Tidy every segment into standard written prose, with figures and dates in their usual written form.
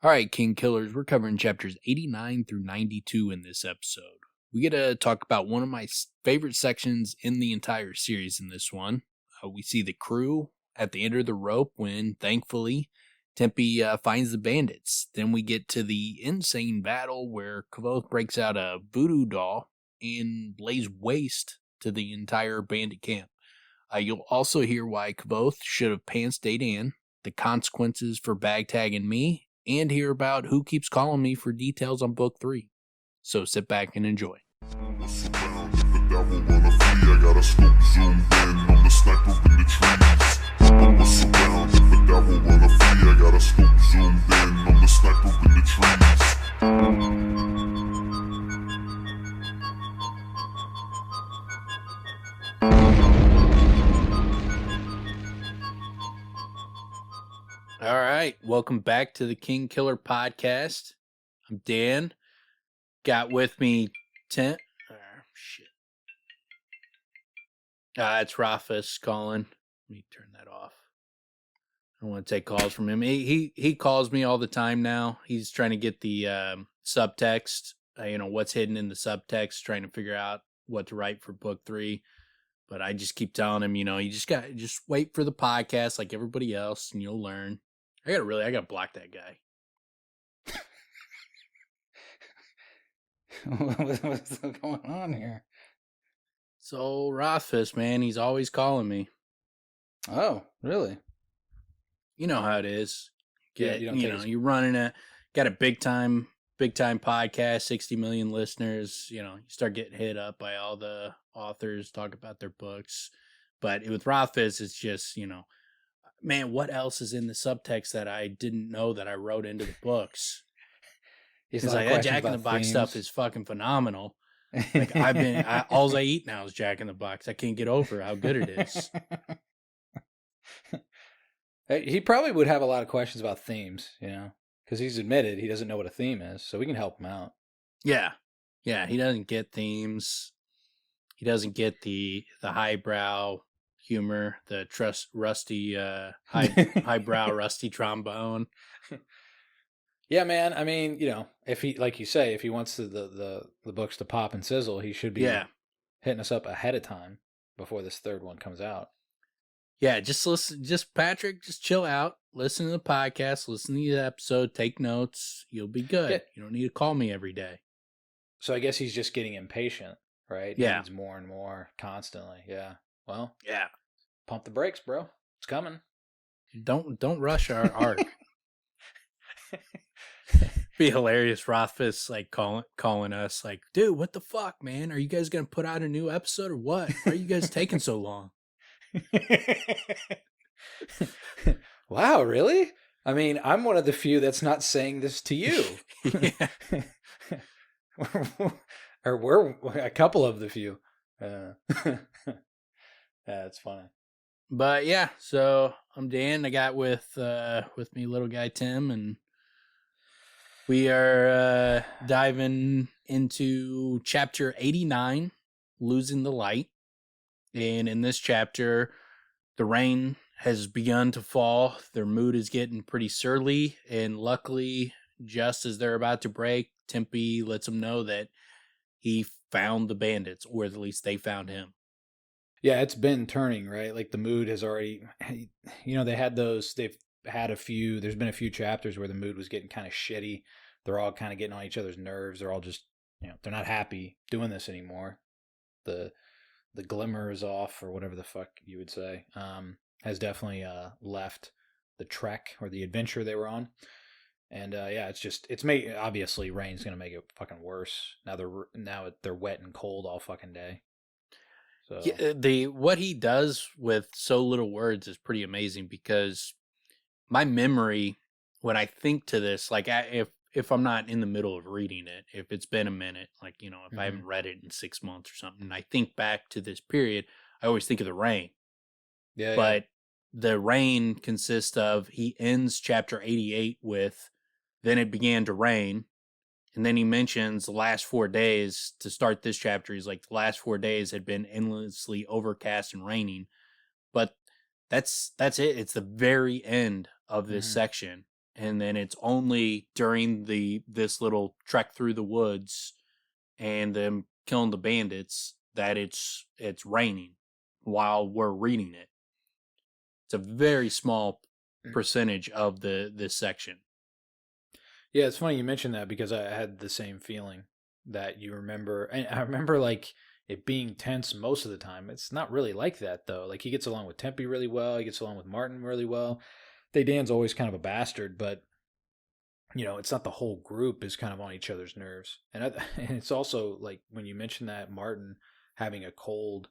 All right, Kingkillers, we're covering chapters 89 through 92 in this episode. We get to talk about one of my favorite sections in the entire series in this one. We see the crew at the end of the rope when, thankfully, Tempe finds the bandits. Then we get to the insane battle where Kvothe breaks out a voodoo doll and lays waste to the entire bandit camp. You'll also hear why Kvothe should have pantsed Dedan, the consequences for bag tagging me, and hear about who keeps calling me for details on book 3. So sit back and enjoy. All right, welcome back to the Kingkiller podcast. I'm Dan. Got with me It's Rothfuss calling. Let me turn that off. I don't want to take calls from him. He calls me all the time now. He's trying to get the subtext, what's hidden in the subtext, trying to figure out what to write for book 3. But I just keep telling him, you just wait for the podcast like everybody else and you'll learn. I gotta block that guy. What's going on here? So Rothfuss, man, he's always calling me. Oh, really? You know how it is. You're running got a big time podcast, 60 million listeners. You start getting hit up by all the authors talk about their books. But with Rothfuss, it's just, man, what else is in the subtext that I didn't know that I wrote into the books? It's like that Jack in the Box stuff is fucking phenomenal. Like all I eat now is Jack in the Box. I can't get over how good it is. He probably would have a lot of questions about themes, because he's admitted he doesn't know what a theme is, so we can help him out. Yeah, he doesn't get themes. He doesn't get the highbrow humor, the rusty highbrow rusty trombone. Yeah, man. I mean, if he, like you say, if he wants the books to pop and sizzle, he should be hitting us up ahead of time before this third one comes out. Yeah, just listen. Patrick, just chill out. Listen to the podcast. Listen to the episode. Take notes. You'll be good. Yeah. You don't need to call me every day. So I guess he's just getting impatient, right? Yeah. He needs more and more constantly. Yeah. Well. Yeah. Pump the brakes, bro. It's coming. Don't rush our arc. Be hilarious. Rothfuss like calling us like, dude, what the fuck, man? Are you guys gonna put out a new episode or what? Why are you guys taking so long? Wow, really? I mean, I'm one of the few that's not saying this to you. Or we're a couple of the few. That's funny. But yeah, so I'm Dan. I got with me little guy Tim, and we are diving into chapter 89, Losing the Light. And in this chapter, the rain has begun to fall. Their mood is getting pretty surly, and luckily, just as they're about to break, Tempe lets them know that he found the bandits, or at least they found him. Yeah, it's been turning, right? Like the mood has already, they've had there's been a few chapters where the mood was getting kind of shitty. They're all kind of getting on each other's nerves. They're all just, they're not happy doing this anymore. The glimmer is off, or whatever the fuck you would say, has definitely left the trek or the adventure they were on. And obviously rain's going to make it fucking worse. Now they're wet and cold all fucking day. So yeah, what he does with so little words is pretty amazing, because my memory, when I think to this, like if I'm not in the middle of reading it, if it's been a minute, like, if I haven't read it in 6 months or something, and I think back to this period, I always think of the rain. Yeah. But the rain consists of, he ends chapter 88 with, then it began to rain. And then he mentions the last 4 days to start this chapter. He's like, the last 4 days had been endlessly overcast and raining. But that's it. It's the very end of this section. and then it's only during this little trek through the woods and them killing the bandits that it's raining while we're reading it. It's a very small percentage of this section. Yeah, it's funny you mentioned that because I had the same feeling that you remember. And I remember like it being tense most of the time. It's not really like that though. Like he gets along with Tempe really well. He gets along with Martin really well. Dedan's always kind of a bastard, but it's not the whole group is kind of on each other's nerves. And and it's also like when you mentioned that Martin having a cold.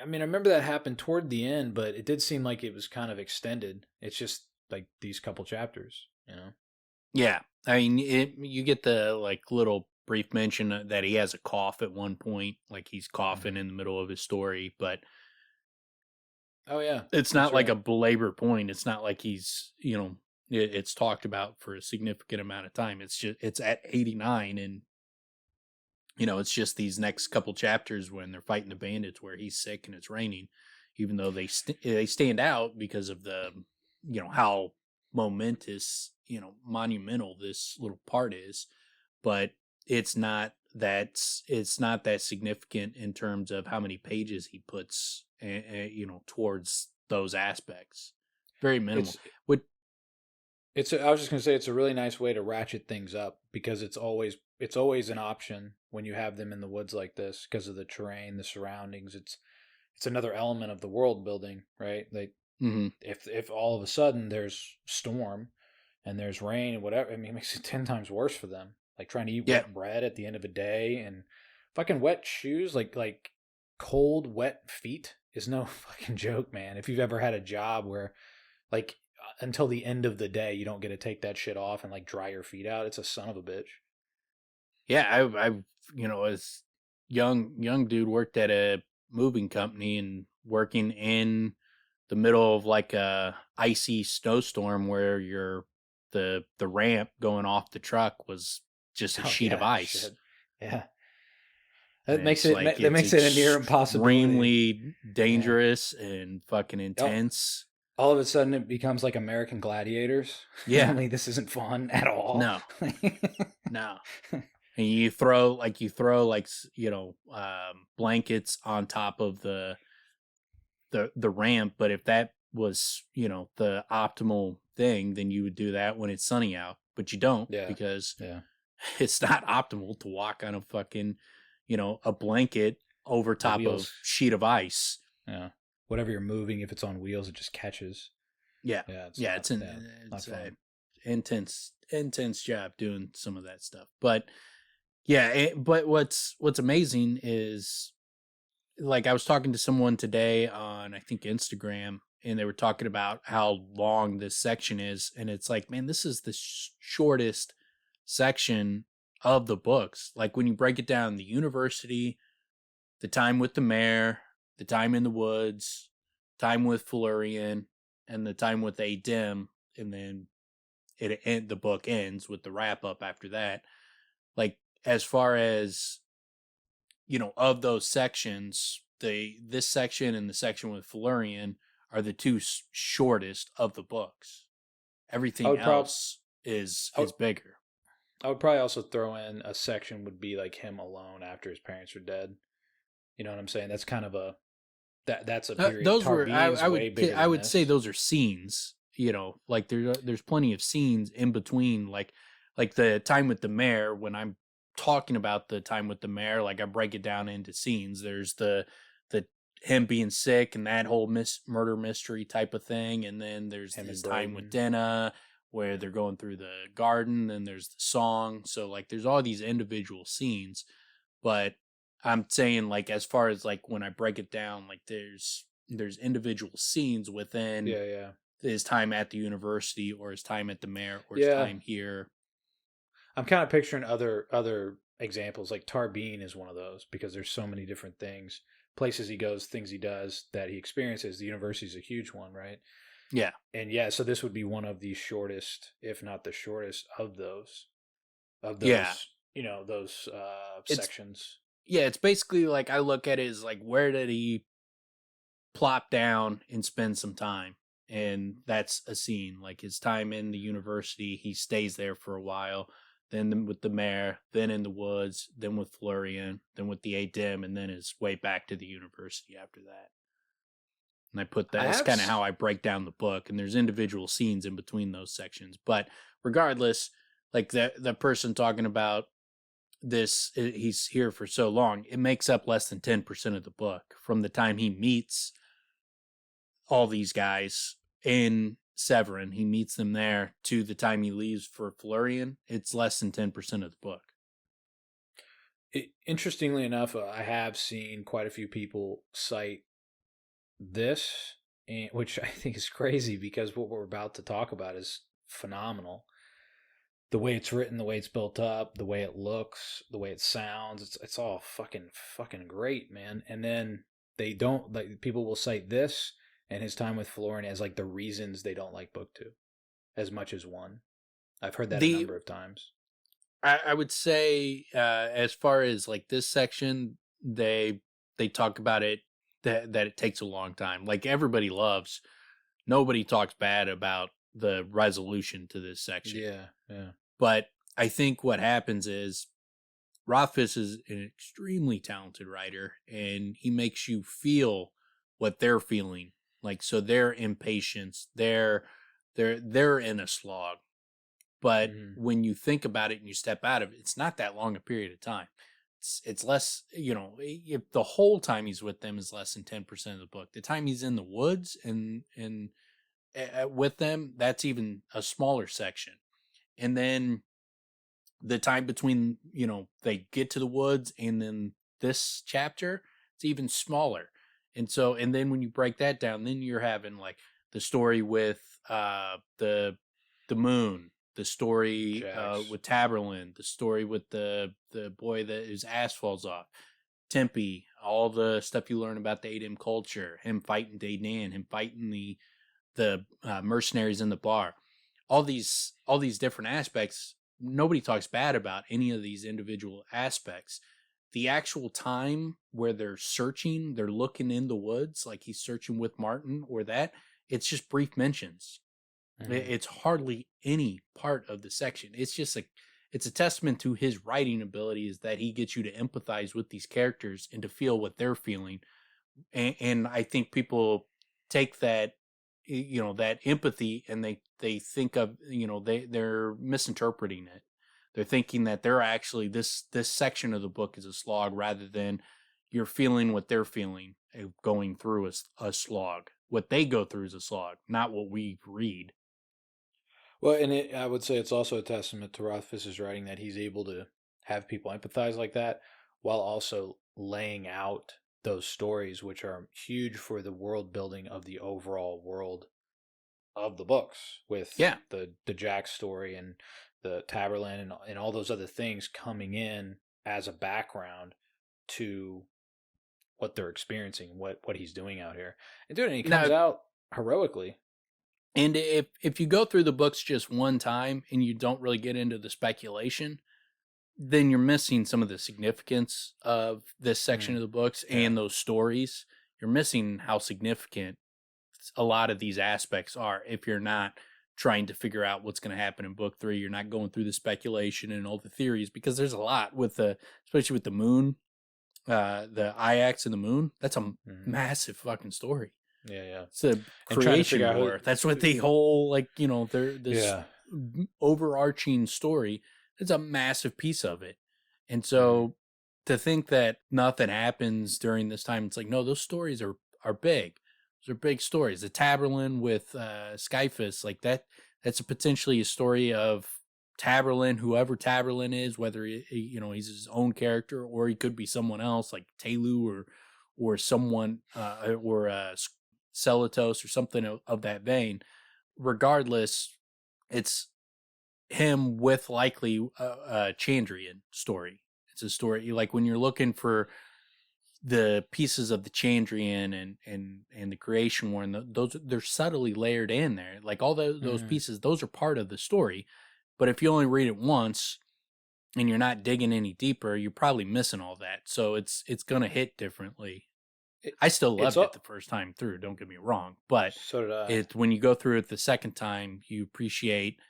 I mean, I remember that happened toward the end, but it did seem like it was kind of extended. It's just like these couple chapters. Yeah, I mean, you get the like little brief mention that he has a cough at one point, like he's coughing in the middle of his story, but oh yeah, it's not like a belabor point. It's not like he's it's talked about for a significant amount of time. It's just it's at 89, and it's just these next couple chapters when they're fighting the bandits where he's sick and it's raining, even though they stand out because of the how momentous, monumental this little part is, but it's not that significant in terms of how many pages he puts towards those aspects. Very minimal. I was just going to say it's a really nice way to ratchet things up because it's always an option when you have them in the woods like this because of the terrain, the surroundings. It's another element of the world building, right? Like if all of a sudden there's storm and there's rain and whatever, I mean, it makes it 10 times worse for them. Like trying to eat wet bread at the end of a day and fucking wet shoes, like cold, wet feet is no fucking joke, man. If you've ever had a job where like until the end of the day you don't get to take that shit off and like dry your feet out, it's a son of a bitch. Yeah, I as young dude worked at a moving company and working in the middle of like a icy snowstorm where the ramp going off the truck was just a sheet of ice. Shit. Yeah. That makes it a near impossibility. Extremely dangerous and fucking intense. All of a sudden it becomes like American Gladiators. Yeah. Only this isn't fun at all. No. No. And you throw blankets on top of the ramp, but if that was, the optimal thing, then you would do that when it's sunny out, but you don't because it's not optimal to walk on a fucking, a blanket over top of sheet of ice. Yeah. Whatever you're moving, if it's on wheels, it just catches. Yeah. It's an intense job doing some of that stuff. But but what's amazing is, like, I was talking to someone today on, I think, Instagram, and they were talking about how long this section is. And it's like, man, this is the shortest section of the books. Like, when you break it down, the university, the time with the mayor, the time in the woods, time with Florian, and the time with Adem, and then the book ends with the wrap up after that. Like, as far as, of those sections, this section and the section with Florian are the two shortest of the books. Everything else is bigger. I would probably also throw in a section would be like him alone after his parents are dead. You know what I'm saying? That's kind of that's a period. Those were I would say those are scenes. Like there's plenty of scenes in between. Like the time with the mayor. When I'm talking about the time with the mayor, like I break it down into scenes. There's the him being sick and that whole murder mystery type of thing, and then there's his time with Dedan where they're going through the garden, and there's the song. So like there's all these individual scenes, but I'm saying, like, as far as like when I break it down, like there's individual scenes within his time at the university or his time at the mayor or his time here. I'm kind of picturing other examples, like Tarbeen is one of those, because there's so many different things, places he goes, things he does that he experiences. The university is a huge one, right? Yeah. And so this would be one of the shortest, if not the shortest of those sections. Yeah, it's basically like I look at it as like, where did he plop down and spend some time? and that's a scene. Like his time in the university, he stays there for a while, then with the mayor, then in the woods, then with Florian, then with the Adim, and then his way back to the university after that. And I put that, that's kind of how I break down the book, and there's individual scenes in between those sections. But regardless, like the person talking about this, he's here for so long, it makes up less than 10% of the book. From the time he meets all these guys in Severin, he meets them there, to the time he leaves for Florian, it's less than 10% of the book. Interestingly enough, I have seen quite a few people cite this, which I think is crazy because what we're about to talk about is phenomenal. The way it's written, the way it's built up, the way it looks, the way it sounds, it's all fucking great, man. And then they don't, like, people will cite this and his time with Florian as like the reasons they don't like book 2 as much as 1. I've heard that a number of times. I would say, as far as like this section, they talk about it that it takes a long time. Like everybody loves, nobody talks bad about the resolution to this section. Yeah. But I think what happens is Rothfuss is an extremely talented writer, and he makes you feel what they're feeling. Like, so their impatience, they're in a slog. But when you think about it and you step out of it, it's not that long a period of time. It's less, if the whole time he's with them is less than 10% of the book. The time he's in the woods and with them, that's even a smaller section. And then the time between, they get to the woods and then this chapter, it's even smaller. And so, and then when you break that down, then you're having like the story with the moon, the story with Taberlin, the story with the boy that his ass falls off, Tempe, all the stuff you learn about the Adim culture, him fighting Dedan, him fighting the mercenaries in the bar, all these different aspects. Nobody talks bad about any of these individual aspects. The actual time where they're searching, they're looking in the woods, like he's searching with Martin or that, it's just brief mentions. It's hardly any part of the section. It's just it's a testament to his writing abilities that he gets you to empathize with these characters and to feel what they're feeling. And I think people take that, that empathy, and they think of, they're misinterpreting it. They're thinking that they're actually, this section of the book is a slog, rather than you're feeling what they're feeling going through a slog. What they go through is a slog, not what we read. Well, and I would say it's also a testament to Rothfuss's writing that he's able to have people empathize like that while also laying out those stories, which are huge for the world building of the overall world of the books, with the Jack story and the Taberlin and all those other things coming in as a background to what they're experiencing, what he's doing out here. And dude, and he comes out heroically. And if you go through the books just one time and you don't really get into the speculation, then you're missing some of the significance of this section of the books and those stories. You're missing how significant a lot of these aspects are if you're not trying to figure out what's going to happen in book 3. You're not going through the speculation and all the theories, because there's a lot with especially with the moon, the Ajax and the moon. That's a massive fucking story. Yeah. It's a creation war. That's what the whole, this overarching story, it's a massive piece of it. And so to think that nothing happens during this time, it's like, no, those stories are big. Those are big stories. The Taberlin with Skyphus, like that's potentially a story of Taberlin, whoever Taberlin is, whether he's his own character or he could be someone else like Telu or someone or Celatos or something of that vein. Regardless, it's him with likely a Chandrian story. It's a story like when you're looking for the pieces of the Chandrian and the Creation War, and those, they're subtly layered in there. Like all those pieces, those are part of the story. But if you only read it once and you're not digging any deeper, you're probably missing all that. So it's going to hit differently I still it's loved it the first time through, don't get me wrong, but so did I. when you go through it the second time, you appreciate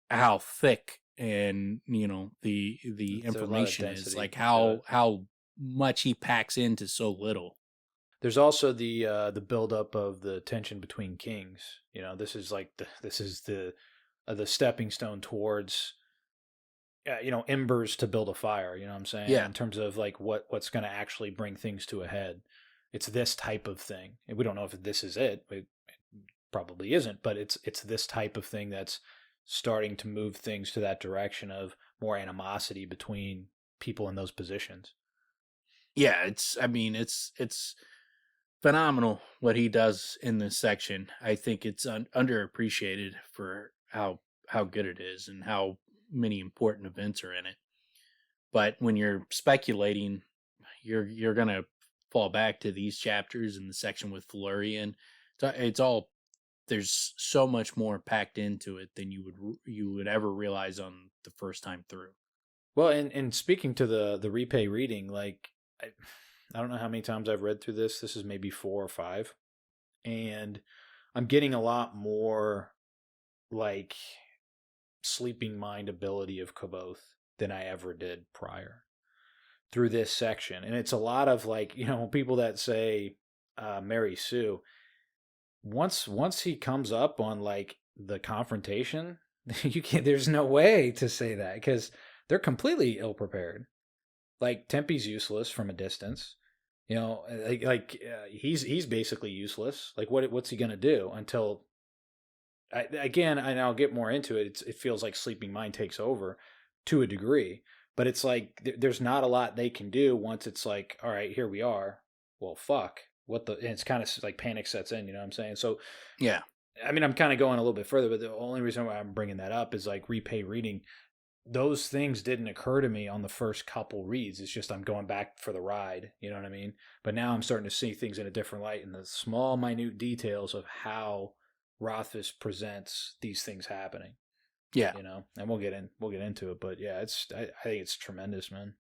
how thick and the There's a lot of information is, density like to it. how much he packs into so little. There's also the buildup of the tension between kings. This is like the stepping stone towards embers to build a fire. You know what I'm saying? Yeah, In terms of like what's going to actually bring things to a head. It's this type of thing. And we don't know if this is it. It probably isn't, but it's this type of thing that's starting to move things to that direction of more animosity between people in those positions. yeah. It's phenomenal what he does in this section. I think it's underappreciated for how good it is and how many important events are in it. But when you're speculating, you're gonna fall back to these chapters in the section with Flurian. It's all there's so much more packed into it than you would ever realize on the first time through. Well, and speaking to the repay reading, like I don't know how many times I've read through this. This is maybe 4 or 5, and I'm getting a lot more like sleeping mind ability of Kvothe than I ever did prior through this section. And it's a lot of like, people that say Mary Sue, once he comes up on like the confrontation, there's no way to say that because they're completely ill prepared. Like Tempe's useless from a distance. He's basically useless. Like what's he gonna do until and I'll get more into it. It feels like Sleeping Mind takes over to a degree, but it's like there's not a lot they can do once it's like, all right, here we are. Well, fuck. And it's kind of like panic sets in. You know what I'm saying? So Yeah, I mean, I'm kind of going a little bit further, but the only reason why I'm bringing that up is like repay reading. Those things didn't occur to me on the first couple reads. It's just I'm going back for the ride. You know what I mean? But now I'm starting to see things in a different light and the small, minute details of how Rothfuss presents these things happening. yeah. And we'll get into it. But yeah, I think it's tremendous, man.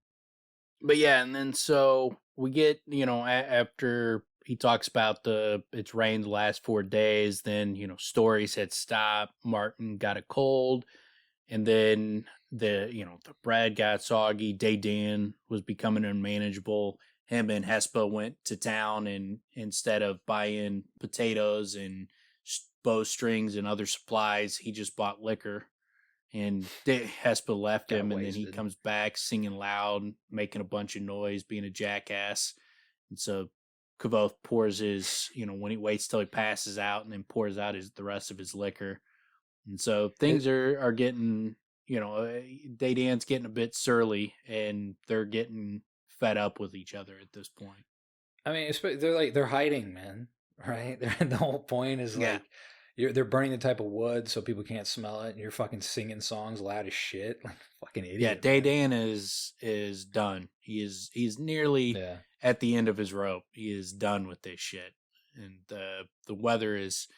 But yeah, and then so we get, after he talks about it's rained the last 4 days, then, stories had stopped. Martin got a cold, and then the bread got soggy. Dedan was becoming unmanageable. Him and Hespa went to town, and instead of buying potatoes and bowstrings and other supplies, he just bought liquor. And Hespa left him, and then he comes back singing loud, making a bunch of noise, being a jackass. And so Kvothe pours his, when he waits till he passes out, and then pours out the rest of his liquor. And so things are getting, Dedan's getting a bit surly, and they're getting fed up with each other at this point. I mean, they're hiding, man. Right? The whole point is like. They're burning the type of wood so people can't smell it, and you're fucking singing songs loud as shit, like fucking idiot. Yeah, Dedan is done. He's nearly at the end of his rope. He is done with this shit, and the weather is,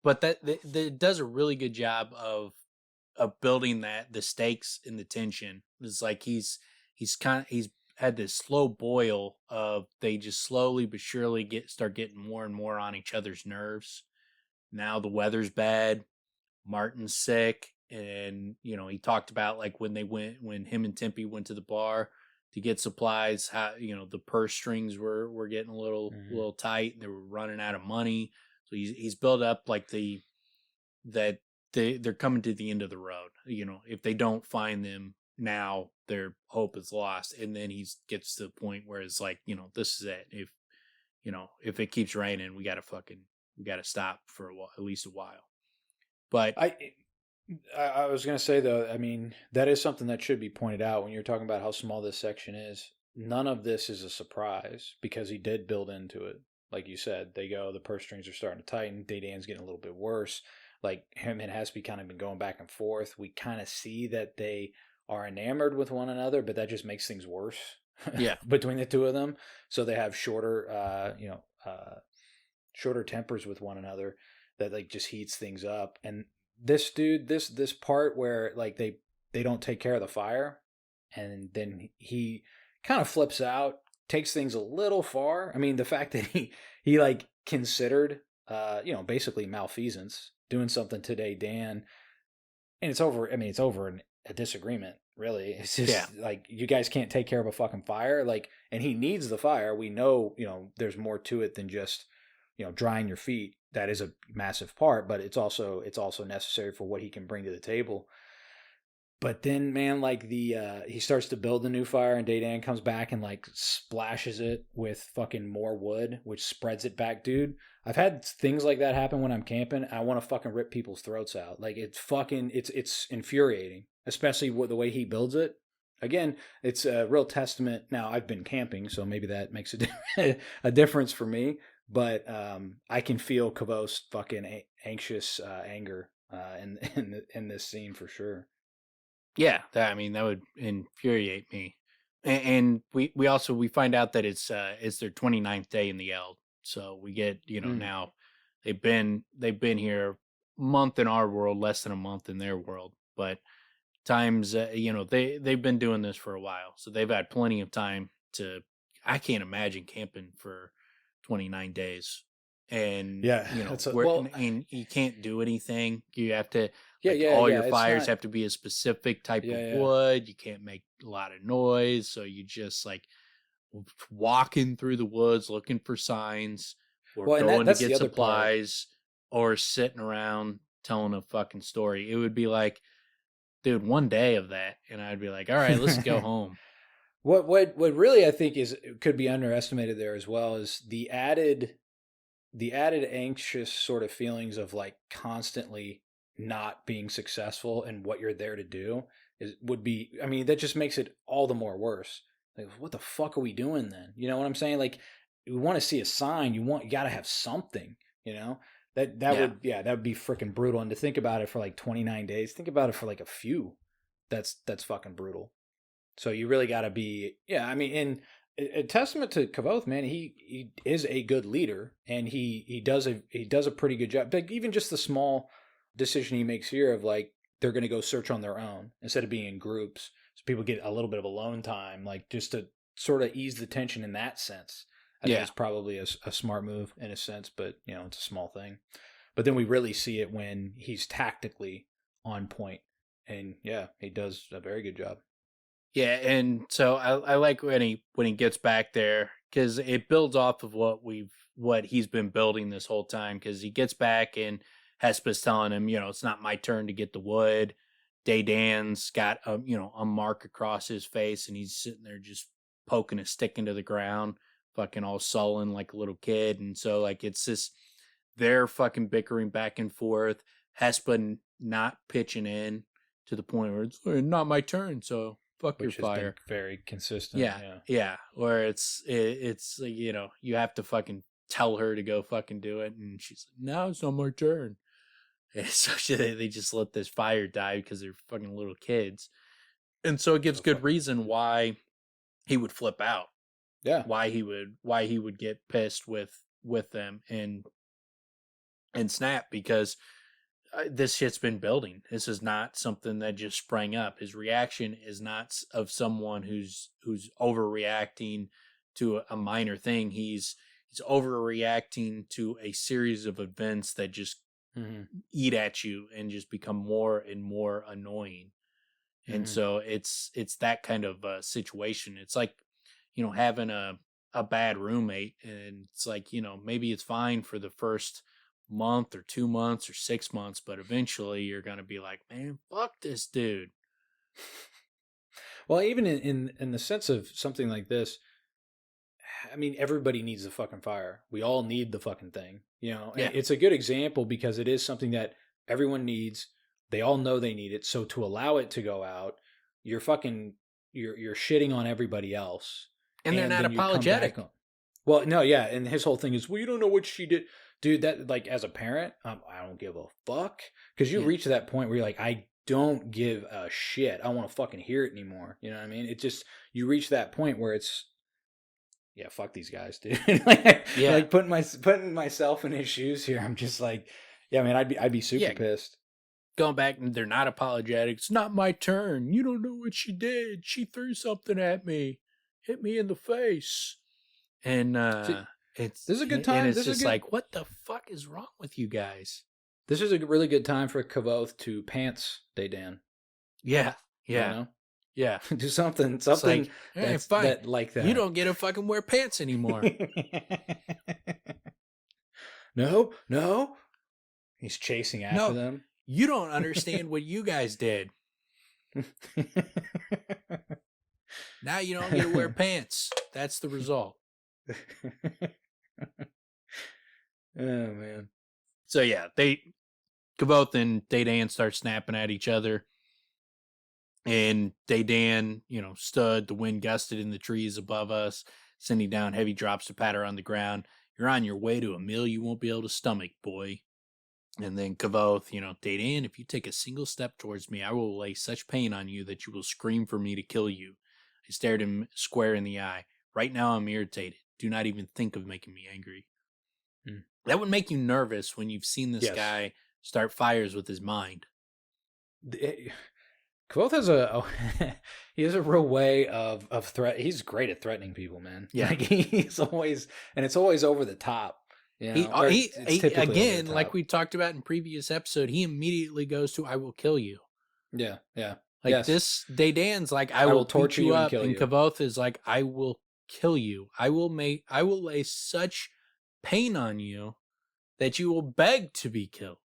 but that does a really good job of building the stakes and the tension. It's like he's had this slow boil of they just slowly but surely start getting more and more on each other's nerves. Now the weather's bad. Martin's sick. And, he talked about like when him and Tempe went to the bar to get supplies, how, the purse strings were getting a little tight, and they were running out of money. So he's built up like they're coming to the end of the road. If they don't find them now, their hope is lost. And then he gets to the point where it's like, this is it. If it keeps raining, we got to stop for a while, at least a while. But I was going to say, though, I mean, that is something that should be pointed out when you're talking about how small this section is. None of this is a surprise because he did build into it. Like you said, the purse strings are starting to tighten. Dedan's getting a little bit worse. Like him and Hespe kind of been going back and forth. We kind of see that they are enamored with one another, but that just makes things worse. Yeah. Between the two of them. So they have shorter tempers with one another that like just heats things up. And this dude, this part where like they don't take care of the fire, and then he kind of flips out takes things a little far. I mean, the fact that he like considered, basically malfeasance, doing something to Dedan, and it's over. I mean, it's over in a disagreement. Really, it's just like you guys can't take care of a fucking fire. Like, and he needs the fire. We know, there's more to it than just, drying your feet. That is a massive part, but it's also necessary for what he can bring to the table. But then, man, like he starts to build the new fire, and Dedan comes back and like splashes it with fucking more wood, which spreads it back, dude. I've had things like that happen when I'm camping. I want to fucking rip people's throats out. Like it's infuriating, especially with the way he builds it. Again, it's a real testament. Now I've been camping, so maybe that makes a difference for me. But I can feel Kvothe's fucking anxious anger in this scene for sure. Yeah, that would infuriate me. And we find out that it's their 29th day in the Eld. So we get, now they've been here a month in our world, less than a month in their world. But times, they've been doing this for a while. So they've had plenty of time I can't imagine camping for 29 days. And, and you can't do anything. You have to, all your fires have to be a specific type of wood. You can't make a lot of noise. So you just like walking through the woods looking for signs, or going to get supplies, or sitting around telling a fucking story. It would be like, dude, one day of that, and I'd be like, all right, let's go home. What really I think could be underestimated there as well is the added anxious sort of feelings of like constantly not being successful in what you're there to do that just makes it all the more worse. Like, what the fuck are we doing then? You know what I'm saying? Like, we want to see a sign. You got to have something, that would be freaking brutal. And to think about it for like 29 days, think about it for like a few. That's fucking brutal. So you really got to be, and a testament to Kvothe, man. He is a good leader, and he does a pretty good job. Like, even just the small decision he makes here of like they're going to go search on their own instead of being in groups, so people get a little bit of alone time, like just to sort of ease the tension in that sense. I think it's probably a smart move in a sense, but it's a small thing. But then we really see it when he's tactically on point, and he does a very good job. Yeah, and so I like when he gets back there, because it builds off of what he's been building this whole time. Because he gets back and Hespa's telling him, it's not my turn to get the wood. Dedan's got a mark across his face, and he's sitting there just poking a stick into the ground, fucking all sullen like a little kid. And so like it's this, they're fucking bickering back and forth. Hespa not pitching in to the point where it's not my turn, so fuck your fire. Very consistent. Yeah. Where it's you have to fucking tell her to go fucking do it, and she's like, no, it's not my turn. And so they just let this fire die because they're fucking little kids, and so it gives good reason why he would flip out. Yeah, why he would get pissed with them and snap, because this shit's been building. This is not something that just sprang up. His reaction is not of someone who's overreacting to a minor thing. He's overreacting to a series of events that just eat at you and just become more and more annoying. And so it's that kind of situation. It's like, having a bad roommate, and it's like, maybe it's fine for the first month or 2 months or 6 months, but eventually you're gonna be like, man, fuck this dude. Well, even in the sense of something like this, I mean, everybody needs the fucking fire. We all need the fucking thing. It's a good example because it is something that everyone needs. They all know they need it. So to allow it to go out, you're shitting on everybody else, and they're not apologetic. Well, no, yeah, and his whole thing is, well, you don't know what she did. Dude, that, like, as a parent, I don't give a fuck. Because you reach that point where you're like, I don't give a shit. I don't want to fucking hear it anymore. You know what I mean? It just, you reach that point where it's, fuck these guys, dude. Like putting myself in his shoes here, I'm just like, man, I'd be super pissed. Going back, and they're not apologetic. It's not my turn. You don't know what she did. She threw something at me. hit me in the face. And this is a good time. And it's just like, what the fuck is wrong with you guys? This is a really good time for Kvothe to pants Dedan. Yeah. Yeah. You know? Yeah. Do something like, that's fine. that like that. You don't get to fucking wear pants anymore. No. He's chasing after them. You don't understand what you guys did. Now you don't get to wear pants. That's the result. Oh man. So yeah, Kvothe and Dedan start snapping at each other. And Dedan, stood, the wind gusted in the trees above us, sending down heavy drops to patter on the ground. You're on your way to a meal you won't be able to stomach, boy. And then Kvothe, Dedan, if you take a single step towards me, I will lay such pain on you that you will scream for me to kill you. I stared him square in the eye. Right now I'm irritated. Do not even think of making me angry. That would make you nervous when you've seen this guy start fires with his mind. Kvothe has he has a real way of threat. He's great at threatening people, man. Yeah, like it's always over the top. He again, like we talked about in previous episode, he immediately goes to "I will kill you." Yeah. Like this, Dedan's like, "I will torture you up," and Kvothe is like, "I will kill you. I will lay such pain on you that you will beg to be killed."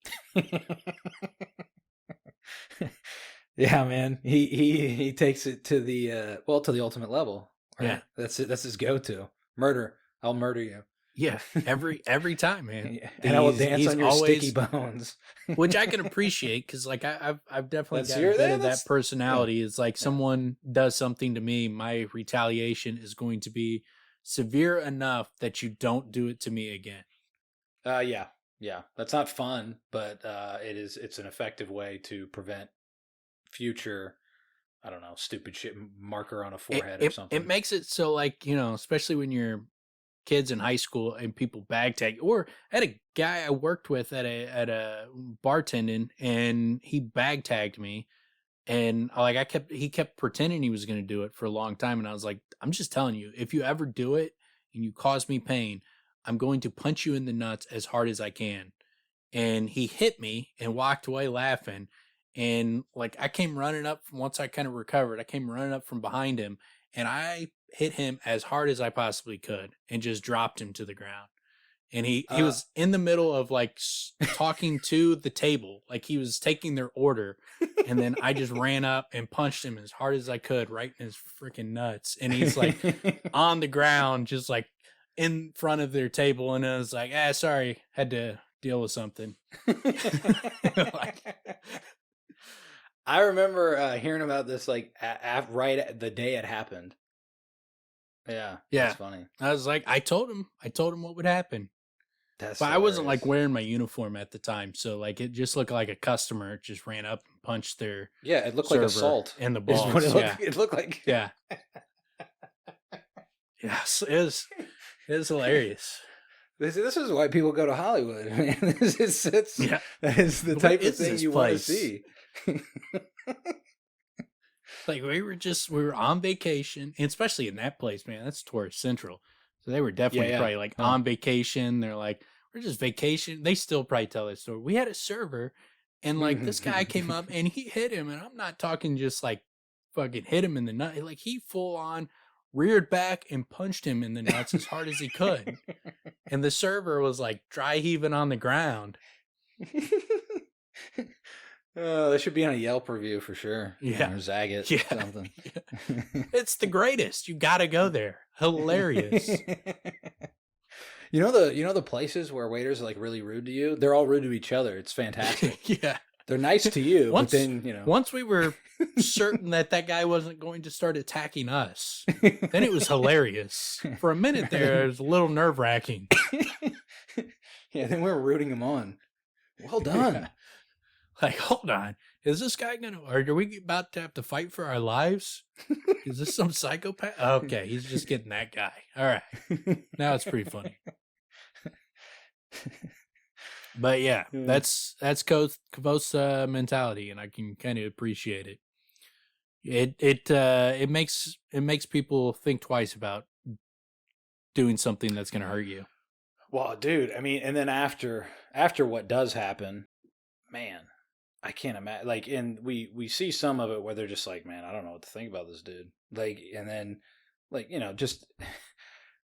Yeah, man. He takes it to the to the ultimate level. Right? Yeah, that's it. That's his go-to. Murder. I'll murder you. Yeah, every time, man. And I will dance on your sticky bones, which I can appreciate because, like, I've definitely got a bit of that personality. It's like someone does something to me, my retaliation is going to be severe enough that you don't do it to me again. Yeah. That's not fun, but it's an effective way to prevent future, I don't know, stupid shit marker on a forehead or something. It makes it so, like, especially when you're kids in high school and people bag tag, or I had a guy I worked with at a bartending, and he bag tagged me, and he kept pretending he was going to do it for a long time, and I was like, I'm just telling you, if you ever do it and you cause me pain, I'm going to punch you in the nuts as hard as I can. And he hit me and walked away laughing. And like, I came running up once I kind of recovered. I came running up from behind him, and I hit him as hard as I possibly could and just dropped him to the ground. And he was in the middle of like talking to the table, like he was taking their order. And then I just ran up and punched him as hard as I could, right in his freaking nuts. And he's like on the ground, just like in front of their table. And I was like, sorry, had to deal with something. I remember hearing about this like right at the day it happened. Yeah, that's funny. I was like, I told him what would happen. But hilarious. I wasn't like wearing my uniform at the time, so like it just looked like a customer just ran up and punched their it looked like assault in the balls. It looked like Yes, it is hilarious. This is why people go to Hollywood, man. That is the type of thing you want to see. Like we were on vacation, and especially in that place, man, that's tourist central. So they were definitely probably like on vacation. They're like, we're just vacation. They still probably tell that story. We had a server, and like this guy came up and he hit him, and I'm not talking just like fucking hit him in the nut. Like he full on reared back and punched him in the nuts as hard as he could. And the server was like dry heaving on the ground. Oh, that should be on a Yelp review for sure. Yeah. Or Zagat or something. Yeah. It's the greatest. You got to go there. Hilarious. You know the places where waiters are like really rude to you? They're all rude to each other. It's fantastic. Yeah. They're nice to you, but then, Once we were certain that guy wasn't going to start attacking us, then it was hilarious. For a minute there, it was a little nerve-wracking. Yeah, then we were rooting him on. Well done. Yeah. Like, hold on. Is this guy are we about to have to fight for our lives? Is this some psychopath? Okay, he's just getting that guy. All right. Now it's pretty funny. But yeah, that's Kvothe's mentality, and I can kind of appreciate it. It makes people think twice about doing something that's going to hurt you. Well, dude, I mean, and then after what does happen, man, I can't imagine. Like, and we see some of it where they're just like, man, I don't know what to think about this dude. Like, and then, like, just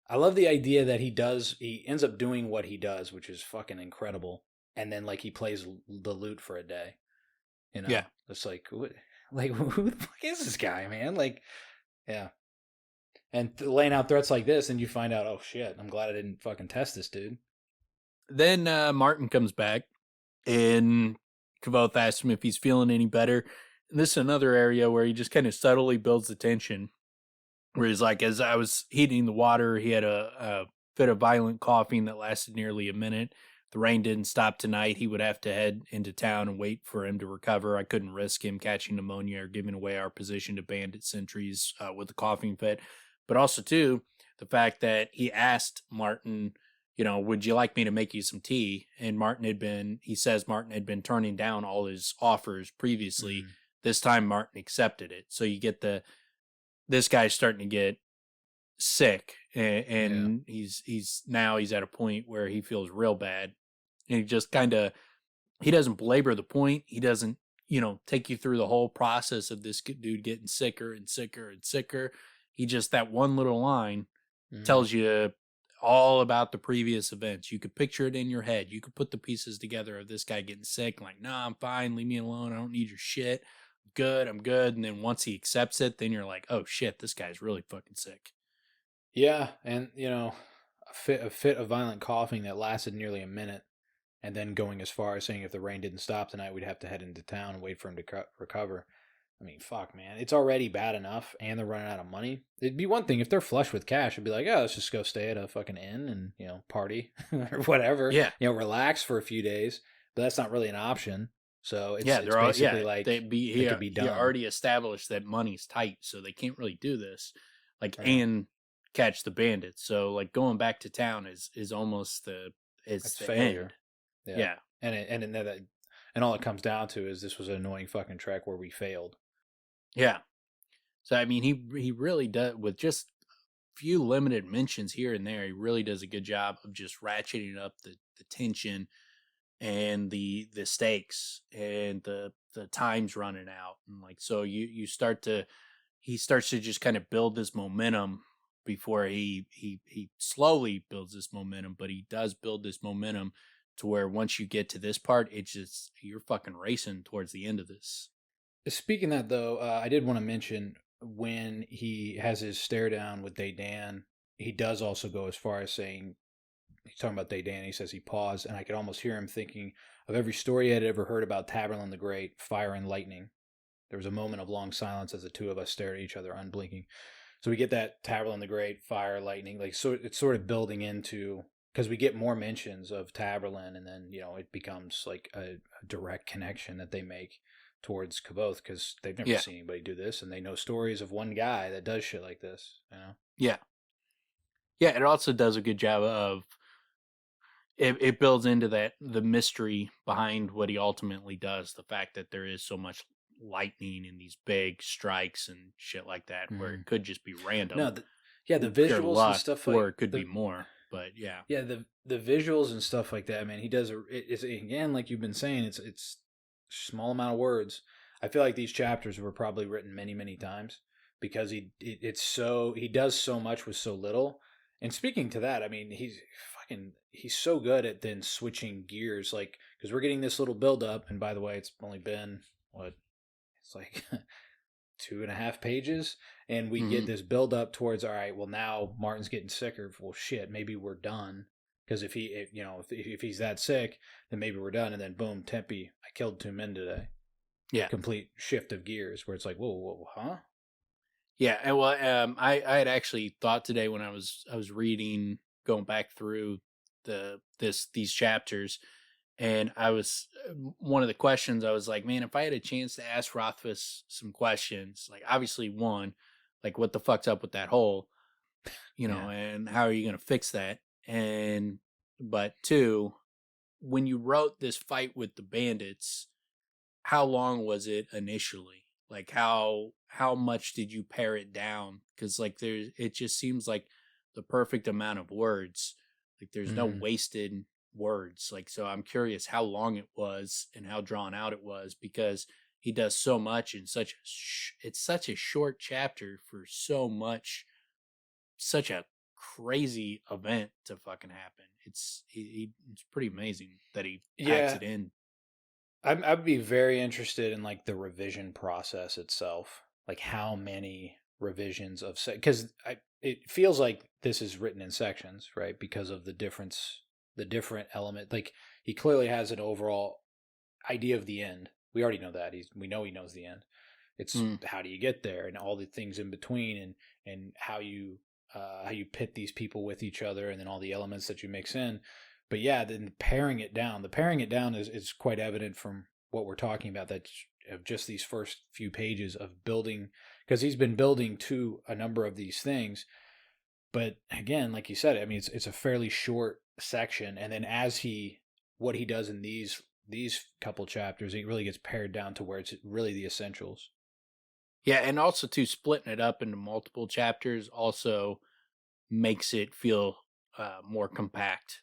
I love the idea that he ends up doing what he does, which is fucking incredible. And then like he plays the lute for a day. Yeah. It's like, what, like who the fuck is this guy, man? Like, yeah. And laying out threats like this, and you find out, oh shit, I'm glad I didn't fucking test this dude. Then Martin comes back, and Kvothe asks him if he's feeling any better. And this is another area where he just kind of subtly builds the tension. Where he's like, as I was heating the water, he had a fit of violent coughing that lasted nearly a minute. The rain didn't stop tonight. He would have to head into town and wait for him to recover. I couldn't risk him catching pneumonia or giving away our position to bandit sentries with the coughing fit. But also, too, the fact that he asked Martin, would you like me to make you some tea? And he says Martin had been turning down all his offers previously. Mm-hmm. This time Martin accepted it. So you get this guy's starting to get sick, and he's at a point where he feels real bad. And he just he doesn't belabor the point. He doesn't, take you through the whole process of this dude getting sicker and sicker and sicker. He just, that one little line tells you all about the previous events. You could picture it in your head. You could put the pieces together of this guy getting sick, like, nah, I'm fine. Leave me alone. I don't need your shit. I'm good. And then once he accepts it, then you're like, oh shit, this guy's really fucking sick. Yeah. And, a fit of violent coughing that lasted nearly a minute. And then going as far as saying if the rain didn't stop tonight, we'd have to head into town and wait for him to recover. I mean, fuck, man. It's already bad enough, and they're running out of money. It'd be one thing if they're flush with cash. It'd be like, oh, let's just go stay at a fucking inn and, party or whatever. Yeah. Relax for a few days. But that's not really an option. So it's basically like it could be done. You already established that money's tight, so they can't really do this. And catch the bandits. So, going back to town is almost the failure. End. Yeah. And all it comes down to is this was an annoying fucking trek where we failed. Yeah. So, I mean, he really does, with just a few limited mentions here and there, he really does a good job of just ratcheting up the tension and the stakes and the time's running out. And so he starts to just kind of build this momentum before he slowly builds this momentum, but he does build this momentum to where once you get to this part, it's just, you're fucking racing towards the end of this. Speaking of that, though, I did want to mention when he has his stare down with Dedan, he does also go as far as saying, he's talking about Dedan, he says he paused, and I could almost hear him thinking of every story he had ever heard about Taborlin the Great, fire and lightning. There was a moment of long silence as the two of us stared at each other, unblinking. So we get that Taborlin the Great, fire, lightning, so it's sort of building into, because we get more mentions of Taborlin, and then, it becomes like a direct connection that they make towards Kvothe, because they've never seen anybody do this, and they know stories of one guy that does shit like this, Yeah. Yeah, it also does a good job of, it builds into the mystery behind what he ultimately does, the fact that there is so much lightning and these big strikes and shit like that, where it could just be random. No, the visuals and stuff, or it could be more. But yeah, the visuals and stuff like that, man. He does it's again, like you've been saying, it's small amount of words. I feel like these chapters were probably written many, many times because he does so much with so little. And speaking to that, I mean, he's so good at then switching gears, because we're getting this little build up, and by the way, it's only been it's like 2.5 pages, and we get this build up towards, all right, well, now Martin's getting sicker. Well, shit, maybe we're done. Because if he's that sick, then maybe we're done. And then boom, Tempe, I killed 2 men today. Yeah, complete shift of gears where it's like, whoa, huh? Yeah, and well, I had actually thought today when I was reading, going back through these chapters, and I was, one of the questions I was like, man, if I had a chance to ask Rothfuss some questions, obviously one, what the fuck's up with that hole, and how are you going to fix that? But 2, when you wrote this fight with the bandits, how long was it initially? How how much did you pare it down? Because like it just seems like the perfect amount of words. Like there's no wasted words. Like, so I'm curious how long it was and how drawn out it was, because he does so much in it's such a short chapter for so much, such a crazy event to fucking happen. It's pretty amazing that he packs it in. I'd be very interested in like the revision process itself, like how many revisions of because it feels like this is written in sections, right? Because of the different element. Like he clearly has an overall idea of the end. We already know that we know he knows the end. It's how do you get there and all the things in between, and how you pit these people with each other, and then all the elements that you mix in. But yeah, then paring it down. The paring it down is quite evident from what we're talking about. That of just these first few pages of building, because he's been building to a number of these things. But again, like you said, I mean, it's a fairly short section, and then what he does in these couple chapters, it really gets pared down to where it's really the essentials. Yeah, and also too, splitting it up into multiple chapters also makes it feel more compact.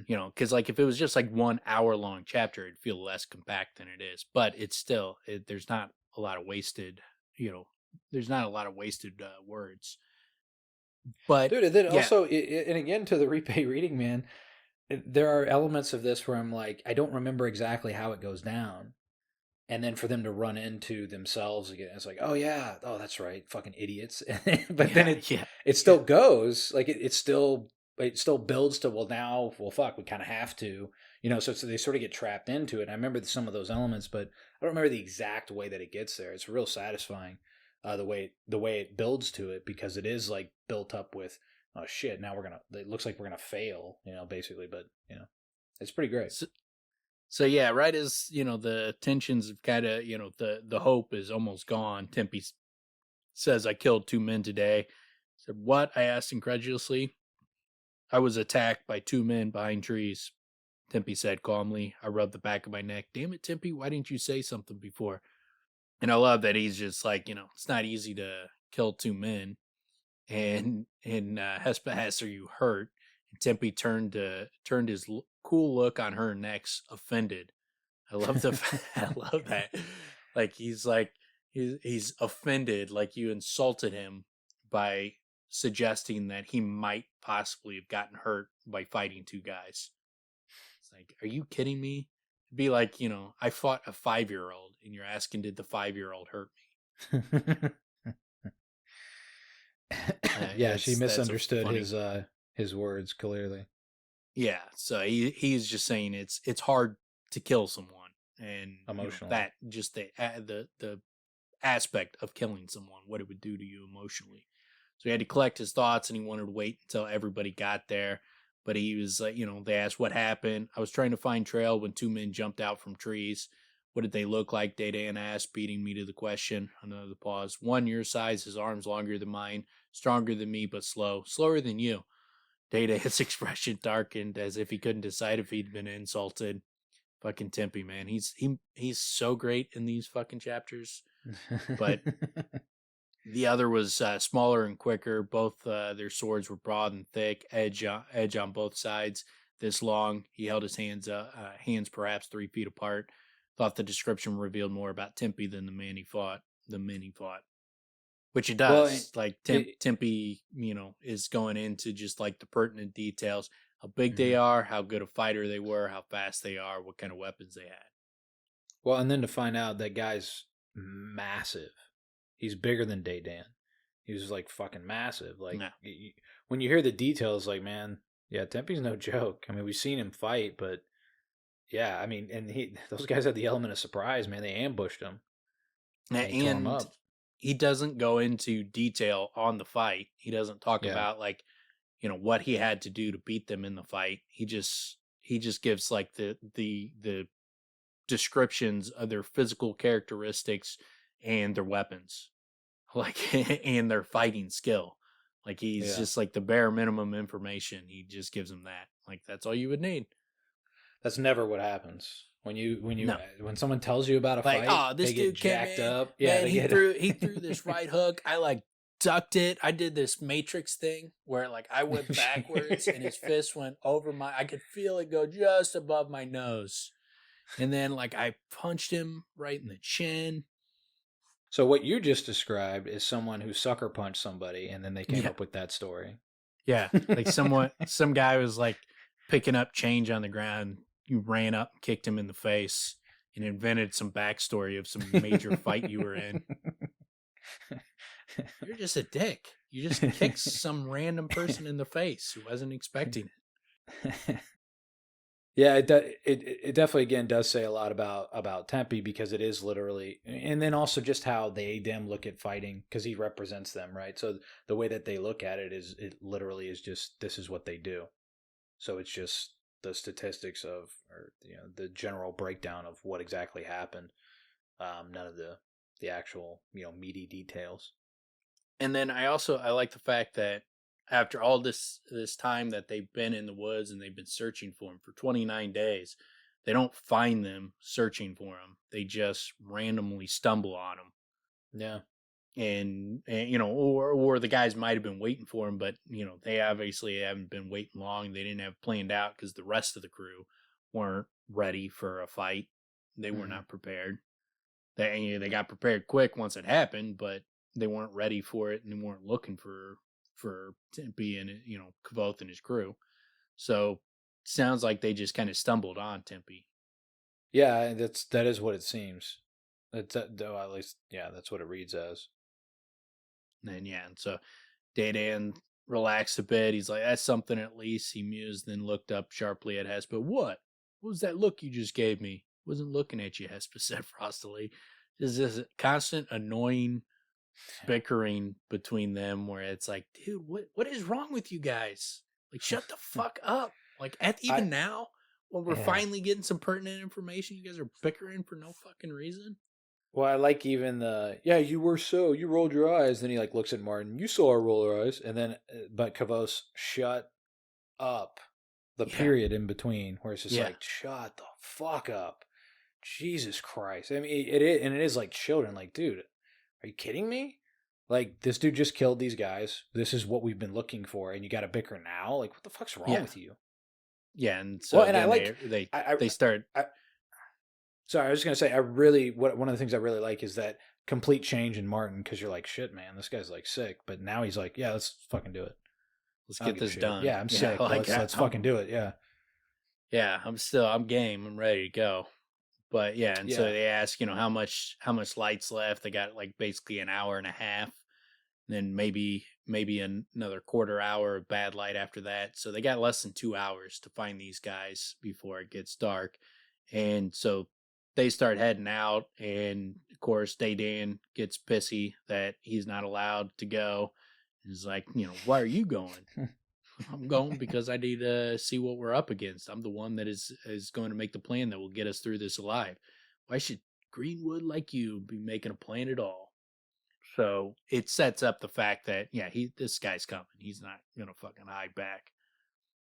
You know, because like if it was just like 1 hour long chapter, it'd feel less compact than it is. But it's still there's not a lot of wasted, there's not a lot of wasted words. But dude, and then also, and again to the replay reading, man, there are elements of this where I'm like, I don't remember exactly how it goes down. And then for them to run into themselves again, it's like, oh yeah, oh that's right, fucking idiots. But then it still goes, like it still builds to, well fuck, we kind of have to, so they sort of get trapped into it. And I remember some of those elements, but I don't remember the exact way that it gets there. It's real satisfying, the way it builds to it, because it is like built up with, oh shit, now it looks like we're gonna fail, basically, but it's pretty great. So yeah, right as the tensions have kind of the hope is almost gone. Tempe says, "I killed 2 men today." I said, "What?" I asked incredulously. "I was attacked by 2 men behind trees," Tempe said calmly. I rubbed the back of my neck. "Damn it, Tempe, why didn't you say something before?" And I love that he's just like, it's not easy to kill 2 men. And Hespa asks, "Are you hurt?" And Tempe turned his cool look on her next, offended. I love I love that. Like he's offended, like you insulted him by suggesting that he might possibly have gotten hurt by fighting 2 guys. It's like, are you kidding me? It'd be like, I fought a 5-year-old and you're asking, did the 5-year-old hurt me? Yeah, she misunderstood his words clearly. Yeah, so he's just saying it's hard to kill someone, and emotionally, that just the aspect of killing someone, what it would do to you emotionally. So he had to collect his thoughts, and he wanted to wait until everybody got there. But he was like, they asked what happened. I was trying to find trail when 2 men jumped out from trees. What did they look like? Dedan asked, beating me to the question. Another pause. One your size, his arms longer than mine, stronger than me, but slower than you. His expression darkened as if he couldn't decide if he'd been insulted. Fucking Tempe, man. He's so great in these fucking chapters. But the other was smaller and quicker. Both their swords were broad and thick, edge on both sides. This long, he held his hands perhaps 3 feet apart. Thought the description revealed more about Tempe than the men he fought. Which it does. Well, like Tempe, is going into just like the pertinent details. How big they are, how good a fighter they were, how fast they are, what kind of weapons they had. Well, and then to find out that guy's massive. He's bigger than Dedan. He was like fucking massive. Like when you hear the details, like, man, yeah, Tempe's no joke. I mean, we've seen him fight, but yeah, I mean, and those guys had the element of surprise, man. They ambushed him. And tore him up. He doesn't go into detail on the fight. He doesn't talk about like, what he had to do to beat them in the fight. He just gives like the descriptions of their physical characteristics and their weapons, like, and their fighting skill. Like he's just like the bare minimum information. He just gives them that. Like that's all you would need. That's never what happens No. When someone tells you about a Like, fight, oh, this they dude get came jacked in. up. Yeah, Man, he threw this right hook. I like ducked it. I did this Matrix thing where like I went backwards and his fist went over I could feel it go just above my nose. And then like I punched him right in the chin. So what you just described is someone who sucker punched somebody and then they came Yeah. up with that story. Yeah. Like some guy was like picking up change on the ground. You ran up, kicked him in the face, and invented some backstory of some major fight you were in. You're just a dick. You just kicked some random person in the face who wasn't expecting it. Yeah, it definitely again does say a lot about Tempe because it is literally, and then also just how they damn look at fighting because he represents them, right? So the way that they look at it is it literally is just this is what they do. So it's just the statistics of, or the general breakdown of what exactly happened. None of the actual meaty details. And then I like the fact that after all this time that they've been in the woods and they've been searching for him for 29 days, they don't find them searching for him. They just randomly stumble on him. Yeah. And or the guys might have been waiting for him, but they obviously haven't been waiting long. They didn't have planned out because the rest of the crew weren't ready for a fight. They were not prepared. They got prepared quick once it happened, but they weren't ready for it and they weren't looking for Tempe and Kvothe and his crew. So sounds like they just kind of stumbled on Tempe. Yeah, that is what it seems. At least that's what it reads as. And so Dedan relaxed a bit. He's like, that's something at least. He mused, then looked up sharply at Hespa. What was that look you just gave me? Wasn't looking at you, Hespa said frostily. There's this constant annoying bickering between them where it's like, dude, what is wrong with you guys? Like, shut the fuck up. Like, now, when we're finally getting some pertinent information, you guys are bickering for no fucking reason. Well, I like even you rolled your eyes. Then he like looks at Martin. You saw her roll her eyes, and then but Kvothe shut up. The period in between where it's just like, shut the fuck up, Jesus Christ. I mean, it is like children. Like, dude, are you kidding me? Like, this dude just killed these guys. This is what we've been looking for, and you got to bicker now. Like, what the fuck's wrong with you? Yeah, and so and I like they start. Sorry, I was just gonna say one of the things I really like is that complete change in Martin because you're like, shit, man, this guy's like sick, but now he's like, yeah, let's fucking do it. Let's get this done. Yeah, I'm sick. Let's fucking do it. Yeah. Yeah, I'm game. I'm ready to go. But so they ask, how much light's left. They got like basically an hour and a half, and then maybe another quarter hour of bad light after that. So they got less than 2 hours to find these guys before it gets dark. And so they start heading out, and of course Dedan gets pissy that he's not allowed to go. He's like, why are you going? I'm going because I need to see what we're up against. I'm the one that is going to make the plan that will get us through this alive. Why should Greenwood like you be making a plan at all? So it sets up the fact that, this guy's coming. He's not going to fucking hide back.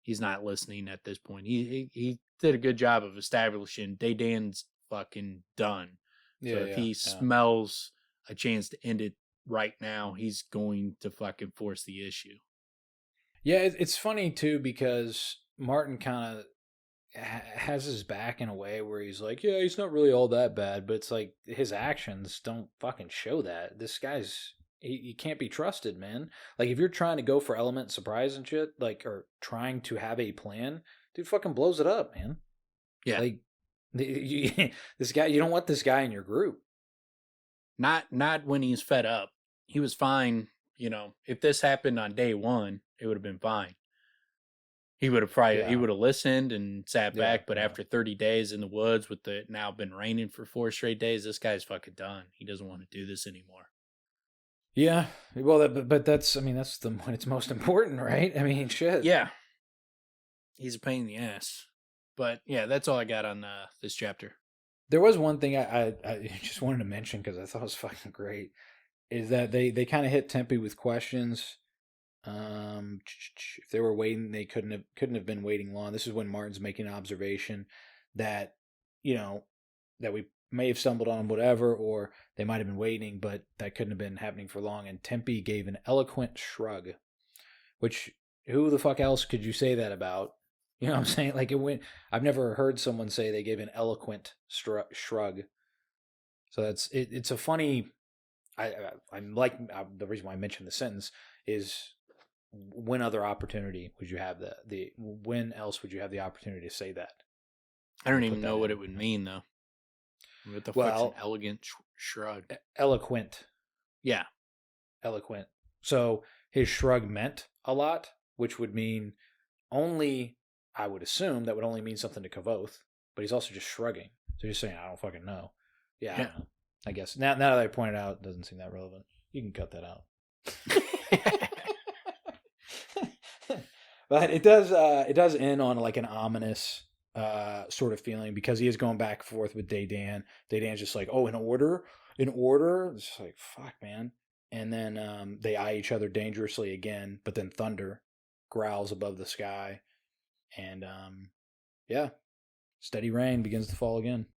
He's not listening at this point. He did a good job of establishing Dedan's fucking done. So if he smells a chance to end it right now, he's going to fucking force the issue. Yeah, it's funny too because Martin kind of has his back in a way where he's like, yeah, he's not really all that bad, but it's like his actions don't fucking show that. This guy's he can't be trusted, man. Like if you're trying to go for element surprise and shit, like or trying to have a plan, dude fucking blows it up, man. Yeah, like this guy, you don't want this guy in your group. Not when he's fed up. He was fine. If this happened on day one, it would have been fine. He would have he would have listened and sat back. But after 30 days in the woods with the now been raining for 4 straight days, this guy's fucking done. He doesn't want to do this anymore. Yeah. Well, but that's when it's most important, right? I mean, shit. Yeah. He's a pain in the ass. But yeah, that's all I got on this chapter. There was one thing I just wanted to mention because I thought it was fucking great. Is that they kind of hit Tempe with questions. If they were waiting, they couldn't have been waiting long. This is when Martin's making an observation that that we may have stumbled on, whatever, or they might have been waiting, but that couldn't have been happening for long. And Tempe gave an eloquent shrug, which who the fuck else could you say that about? You know what I'm saying? Like I've never heard someone say they gave an eloquent shrug. So it's a funny. I'm like the reason why I mentioned the sentence is when other opportunity would you have when else would you have the opportunity to say that? I don't even know what it would mean though. What the fuck's an elegant shrug? Eloquent. Yeah. Eloquent. So his shrug meant a lot, which would mean only, I would assume, that would only mean something to Kvothe, but he's also just shrugging. So he's saying, I don't fucking know. Yeah. I don't know. I guess. Now that I pointed out, it doesn't seem that relevant. You can cut that out. But it does end on like an ominous sort of feeling, because he is going back and forth with Dedan. Dedan's just like, oh, in order. It's like, fuck, man. And then they eye each other dangerously again, but then thunder growls above the sky. And steady rain begins to fall again.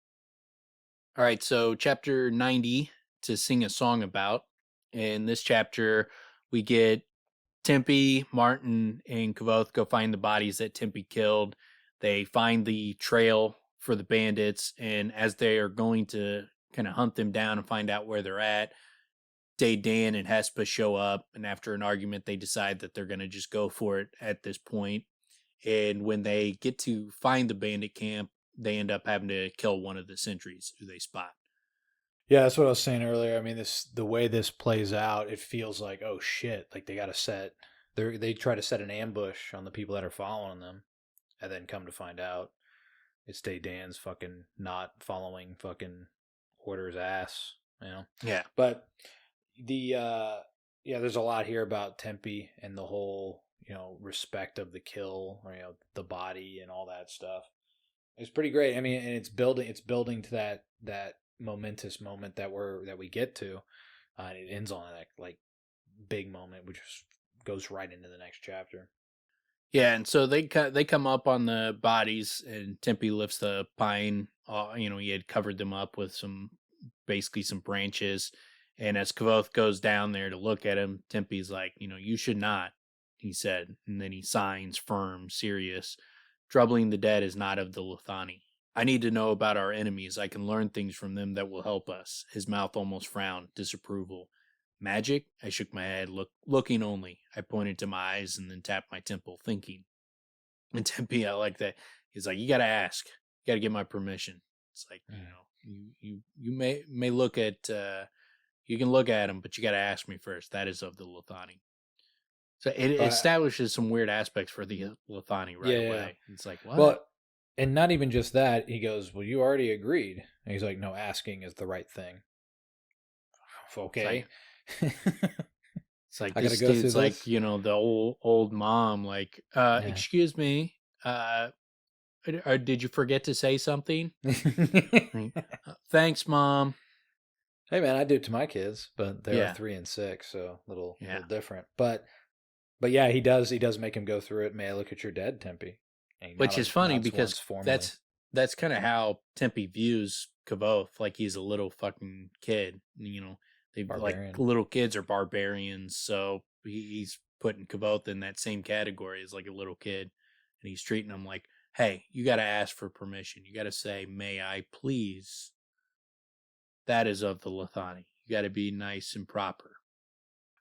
All right, so chapter 90 to sing a song about. In this chapter, we get Tempe, Martin, and Kvothe go find the bodies that Tempe killed. They find the trail for the bandits, and as they are going to kind of hunt them down and find out where they're at, Dedan and Hespa show up, and after an argument, they decide that they're going to just go for it at this point. And when they get to find the bandit camp, they end up having to kill one of the sentries who they spot. Yeah, that's what I was saying earlier. I mean, the way this plays out, it feels like, oh shit, like they try to set an ambush on the people that are following them, and then come to find out it's Dedan's fucking not following fucking orders ass, Yeah. But there's a lot here about Tempe and the whole, respect of the kill, or the body and all that stuff. It's pretty great. I mean, and it's building to that momentous moment that we get to, and it ends on that like big moment, which goes right into the next chapter. Yeah, and so they come up on the bodies, and Tempe lifts the pine. He had covered them up with some branches, and as Kvothe goes down there to look at him, Tempe's like, you should not, he said, and then he signs firm, serious. Troubling the dead is not of the Lithani. I need to know about our enemies. I can learn things from them that will help us. His mouth almost frowned, disapproval. Magic? I shook my head, looking only. I pointed to my eyes and then tapped my temple, thinking. And Tempe, I like that. He's like, you got to ask. You got to get my permission. It's like, you may look at, you can look at him, but you got to ask me first. That is of the Lithani. So it establishes some weird aspects for the Lithani right away. Yeah. It's like, what? Well, and not even just that. He goes, well, you already agreed. And he's like, no, asking is the right thing. Okay. It's like, this dude's like, the old mom, like, excuse me, did you forget to say something? Thanks, Mom. Hey, man, I do it to my kids, but they're 3 and 6, so a little different. But yeah, he does make him go through it. May I look at your dead, Tempe? Which is funny because that's kind of how Tempe views Kvothe, like he's a little fucking kid. They like little kids are barbarians, so he's putting Kvothe in that same category as like a little kid, and he's treating him like, hey, you got to ask for permission. You got to say, may I please? That is of the Lithani. You got to be nice and proper.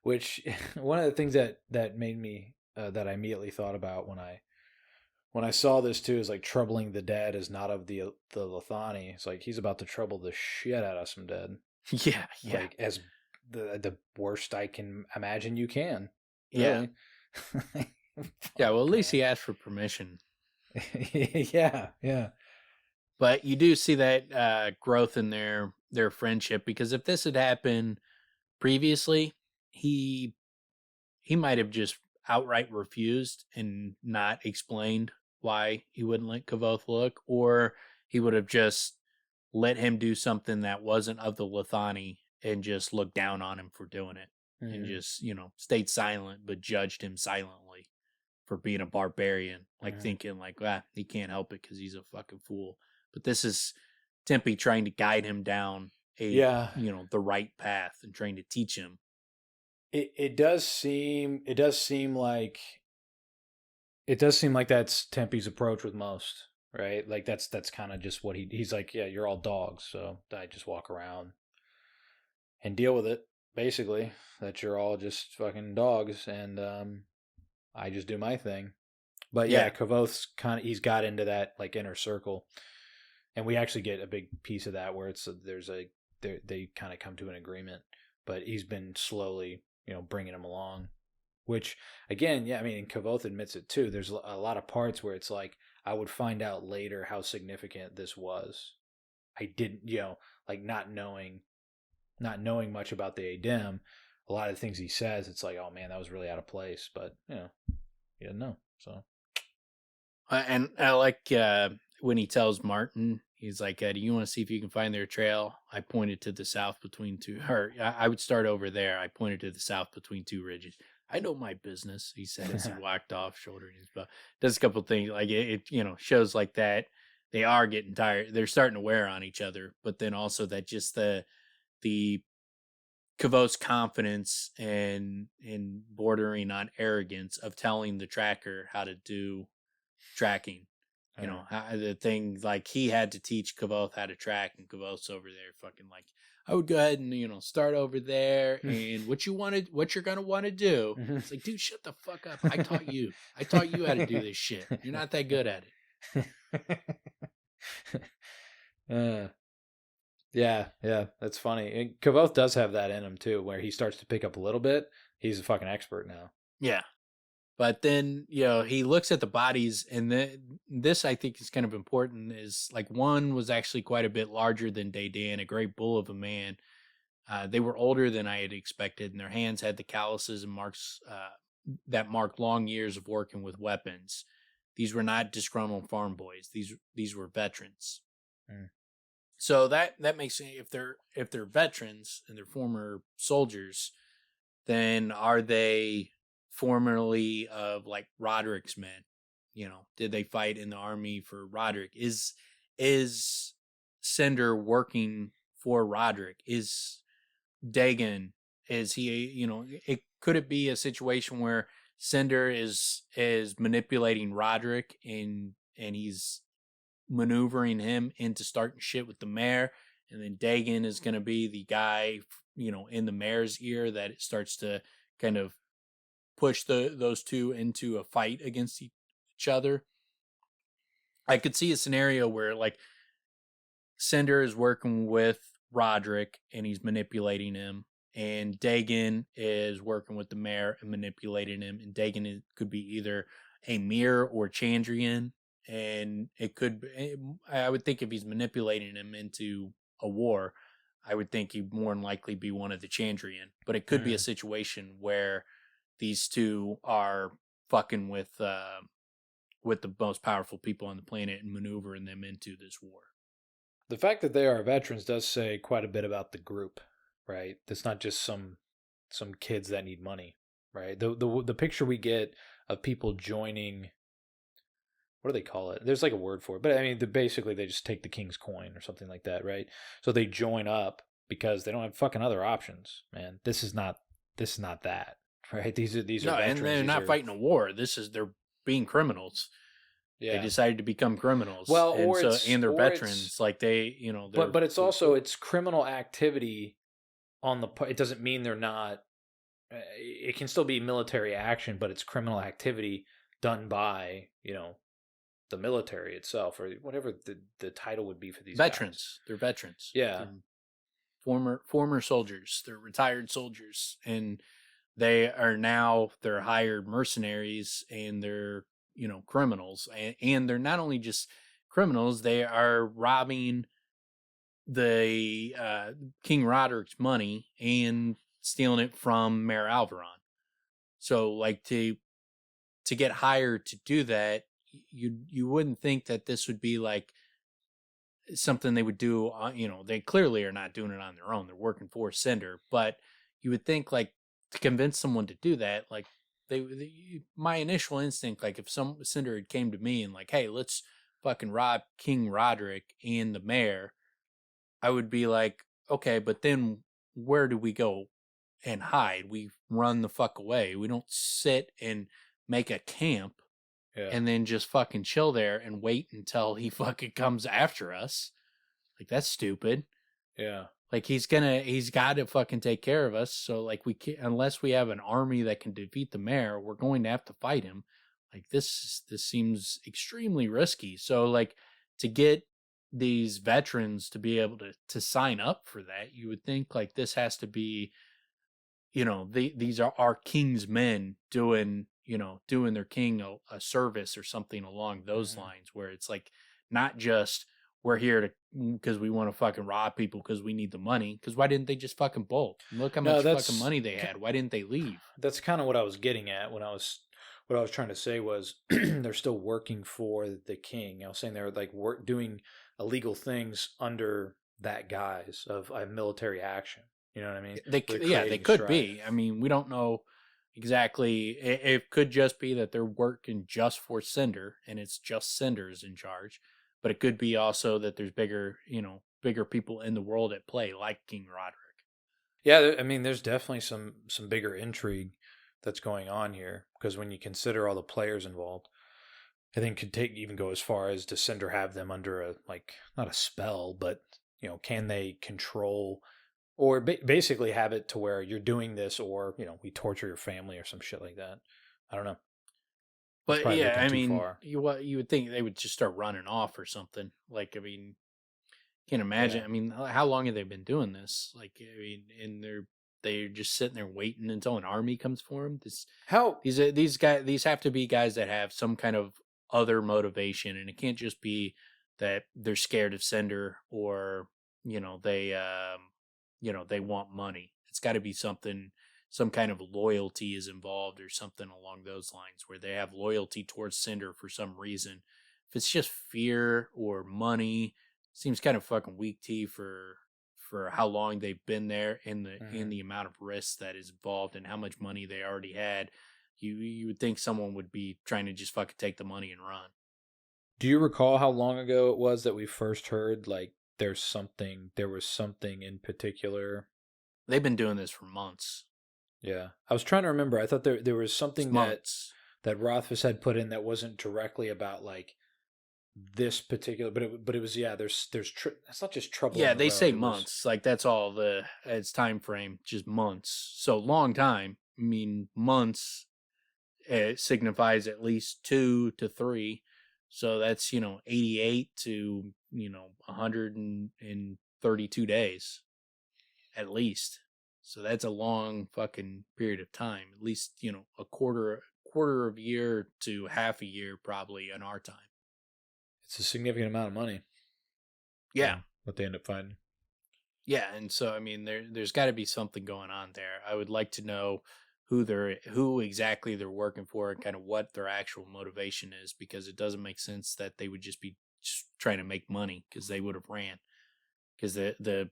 Which one of the things that made me that I immediately thought about when I saw this too is like troubling the dead is not of the Lithani. It's like he's about to trouble the shit out of some dead. Yeah. Like as the worst I can imagine you can. Really. Yeah. Yeah, well, at least he asked for permission. Yeah. But you do see that growth in their friendship, because if this had happened previously, he might have just outright refused and not explained why he wouldn't let Kvothe look, or he would have just let him do something that wasn't of the Lithani and just looked down on him for doing it, and just, stayed silent, but judged him silently for being a barbarian, like thinking like, he can't help it because he's a fucking fool. But this is Tempe trying to guide him down Yeah. the right path and trying to teach him. It does seem like that's Tempe's approach with most, right? Like that's kind of just what he's like, yeah, you're all dogs, so I just walk around and deal with it, basically. That you're all just fucking dogs, and I just do my thing. But yeah, Yeah. Kavoth's he's got into that like inner circle, and we actually get a big piece of that where they kind of come to an agreement, but he's been slowly, bringing him along. Which again, yeah, I mean, Kvothe admits it too. There's a lot of parts where it's like I would find out later how significant this was. I didn't, like not knowing much about the Adem. A lot of the things he says, it's like, oh man, that was really out of place. But he didn't know. So, and I like when he tells Martin, he's like, "Do you want to see if you can find their trail?" I pointed to the south between two. Or I would start over there. I pointed to the south between two ridges. I know my business, he said as he walked off, shouldering his bow. Does a couple things like it shows like that they are getting tired. They're starting to wear on each other, but then also that just the Kavothe's confidence and bordering on arrogance of telling the tracker how to do tracking. The thing like he had to teach Kvothe how to track, and Kavothe's over there fucking like, I would go ahead and start over there, and what you're gonna want to do. It's like, dude, shut the fuck up. I taught you how to do this shit. You're not that good at it. Yeah, that's funny. And Kvothe does have that in him too, where he starts to pick up a little bit. He's a fucking expert now. Yeah. But then, he looks at the bodies, and this I think is kind of important, is like one was actually quite a bit larger than Dedan, a great bull of a man. They were older than I had expected, and their hands had the calluses and marks that marked long years of working with weapons. These were not disgruntled farm boys. These were veterans. Mm. So that makes me, if they're veterans and they're former soldiers, then are they formerly of like Roderick's men? Did they fight in the army for Roderick? Is Cinder working for Roderick? Is Dedan, is he, could it be a situation where Cinder is manipulating Roderick and he's maneuvering him into starting shit with the mayor, and then Dedan is going to be the guy, in the mayor's ear that it starts to kind of push those two into a fight against each other. I could see a scenario where like Cinder is working with Roderick and he's manipulating him, and Dedan is working with the mayor and manipulating him, and Dedan could be either a Mir or Chandrian, and it could be, I would think if he's manipulating him into a war, I would think he'd more than likely be one of the Chandrian, but it could be a situation where these two are fucking with the most powerful people on the planet and maneuvering them into this war. The fact that they are veterans does say quite a bit about the group, right? It's not just some kids that need money, right? The picture we get of people joining, what do they call it? There's like a word for it, but I mean, basically they just take the king's coin or something like that, right? So they join up because they don't have fucking other options, man. This is not that, right? These are veterans. And they're not fighting a war. They're being criminals. Yeah. They decided to become criminals. Well, and they're veterans. Like they, but it's also, it's criminal activity on the part. It doesn't mean they're not. It can still be military action, but it's criminal activity done by the military itself, or whatever the title would be for these veterans. Guys. They're veterans. Yeah, they're former soldiers. They're retired soldiers, and they're hired mercenaries, and they're criminals, and they're not only just criminals, they are robbing the King Roderick's money and stealing it from Mayor Alvaron. So like to get hired to do that, you wouldn't think that this would be like something they would do. They clearly are not doing it on their own. They're working for Cinder, but you would think like to convince someone to do that, like my initial instinct, like if Cinder had came to me and like, hey, let's fucking rob King Roderick and the mayor, I would be like, okay, but then where do we go and hide? We run the fuck away. We don't sit and make a camp Yeah. and then just fucking chill there and wait until he fucking comes after us. Like, that's stupid. Yeah. Like, he's got to fucking take care of us. So, like, we can't, unless we have an army that can defeat the mayor, we're going to have to fight him. Like, this seems extremely risky. So, like, to get these veterans to be able to sign up for that, you would think like this has to be, these are our king's men doing their king a service or something along those lines, where it's like not just we're here to because we want to fucking rob people because we need the money. Because why didn't they just fucking bolt? Look how much fucking money they had. Why didn't they leave? That's kind of what I was getting at when what I was trying to say was they're still working for the king. I was saying they're like doing illegal things under that guise of a military action. You know what I mean? They could be. I mean, we don't know exactly. It could just be that they're working just for Cinder, and it's just Cinder's in charge. But it could be also that there's bigger people in the world at play, like King Roderick. Yeah, I mean, there's definitely some bigger intrigue that's going on here, because when you consider all the players involved, I think could even go as far as does Cinder have them under a, like, not a spell, but can they control or basically have it to where you're doing this, or we torture your family or some shit like that. I don't know. But yeah, I mean, you would think they would just start running off or something. Like, I mean, can't imagine. Yeah. I mean, how long have they been doing this? Like, I mean, and they're just sitting there waiting until an army comes for them. These have to be guys that have some kind of other motivation, and it can't just be that they're scared of Cinder or they want money. It's got to be something. Some kind of loyalty is involved or something along those lines, where they have loyalty towards Cinder for some reason. If it's just fear or money, seems kind of fucking weak tea for how long they've been there in the amount of risk that is involved and how much money they already had. You would think someone would be trying to just fucking take the money and run. Do you recall how long ago it was that we first heard like there was something in particular? They've been doing this for months. Yeah. I was trying to remember. I thought there was something that Rothfuss had put in that wasn't directly about like this particular, but it was, yeah, there's it's not just trouble. Yeah, they say months. Like, that's all its time frame, just months. So long time. I mean, months it signifies at least 2 to 3. So that's 88 to 132 days at least. So that's a long fucking period of time. At least, a quarter of a year to half a year probably in our time. It's a significant amount of money. Yeah. What they end up finding. Yeah, and so I mean there's got to be something going on there. I would like to know who exactly they're working for and kind of what their actual motivation is, because it doesn't make sense that they would just be trying to make money, because they would have ran, because the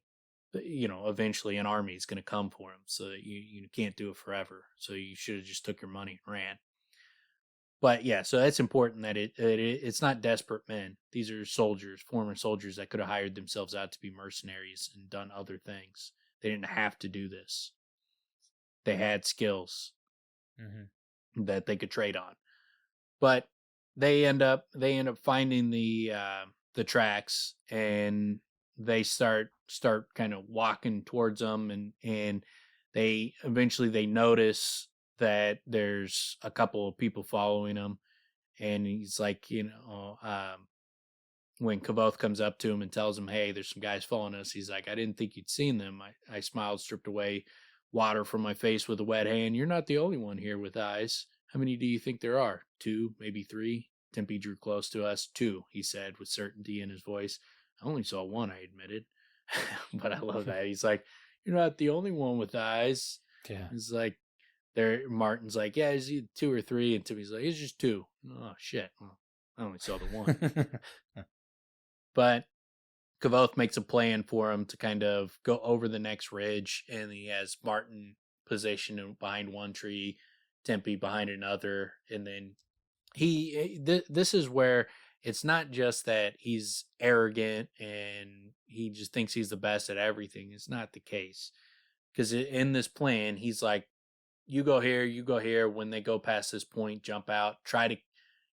eventually an army is going to come for them, so that you can't do it forever. So you should have just took your money and ran. But yeah, so that's important that it's not desperate men. These are soldiers, former soldiers that could have hired themselves out to be mercenaries and done other things. They didn't have to do this. They had skills that they could trade on. But they end up finding the tracks, and they start kind of walking towards them, and they eventually notice that there's a couple of people following him, and he's like, when Kvothe comes up to him and tells him, hey, there's some guys following us, he's like, I didn't think you'd seen them. I smiled, stripped away water from my face with a wet hand. You're not the only one here with eyes. How many do you think there are? 2, maybe 3? Tempe drew close to us. 2, he said with certainty in his voice. I only saw 1, I admitted. But I love that. He's like, you're not the only one with eyes. Yeah. He's like, Martin's like, yeah, is he 2 or 3? And Timmy's like, it's just 2. Oh shit. Well, I only saw the 1. But Kvothe makes a plan for him to kind of go over the next ridge, and he has Martin positioned behind one tree, Tempe behind another, and then this is where it's not just that he's arrogant and he just thinks he's the best at everything. It's not the case. Because in this plan, he's like, you go here, you go here. When they go past this point, jump out, try to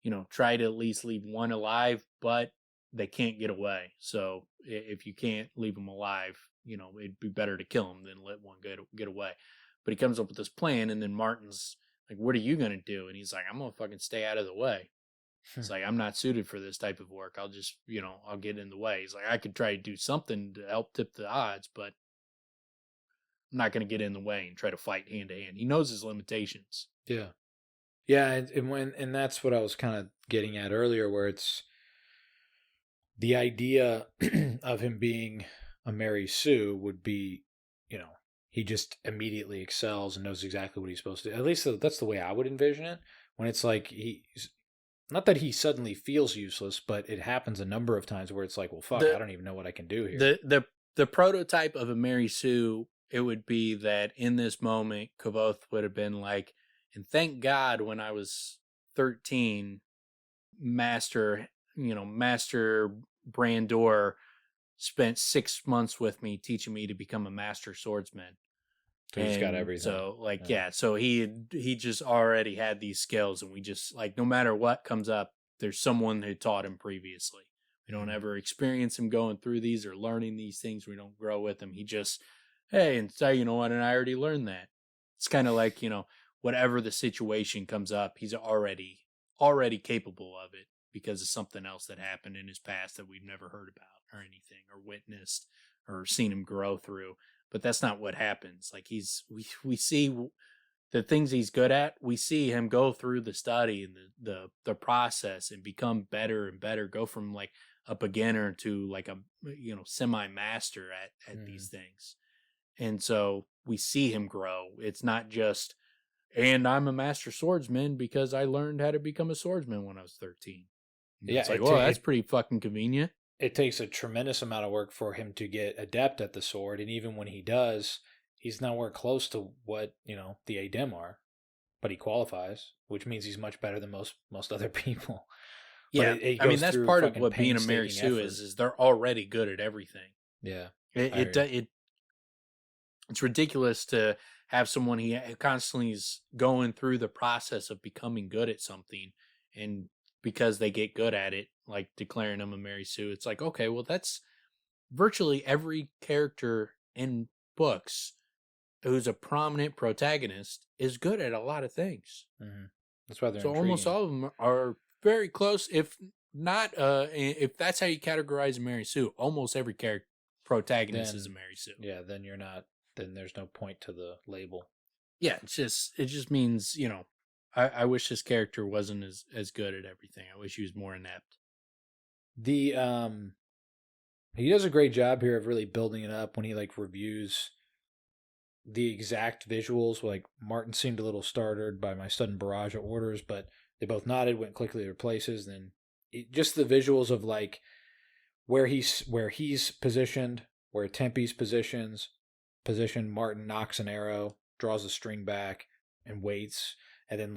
at least leave one alive, but they can't get away. So if you can't leave them alive, it'd be better to kill them than let one get away. But he comes up with this plan, and then Martin's like, what are you going to do? And he's like, I'm going to fucking stay out of the way. It's like, I'm not suited for this type of work. I'll just, I'll get in the way. He's like, I could try to do something to help tip the odds, but I'm not going to get in the way and try to fight hand to hand. He knows his limitations. Yeah. Yeah. And that's what I was kind of getting at earlier, where it's the idea of him being a Mary Sue would be, he just immediately excels and knows exactly what he's supposed to do. At least that's the way I would envision it. When it's like not that he suddenly feels useless, but it happens a number of times where it's like, well, fuck, I don't even know what I can do here. The prototype of a Mary Sue, it would be that in this moment, Kvothe would have been like, and thank God when I was 13, Master Brandor spent 6 months with me teaching me to become a master swordsman. So he's got everything. So so he just already had these skills, and we just no matter what comes up, there's someone who taught him previously. We don't ever experience him going through these or learning these things. We don't grow with him. He just, hey, and say, you know what, and I already learned that. It's kind of like, whatever the situation comes up, he's already capable of it because of something else that happened in his past that we've never heard about or anything or witnessed or seen him grow through. But that's not what happens. Like we see the things he's good at. We see him go through the study and the process and become better and better. Go from like a beginner to like a semi-master at these things. And so we see him grow. It's not just, and I'm a master swordsman because I learned how to become a swordsman when I was 13. Yeah, it's like, well, that's pretty fucking convenient. It takes a tremendous amount of work for him to get adept at the sword, and even when he does, he's nowhere close to what the Adem are, but he qualifies, which means he's much better than most other people. Yeah, I mean that's part of what being a Mary Sue is they're already good at everything. Yeah, it's ridiculous to have someone he constantly is going through the process of becoming good at something, and because they get good at it, like declaring them a Mary Sue. It's like, okay, well, that's virtually every character in books who's a prominent protagonist is good at a lot of things. Mm-hmm. That's why they're so intriguing. Almost all of them are very close. If not, if that's how you categorize a Mary Sue, almost every protagonist is a Mary Sue. Yeah, then you're not. Then there's no point to the label. Yeah, it just means I wish this character wasn't as good at everything. I wish he was more inept. He does a great job here of really building it up when he reviews the exact visuals. Like Martin seemed a little startled by my sudden barrage of orders, but they both nodded, went quickly to their places. Then just the visuals of where he's positioned, where Tempe's positioned. Martin knocks an arrow, draws the string back, and waits. And then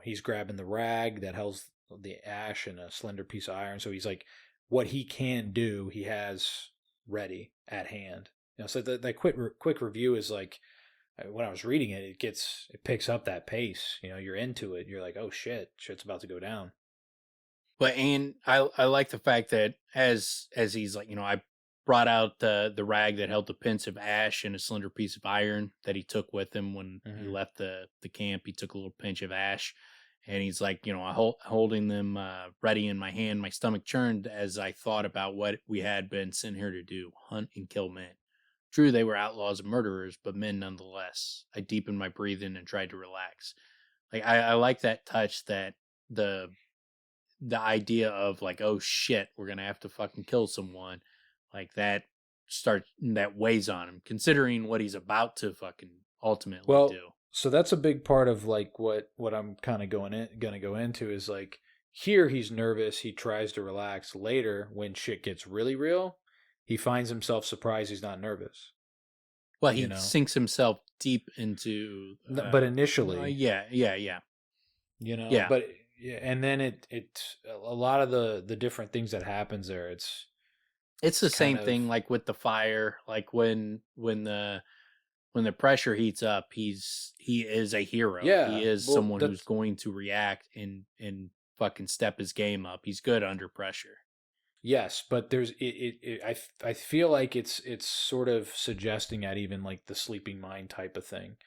he's grabbing the rag that holds the ash and a slender piece of iron. So he's like, what he can do, he has ready at hand. So that quick review is like, when I was reading it, it picks up that pace. You're into it. You're like, oh shit's about to go down. But and I like the fact that as he's like, I brought out the rag that held the pinch of ash and a slender piece of iron that he took with him when he left the camp. He took a little pinch of ash, and he's like, holding them ready in my hand. My stomach churned as I thought about what we had been sent here to do: hunt and kill men. True, they were outlaws and murderers, but men nonetheless. I deepened my breathing and tried to relax. I like that touch, that the idea of oh shit, we're gonna have to fucking kill someone. That weighs on him, considering what he's about to fucking ultimately do. So that's a big part of what I'm kind of gonna go into is here he's nervous, he tries to relax. Later, when shit gets really real, he finds himself surprised he's not nervous. Well, he sinks himself deep into. But initially, yeah. But yeah, and then it a lot of the different things that happens there. It's the It's kind same of thing like with the fire, like when the pressure heats up, he is a hero. He yeah. is Well, someone who's that's going to react and fucking step his game up. He's good under pressure. yes, but I feel like it's sort of suggesting at even like the sleeping mind type of thing,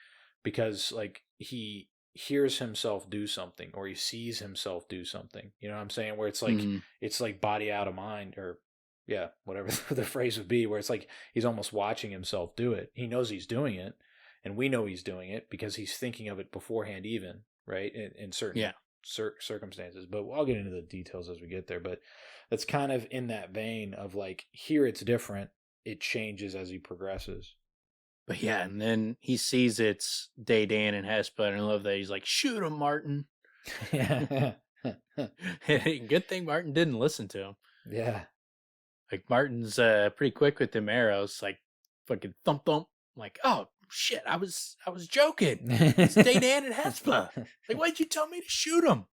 because like he hears himself do something or he sees himself do something. You know what I'm saying? Where Mhm. it's like body out of mind, or yeah, whatever the phrase would be, where it's like he's almost watching himself do it. He knows he's doing it, and we know he's doing it because he's thinking of it beforehand, even right in certain Yeah. circumstances. But I'll get into the details as we get there. But that's kind of in that vein of like here it's different. It changes as he progresses. But yeah, and then he sees it's Dedan and Hespa, and I love that he's like, "Shoot him, Martin." Yeah. Good thing Martin didn't listen to him. Yeah. Like Martin's pretty quick with them arrows, like fucking thump thump. Like, oh shit, I was joking. It's Dedan and Hespa. Like, why'd you tell me to shoot him?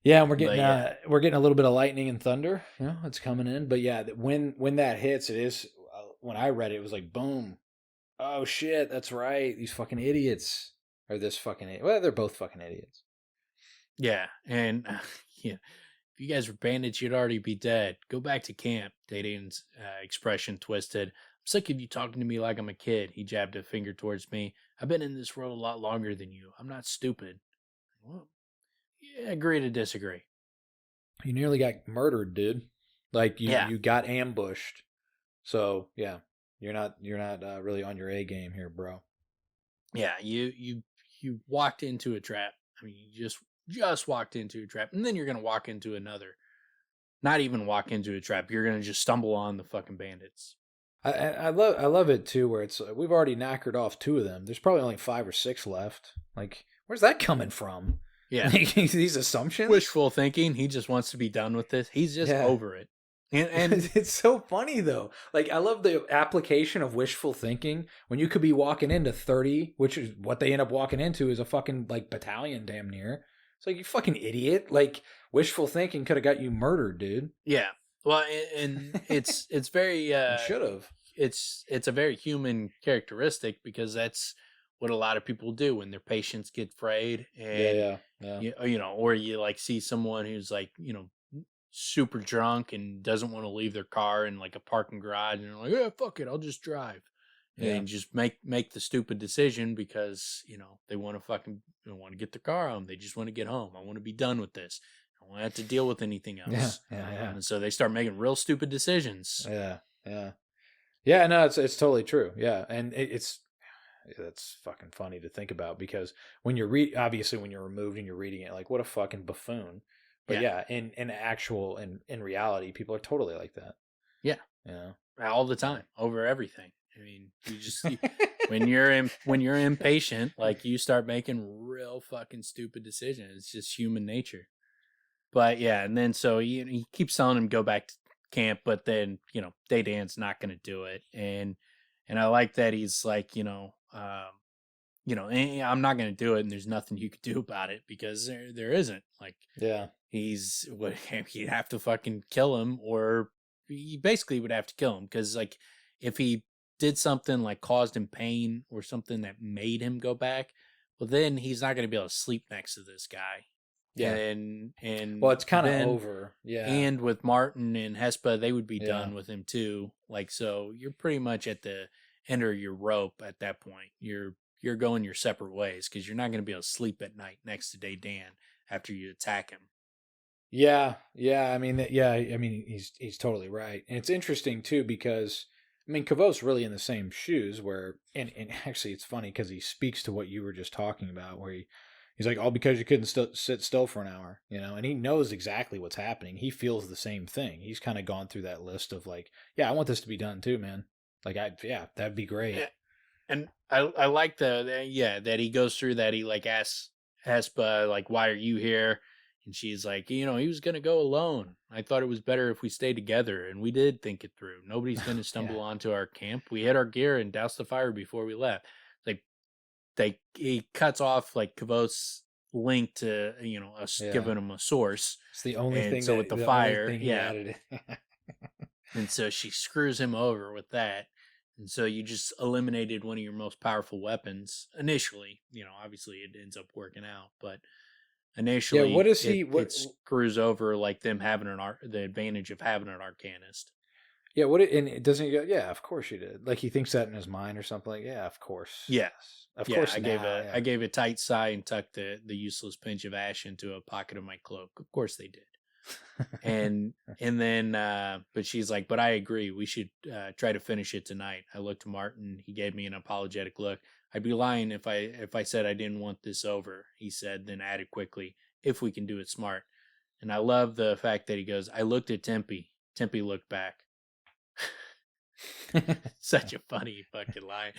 Yeah, and But yeah, we're getting a little bit of lightning and thunder. You know, it's coming in. But yeah, when that hits, it is when I read it, it was like boom. Oh shit, that's right. These fucking idiots, or this fucking well, they're both fucking idiots. yeah, and yeah, if you guys were bandits, you'd already be dead. Go back to camp. Dedan's expression twisted. I'm sick of you talking to me like I'm a kid. He jabbed a finger towards me. I've been in this world a lot longer than you. I'm not stupid. Well, yeah, agree to disagree. You nearly got murdered, dude. Like Yeah, you got ambushed. So yeah, you're not really on your A game here, bro. yeah. You walked into a trap. I mean, you just walked into a trap, and then you're gonna walk into another. Not even walk into a trap. You're gonna just stumble on the fucking bandits. I love it too, where it's we've already knackered off two of them. There's probably only 5 or 6 left. Like, where's that coming from? Yeah, Like, these assumptions. wishful thinking. He just wants to be done with this. He's just Yeah, over it. And it's so funny though. Like, I love the application of wishful thinking when you could be walking into 30, which is what they end up walking into, is a fucking like battalion, damn near. It's like, you fucking idiot. Like, wishful thinking could have got you murdered, dude. yeah, well, and it's very Should have. it's a very human characteristic because that's what a lot of people do when their patience get frayed, Yeah, and yeah, yeah. you know, or you like see someone who's like, you know, super drunk and doesn't want to leave their car in like a parking garage, and they're like, yeah, fuck it, I'll just drive, Yeah. and just make the stupid decision because, you know, they want to fucking, they want to get their car home, they just want to get home, I want to be done with this, I don't want to have to deal with anything Yeah, else. yeah, And so they start making real stupid decisions. yeah, yeah, yeah. No, it's totally true. Yeah, and it's that's fucking funny to think about, because when you're obviously when you're removed and you're reading it, like, what a fucking buffoon. But Yeah, yeah, in actual in reality, people are totally like that. yeah, You know. all the time, over everything. I mean, when you're impatient, like, you start making real fucking stupid decisions. It's just human nature. But yeah, and then so he keeps telling him go back to camp, but then, you know, Dedan's not going to do it, and I like that he's like, you know, I'm not going to do it, and there's nothing you could do about it because there isn't. Like, Yeah. he's what he'd have to fucking kill him, or he basically would have to kill him because, like, if he did something like caused him pain or something that made him go back, well, then he's not going to be able to sleep next to this guy. Yeah. And Well, it's kind of then over. Yeah. and with Martin and Hespa, they would be Yeah. done with him too. Like, so you're pretty much at the end of your rope at that point. You're going your separate ways because you're not going to be able to sleep at night next to Dedan after you attack him. Yeah. Yeah. I mean, yeah. I mean, he's totally right, and it's interesting too because I mean, Kavoth's really in the same shoes where, and actually, it's funny because he speaks to what you were just talking about, where he's like, all because you couldn't sit still for an hour, you know, and he knows exactly what's happening. He feels the same thing. He's kind of gone through that list of like, yeah, I want this to be done too, man. Like, yeah, that'd be great. Yeah. And I like that he goes through that. He like asks Hespa, like, why are you here? And she's like, you know, he was going to go alone. I thought it was better if we stayed together, and we did think it through. Nobody's going to stumble Yeah. onto our camp. We hid our gear and doused the fire before we left. Like, he cuts off like Kvothe's link to giving him a source. It's the only and thing. So that, with the only fire, thing he added it. and so she screws him over with that. And so you just eliminated one of your most powerful weapons initially. Obviously it ends up working out, but initially, what is he? It screws over like them having the advantage of having an arcanist. Yeah, and it doesn't go. Yeah, of course you did. Like he thinks that in his mind or something. Like, yeah, of course. Yeah, of course. I gave a tight sigh and tucked the useless pinch of ash into a pocket of my cloak. Of course they did. and then, but she's like, but I agree. We should try to finish it tonight. I looked to Martin. He gave me an apologetic look. I'd be lying if I said I didn't want this over, he said, then added quickly, if we can do it smart. And I love the fact that he goes, I looked at Tempe. Tempe looked back. Such a funny fucking line.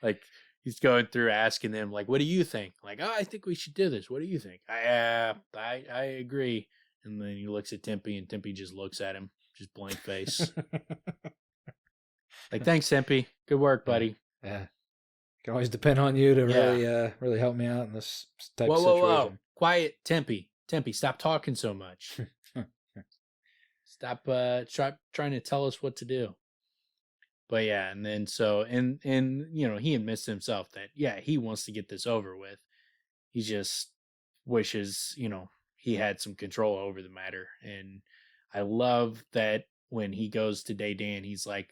Like, he's going through asking them, like, what do you think? Like, oh, I think we should do this. What do you think? I agree. And then he looks at Tempe, and Tempe just looks at him, just blank face. Like, thanks, Tempe. Good work, buddy. Yeah. Can always depend on you to really help me out in this type of situation. Whoa. Quiet, Tempe. Tempe, stop talking so much. Stop trying to tell us what to do. But yeah, and then so, and he admits to himself that, yeah, he wants to get this over with. He just wishes, he had some control over the matter. And I love that when he goes to Dedan, he's like,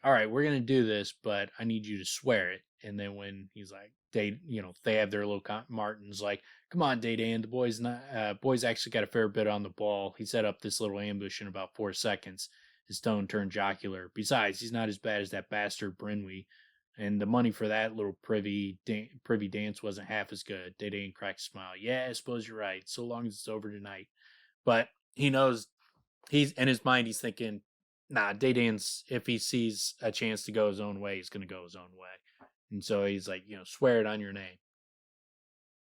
all right, we're going to do this, but I need you to swear it. And then when he's like, they have their little, Martin's like, come on, Dedan, the boys actually got a fair bit on the ball. He set up this little ambush in about 4 seconds. His tone turned jocular. Besides, he's not as bad as that bastard Brinwy. And the money for that little privy dance wasn't half as good. Dedan cracked a smile. Yeah, I suppose you're right. So long as it's over tonight. But he knows, in his mind, he's thinking, nah, Dedan's, if he sees a chance to go his own way, he's going to go his own way. And so he's like, swear it on your name.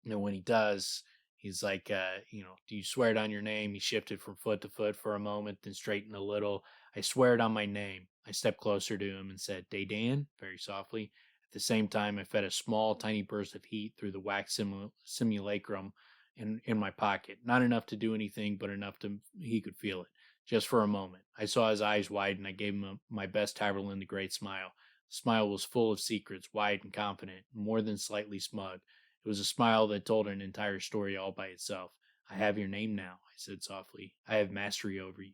And when he does, he's like, do you swear it on your name? He shifted from foot to foot for a moment, then straightened a little. I swear it on my name. I stepped closer to him and said, Dedan, very softly. At the same time, I fed a small, tiny burst of heat through the wax simulacrum in my pocket. Not enough to do anything, but enough he could feel it. Just for a moment. I saw his eyes widen. I gave him my best Taverlin the Great smile. The smile was full of secrets, wide and confident, more than slightly smug. It was a smile that told an entire story all by itself. I have your name now, I said softly. I have mastery over you.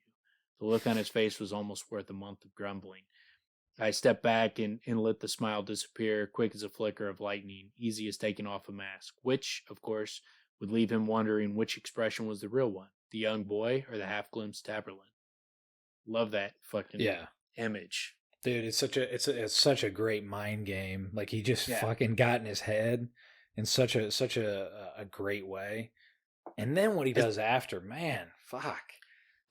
The look on his face was almost worth a month of grumbling. I stepped back and let the smile disappear, quick as a flicker of lightning, easy as taking off a mask, which, of course, would leave him wondering which expression was the real one, the young boy or the half-glimpsed Taberlin. Love that fucking image. Dude, it's such a great mind game. Like, he just fucking got in his head in such a great way. And then what he does after, man, fuck.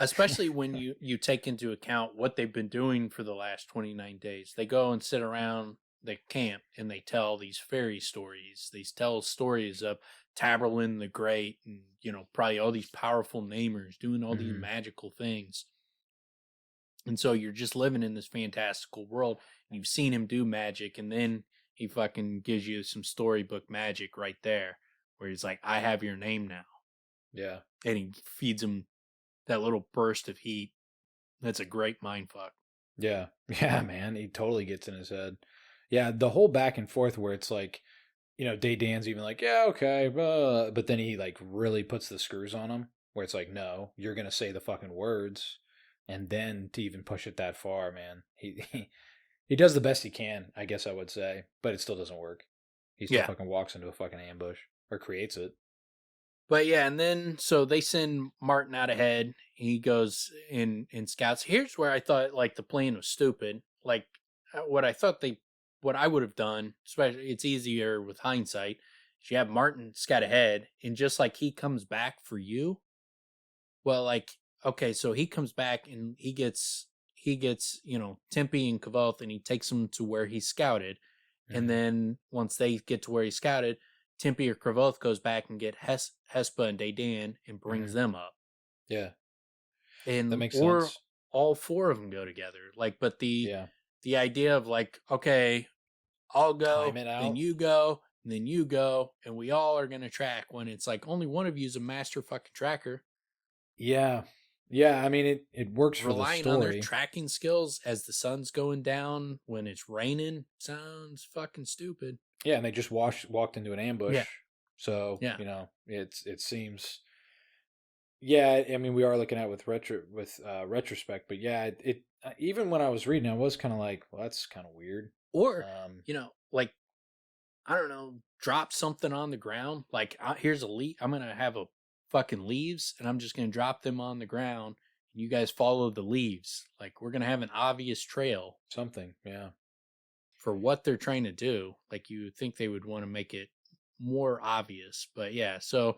Especially when you take into account what they've been doing for the last 29 days. They go and sit around the camp and they tell these fairy stories. They tell stories of Taberlin the Great and, probably all these powerful namers doing all these magical things. And so you're just living in this fantastical world. And you've seen him do magic, and then he fucking gives you some storybook magic right there where he's like, I have your name now. Yeah. And he feeds him that little burst of heat. That's a great mindfuck. Yeah. Yeah, man. He totally gets in his head. Yeah, the whole back and forth where it's like, Dedan's even like, yeah, okay, but then he like really puts the screws on him where it's like, no, you're going to say the fucking words. And then to even push it that far, man, he does the best he can, I guess I would say, but it still doesn't work. He still fucking walks into a fucking ambush or creates it. But yeah, and then so they send Martin out ahead. He goes in scouts. Here's where I thought like the plan was stupid. Like what I would have done, especially it's easier with hindsight. Is you have Martin scout ahead, and just like he comes back for you. Well, like okay, so he comes back and he gets Tempe and Kvothe, and he takes them to where he scouted, and then once they get to where he scouted, Tempe or Kvothe goes back and get Hespa and Dedan and brings them up. Yeah. And that makes sense. All four of them go together. Like, but the idea of like, okay, I'll go, then you go, and then you go, and we all are going to track, when it's like only one of you is a master fucking tracker. Yeah. Yeah, I mean, it works for the Relying on their story. tracking skills as the sun's going down when it's raining sounds fucking stupid. Yeah, and they just walked into an ambush. Yeah. So, Yeah. it seems. Yeah, I mean, we are looking at it with retrospect, but yeah, it even when I was reading, I was kind of like, well, that's kind of weird. Or, like, I don't know, drop something on the ground. Like, here's a leaf. I'm going to have a fucking leaves, and I'm just going to drop them on the ground, and you guys follow the leaves. Like, we're going to have an obvious trail. Something, yeah. For what they're trying to do. Like, you would think they would want to make it more obvious. But yeah, so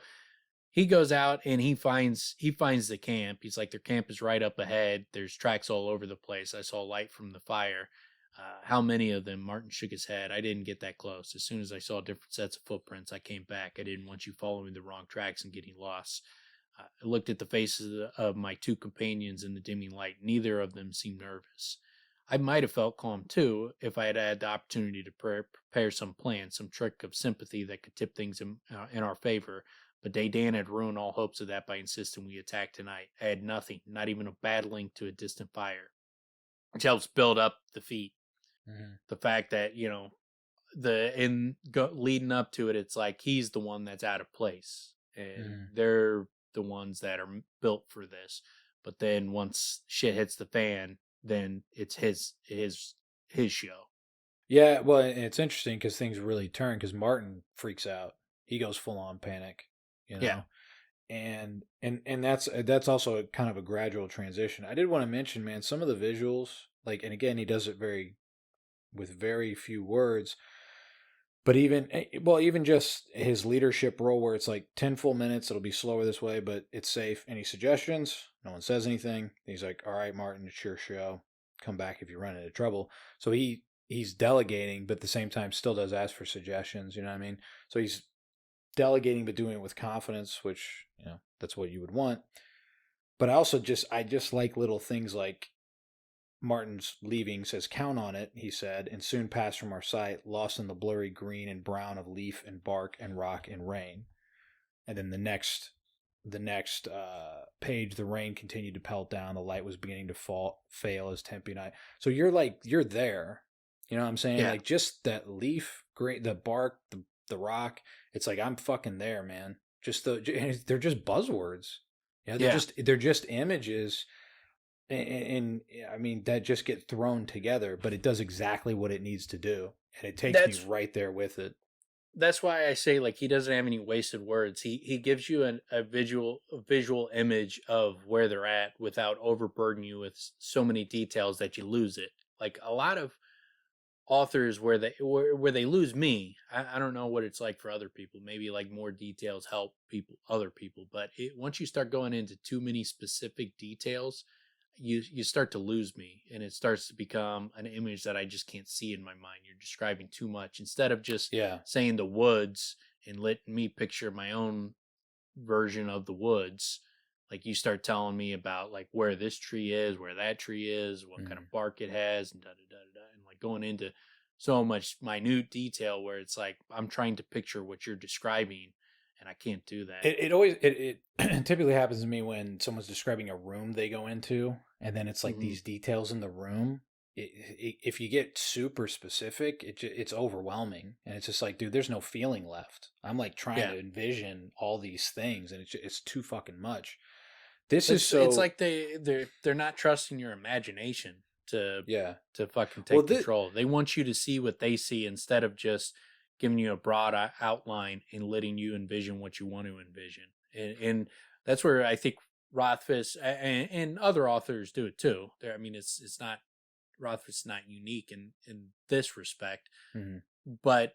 he goes out and he finds the camp. He's like, their camp is right up ahead. There's tracks all over the place. I saw light from the fire. How many of them? Martin shook his head. I didn't get that close. As soon as I saw different sets of footprints, I came back. I didn't want you following the wrong tracks and getting lost. I looked at the faces of my two companions in the dimming light. Neither of them seemed nervous. I might have felt calm too if I had had the opportunity to prepare some plan, some trick of sympathy that could tip things in our favor. But Dedan had ruined all hopes of that by insisting we attack tonight. I had nothing, not even a bad link to a distant fire, which helps build up the feat. Mm-hmm. The fact that, leading up to it, it's like he's the one that's out of place, and they're the ones that are built for this. But then once shit hits the fan, then it's his show. Yeah, well, and it's interesting because things really turn because Martin freaks out. He goes full on panic, Yeah. And that's also a kind of a gradual transition. I did want to mention, man, some of the visuals, like, and again, he does it with very few words. But even just his leadership role where it's like 10 full minutes, it'll be slower this way, but it's safe. Any suggestions? No one says anything. He's like, all right, Martin, it's your show. Come back if you run into trouble. So he's delegating, but at the same time still does ask for suggestions, you know what I mean? So he's delegating, but doing it with confidence, which, that's what you would want. But I just like little things like, Martin's leaving says, count on it, he said, and soon passed from our sight, lost in the blurry green and brown of leaf and bark and rock and rain. And then the next page, the rain continued to pelt down. The light was beginning to fail as Tempe and I. So you're there. You know what I'm saying? Yeah. Like just that leaf, great, the bark, the rock. It's like, I'm fucking there, man. They're just buzzwords. They're just images. And I mean, that just get thrown together, but it does exactly what it needs to do. And it takes me right there with it. That's why I say, like, he doesn't have any wasted words. He gives you a visual image of where they're at without overburdening you with so many details that you lose it. Like a lot of authors where they lose me. I don't know what it's like for other people. Maybe like more details help other people. But once you start going into too many specific details, you start to lose me, and it starts to become an image that I just can't see in my mind. You're describing too much instead of just saying the woods and letting me picture my own version of the woods. Like you start telling me about like where this tree is, where that tree is, what kind of bark it has, and and like going into so much minute detail where it's like I'm trying to picture what you're describing. And I can't do that. It typically happens to me when someone's describing a room they go into, and then it's like these details in the room. If you get super specific, it's overwhelming, and it's just like, dude, there's no feeling left. I'm like trying to envision all these things, and it's too fucking much. It's like they're not trusting your imagination to fucking take control. They want you to see what they see instead of just giving you a broad outline and letting you envision what you want to envision. And that's where I think Rothfuss and other authors do it too. I mean, it's not, Rothfuss is not unique in this respect, but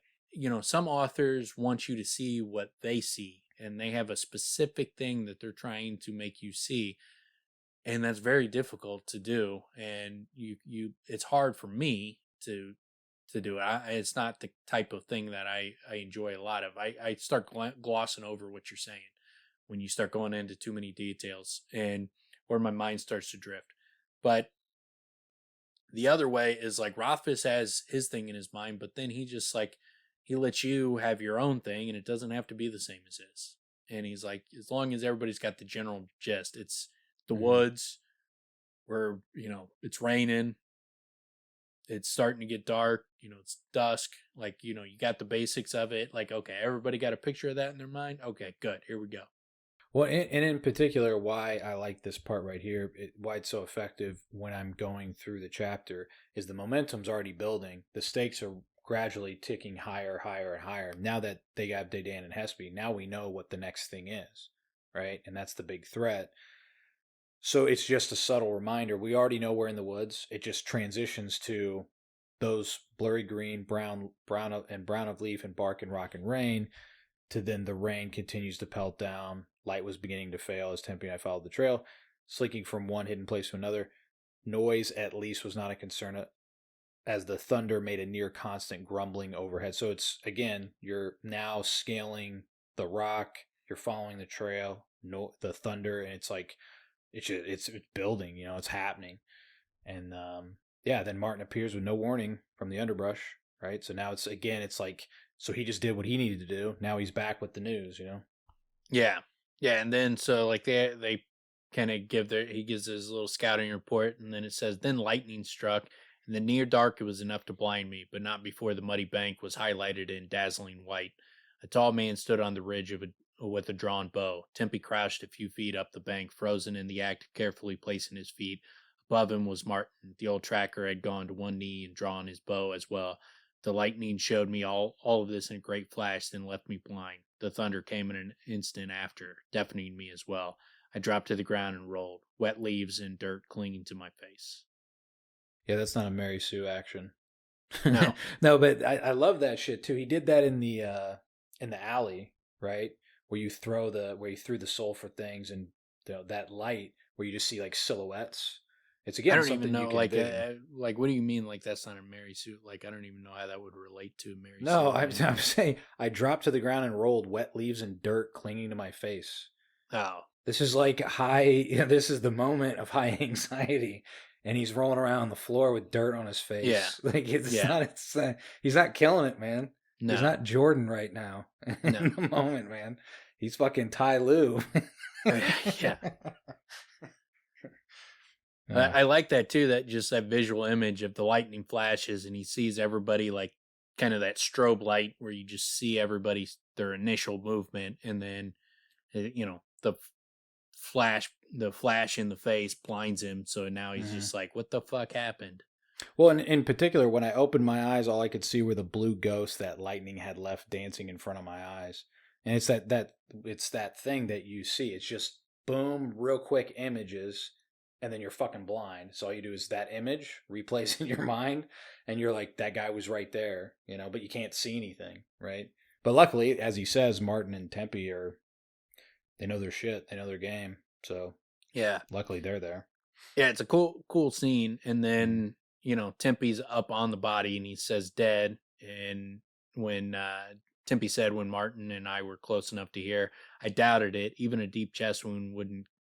some authors want you to see what they see, and they have a specific thing that they're trying to make you see. And that's very difficult to do. And it's hard for me to do it. It's not the type of thing that I enjoy a lot of. I start glossing over what you're saying when you start going into too many details, and where my mind starts to drift. But the other way is like Rothfuss has his thing in his mind, but then he just like, he lets you have your own thing, and it doesn't have to be the same as his. And he's like, as long as everybody's got the general gist, it's the woods where, it's raining, it's starting to get dark, it's dusk, like, you got the basics of it. Like, okay, everybody got a picture of that in their mind. Okay, good. Here we go. Well, and in particular, why I like this part right here, why it's so effective when I'm going through the chapter, is the momentum's already building. The stakes are gradually ticking higher, higher, and higher. Now that they got Dedan and Hespe, now we know what the next thing is, right? And that's the big threat. So it's just a subtle reminder. We already know we're in the woods. It just transitions to those blurry green, brown of leaf and bark and rock and rain, to then the rain continues to pelt down. Light was beginning to fail as Tempe and I followed the trail, slinking from one hidden place to another. Noise, at least, was not a concern, as the thunder made a near constant grumbling overhead. So it's, again, you're now scaling the rock, you're following the trail, the thunder, and it's like, it's building, it's happening. And then Martin appears with no warning from the underbrush, right? So now it's like, so he just did what he needed to do. Now he's back with the news, Yeah. Yeah, and then so like they kind of he gives his little scouting report, and then it says, then lightning struck. In the near dark, it was enough to blind me, but not before the muddy bank was highlighted in dazzling white. A tall man stood on the ridge with a drawn bow. Tempe crouched a few feet up the bank, frozen in the act of carefully placing his feet. Above him was Martin. The old tracker had gone to one knee and drawn his bow as well. The lightning showed me all of this in a great flash, then left me blind. The thunder came in an instant after, deafening me as well. I dropped to the ground and rolled, wet leaves and dirt clinging to my face. Yeah, that's not a Mary Sue action. No. No, but I love that shit too. He did that in the alley, right? Where you threw the sulfur things, and that light where you just see like silhouettes. It's, again, I don't something even know, you can like, what do you mean, like, that's not a Mary Sue? Like, I don't even know how that would relate to Mary Sue. No, I'm saying I dropped to the ground and rolled, wet leaves and dirt clinging to my face. Oh. This is like this is the moment of high anxiety, and he's rolling around on the floor with dirt on his face. Yeah. Like, he's not killing it, man. No. He's not Jordan right now in the moment, man. He's fucking Ty Lue. Yeah. I like that too, that visual image of the lightning flashes and he sees everybody, like, kind of that strobe light where you just see their initial movement, and then, the flash in the face blinds him. So now he's just like, what the fuck happened? Well, in particular, when I opened my eyes, all I could see were the blue ghosts that lightning had left dancing in front of my eyes. And it's that thing that you see. It's just boom, real quick images, and then you're fucking blind. So all you do is that image replays in your mind, and you're like, that guy was right there, but you can't see anything, right? But luckily, as he says, Martin and Tempe they know their shit, they know their game. So yeah, luckily they're there. Yeah, it's a cool scene. And then, Tempe's up on the body and he says dead. And when Tempe said, when Martin and I were close enough to hear, I doubted it. Even a deep chest wound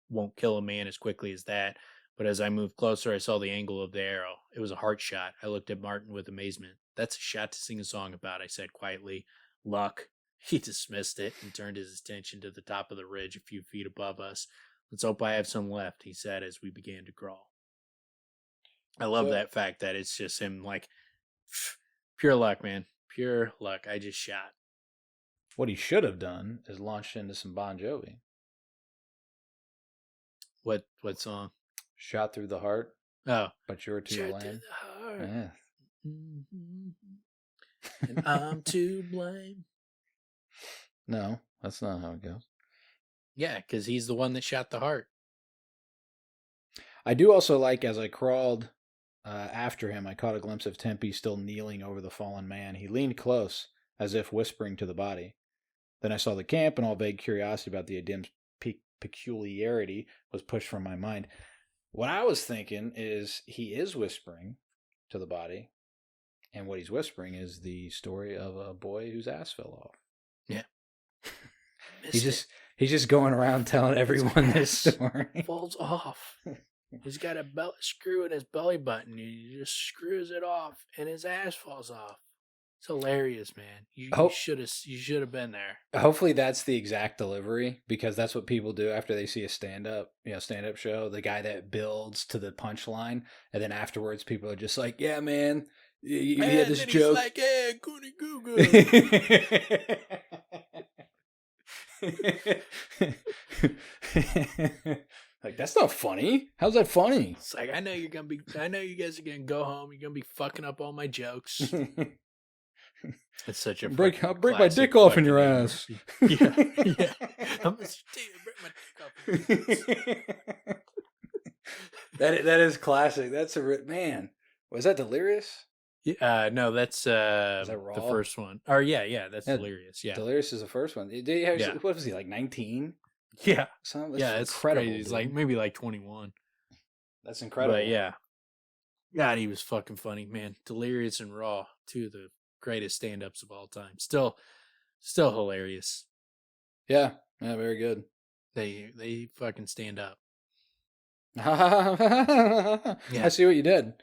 won't kill a man as quickly as that. But as I moved closer, I saw the angle of the arrow. It was a heart shot. I looked at Martin with amazement. That's a shot to sing a song about, I said quietly. Luck. He dismissed it and turned his attention to the top of the ridge a few feet above us. Let's hope I have some left, he said as we began to crawl. I love that fact that it's just him, like, pure luck, man. Pure luck. I just shot. What he should have done is launched into some Bon Jovi. What song? Shot Through the Heart. Oh. But You're Too Lame. Through the heart. Yeah. Mm-hmm. And I'm to blame. No, that's not how it goes. Yeah, because he's the one that shot the heart. I do also like, as I crawled after him, I caught a glimpse of Tempe still kneeling over the fallen man. He leaned close, as if whispering to the body. Then I saw the camp, and all vague curiosity about the Adim's peculiarity was pushed from my mind. What I was thinking is he is whispering to the body, and what he's whispering is the story of a boy whose ass fell off. Yeah. He's just going around telling everyone this story. Falls off. He's got a screw in his belly button. He just screws it off, and his ass falls off. It's hilarious, man. You Hope should have been there. hopefully that's the exact delivery, because that's what people do after they see a stand-up show. The guy that builds to the punchline, and then afterwards people are just like, "Yeah, man, you had this joke." He's like, "Hey, goody goo goo." Like, that's not funny. How's that funny? It's like, I know you guys are gonna go home. You're gonna be fucking up all my jokes. It's such a I'll break my dick off in your ass. Yeah. I'm gonna break my dick off in your ass. That is classic. That's man. Was that Delirious? No, that's Raw? the first one. Or yeah, that's Delirious. Yeah, Delirious is the first one. Did he have, what was he, like 19? Yeah, That's incredible. crazy. He's like maybe like 21. That's incredible. But yeah, God, he was fucking funny, man. Delirious and Raw, two of the greatest stand-ups of all time. Still hilarious. Yeah, very good. They fucking stand up. Yeah. I see what you did.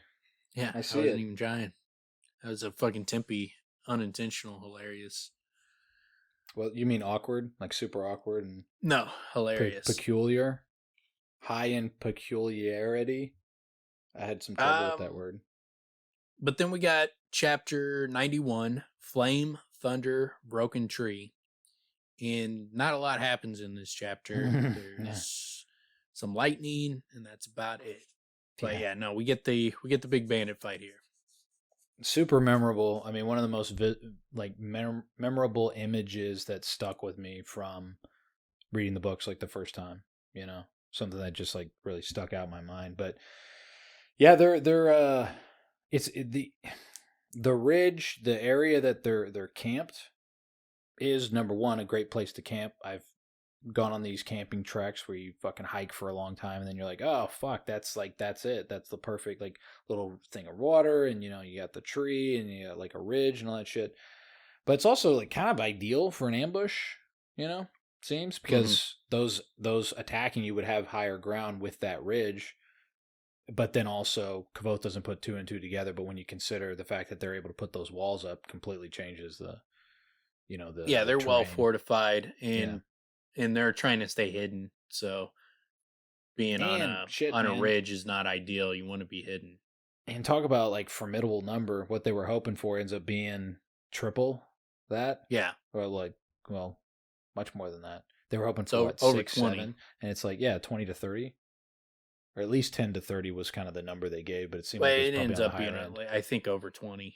Yeah, I wasn't even trying. That was a fucking Tempe, unintentional, hilarious. Well, you mean awkward? Like super awkward and no, hilarious. Peculiar? High in peculiarity? I had some trouble with that word. But then we got chapter 91, Flame, Thunder, Broken Tree. And not a lot happens in this chapter. There's some lightning, and that's about it. But no, we get the big bandit fight here. Super memorable. I mean, one of the most memorable images that stuck with me from reading the books like the first time. Something that just like really stuck out in my mind. But yeah, the ridge, the area that they're camped is, number one, a great place to camp. I've gone on these camping treks where you fucking hike for a long time, and then you're like, oh fuck, that's it. That's the perfect like little thing of water, and you got the tree, and you got like a ridge and all that shit. But it's also like kind of ideal for an ambush, seems, because those attacking you would have higher ground with that ridge. But then also Kvothe doesn't put two and two together, but when you consider the fact that they're able to put those walls up, completely changes the they're terrain. Well fortified, and they're trying to stay hidden. So being on a ridge is not ideal. You want to be hidden. And talk about like formidable number. What they were hoping for ends up being triple that. Yeah. Or like, well, much more than that. They were hoping for over 6, 20. 7, and it's like 20 to 30. Or at least 10 to 30 was kind of the number they gave, but it seemed like it ends up being I think over 20.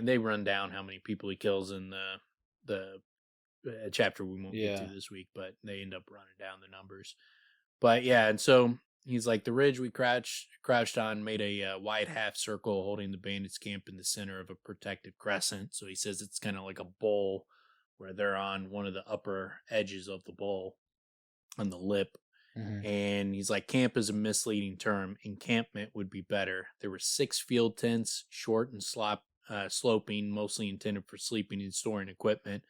They run down how many people he kills in the chapter we won't get to this week, but they end up running down the numbers. But and so he's like, the ridge we crouched on made a wide half circle holding the bandits' camp in the center of a protected crescent. So he says it's kind of like a bowl where they're on one of the upper edges of the bowl on the lip. Mm-hmm. And he's like, camp is a misleading term. Encampment would be better. There were 6 field tents, short and sloping, mostly intended for sleeping and storing equipment.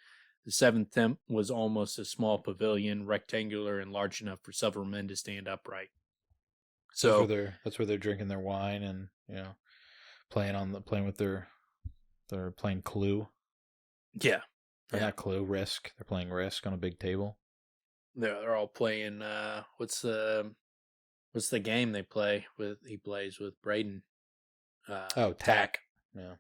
The 7th tent was almost a small pavilion, rectangular and large enough for several men to stand upright. So that's where they're drinking their wine and playing Clue. Yeah, not Clue, Risk. They're playing Risk on a big table. They're all playing. What's the game they play with? He plays with Braden. Tack. Yeah.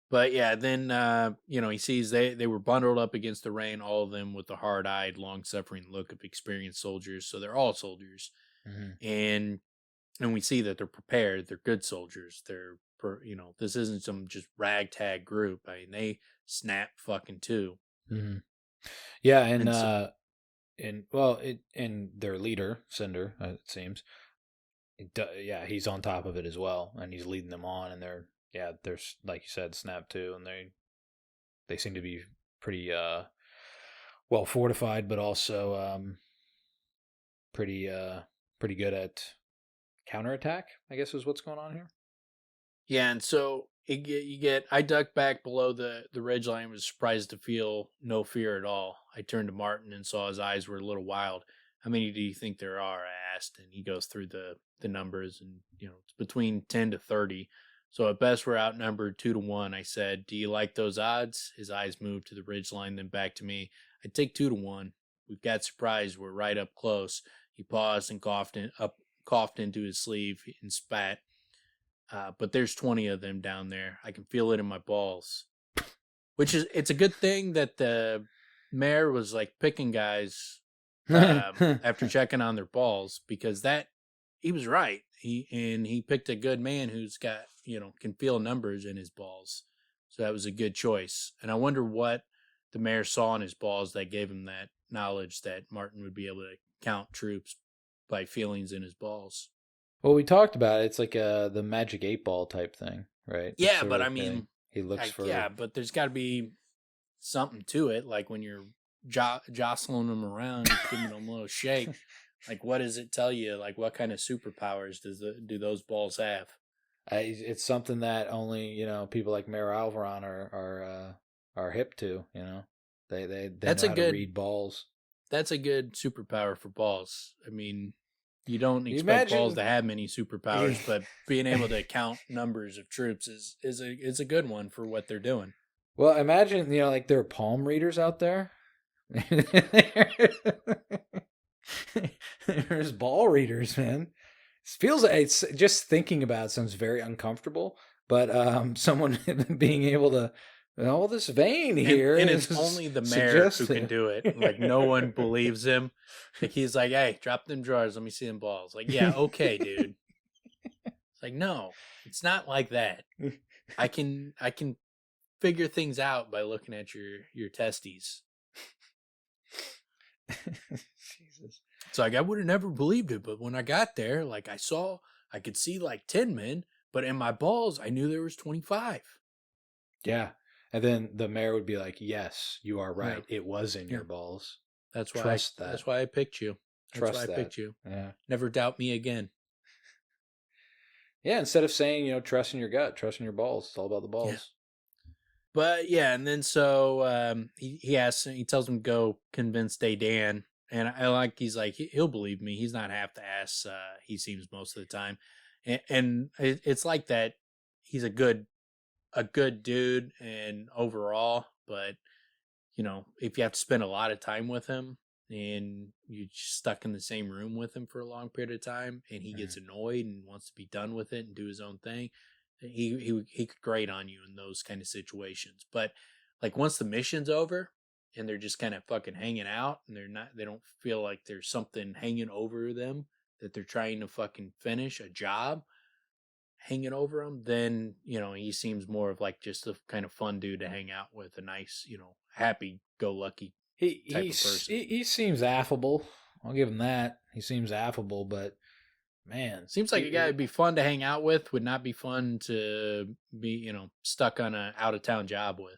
But then he sees they were bundled up against the rain, all of them with the hard-eyed, long-suffering look of experienced soldiers. So they're all soldiers, and we see that they're prepared. They're good soldiers. They're this isn't some just ragtag group. I mean, they snap fucking too. Mm-hmm. Yeah, and their leader, Cinder, it seems, he's on top of it as well, and he's leading them on, and they're like you said, snap too, and they seem to be pretty well fortified, but also pretty good at counterattack, I guess is what's going on here. Yeah, and so I ducked back below the ridgeline and was surprised to feel no fear at all. I turned to Martin and saw his eyes were a little wild. How many do you think there are? I asked, and he goes through the numbers, and it's between 10 to 30. So at best, we're outnumbered 2-1. I said, "Do you like those odds?" His eyes moved to the ridgeline, then back to me. "I'd take 2-1. We've got surprised. We're right up close." He paused and coughed into his sleeve and spat. "But there's 20 of them down there. I can feel it in my balls." It's a good thing that the mayor was like picking guys after checking on their balls, because he was right. He picked a good man who's got, can feel numbers in his balls. So that was a good choice. And I wonder what the mayor saw in his balls that gave him that knowledge that Martin would be able to count troops by feelings in his balls. Well, we talked about it. It's like the Magic 8 Ball type thing, right? Yeah, but I mean, he looks for. Yeah, but there's got to be something to it. Like when you're jostling them around, giving them a little shake. Like, what does it tell you? Like, what kind of superpowers do those balls have? It's something that only people like Mayor Alvaron are hip to. They know how to read balls. That's a good superpower for balls. I mean, you don't expect balls to have many superpowers, but being able to count numbers of troops is a good one for what they're doing. Well, imagine like there are palm readers out there. There's ball readers, man. It's just thinking about it sounds very uncomfortable, but someone being able to all this vein here, and it's only the mayor who can do it. Like, no one believes him. Like, he's like, "Hey, drop them drawers. Let me see them balls." Like, yeah, okay, dude. It's like, no, it's not like that. I can figure things out by looking at your testes. Jesus. It's like, I would have never believed it, but when I got there, like, I could see like 10 men, but in my balls, I knew there was 25. Yeah. And then the mayor would be like, "Yes, you are right. Yeah. It was in your balls. That's why That's why I picked you. That's why I picked you. Yeah. Never doubt me again." Yeah, instead of saying, trust in your gut, trust in your balls. It's all about the balls. Yeah. But yeah, and then so he tells him to go convince Dedan. And I like, he's like, he'll believe me. He's not half the ass he seems most of the time. And it's like that. He's a good dude and overall, but if you have to spend a lot of time with him and you're stuck in the same room with him for a long period of time, and he gets annoyed and wants to be done with it and do his own thing, he could grate on you in those kind of situations. But like, once the mission's over and they're just kind of fucking hanging out and they don't feel like there's something hanging over them, that they're trying to fucking finish a job hanging over him, then he seems more of like just a kind of fun dude to hang out with, a nice, happy-go-lucky type of person. He seems affable. I'll give him that. He seems affable, but man, seems like a guy would be fun to hang out with, would not be fun to be stuck on a out-of-town job with.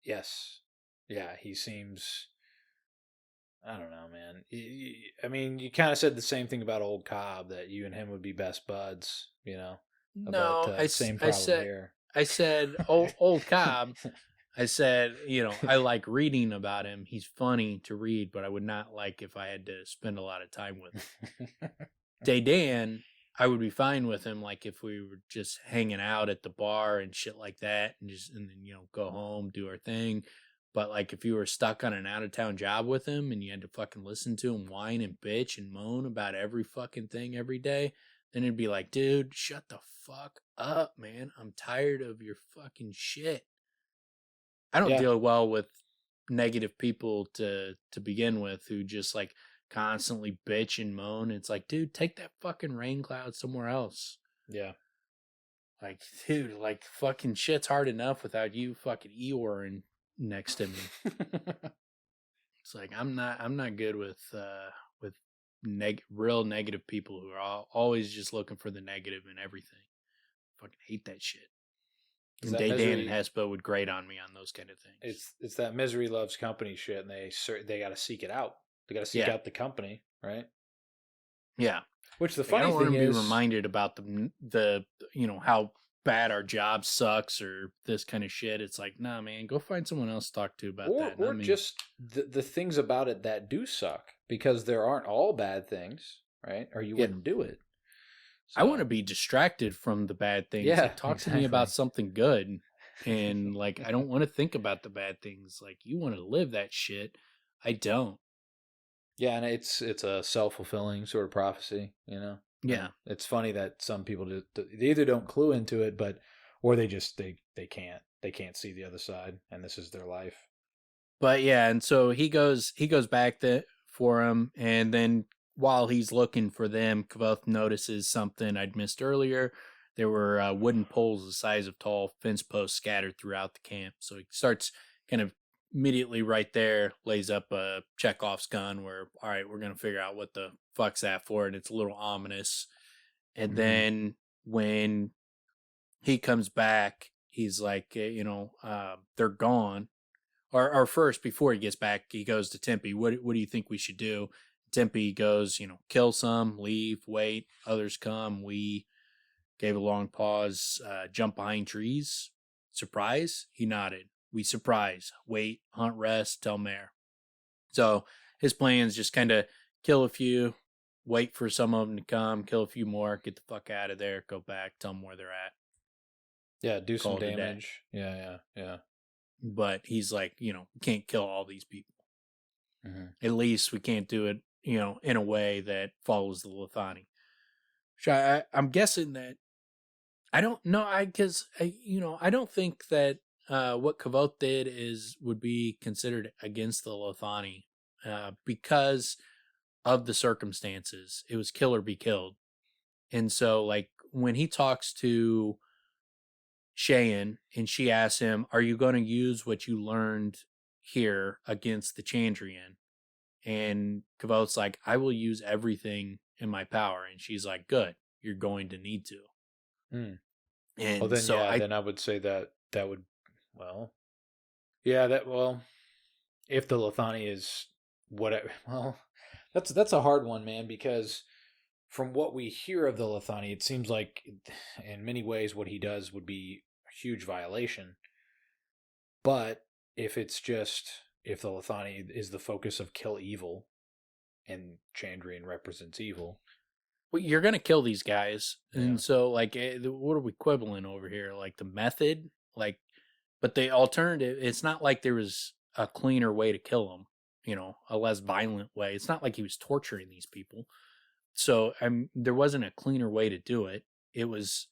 Yes. Yeah, he seems, I don't know, man. I mean, you kind of said the same thing about old Cobb, that you and him would be best buds, No, same problem here. I said, old Cobb. I said, I like reading about him. He's funny to read, but I would not like if I had to spend a lot of time with him. Dedan, I would be fine with him, like if we were just hanging out at the bar and shit like that, and then go home, do our thing. But like, if you were stuck on an out-of-town job with him and you had to fucking listen to him whine and bitch and moan about every fucking thing every day, then it'd be like, dude, shut the fuck up, man. I'm tired of your fucking shit. I don't deal well with negative people to begin with, who just like constantly bitch and moan. It's like, dude, take that fucking rain cloud somewhere else. Yeah. Like, dude, like, fucking shit's hard enough without you fucking Eeyoreing next to me. It's like, I'm not good with real negative people who are always just looking for the negative in everything. Fucking hate that shit. And Dedan and Hespa would grate on me on those kind of things. It's that misery loves company shit, and they got to seek it out. They got to seek out the company, right? Yeah. Which the funny thing is, I don't want to be reminded about the how bad our job sucks or this kind of shit. It's like, nah, man, go find someone else to talk to about that. Or just the things about it that do suck, because there aren't all bad things, right? Or you wouldn't do it. I want to So be distracted from the bad things. yeah, Like, talk to me about exactly. something good. And like, I don't want to think about the bad things. Like, you want to live that shit. I don't. Yeah, and it's a self fulfilling sort of prophecy, you know. Yeah. And it's funny that some people they either don't clue into it, but or they just they can't see the other side, and this is their life. But yeah, and so he goes back for him, and then while he's looking for them, Kvothe notices something I'd missed earlier. There were wooden poles the size of tall fence posts scattered throughout the camp. So he starts kind of immediately right there, lays up a Chekhov's gun where, all right, we're going to figure out what the fuck's that for. And it's a little ominous. And Mm-hmm. then when he comes back, he's like, they're gone. Or first, before he gets back, he goes to Tempe. What do you think we should do? Tempe goes, kill some, leave, wait. Others come. We gave a long pause, jump behind trees. Surprise? He nodded. We surprise. Wait, hunt, rest, tell Mare. So his plan is just kind of kill a few, wait for some of them to come, kill a few more, get the fuck out of there, go back, tell them where they're at, Yeah, do some call it a day. damage. Yeah. But he's like, we can't kill all these people. Mm-hmm. At least we can't do it, in a way that follows the Lithani. So I'm guessing that I don't know. I don't think that what Kvothe did would be considered against the Lithani because of the circumstances. It was kill or be killed, and so like when he talks to Cheyenne and she asks him, "Are you going to use what you learned here against the Chandrian?" And Kvothe's like, "I will use everything in my power." And she's like, "Good, you're going to need to." Mm. Well, And then so yeah, then I would say that would well, yeah, that well, if the Lithani is whatever, well, that's a hard one, man, because from what we hear of the Lithani, it seems like in many ways what he does would be a huge violation. But if it's just if the Lithani is the focus of kill evil and Chandrian represents evil, well, you're going to kill these guys. yeah, And so, like, what are we quibbling over here? Like, the method? Like, but the alternative, it's not like there was a cleaner way to kill them, a less violent way. It's not like he was torturing these people. So there wasn't a cleaner way to do it. It was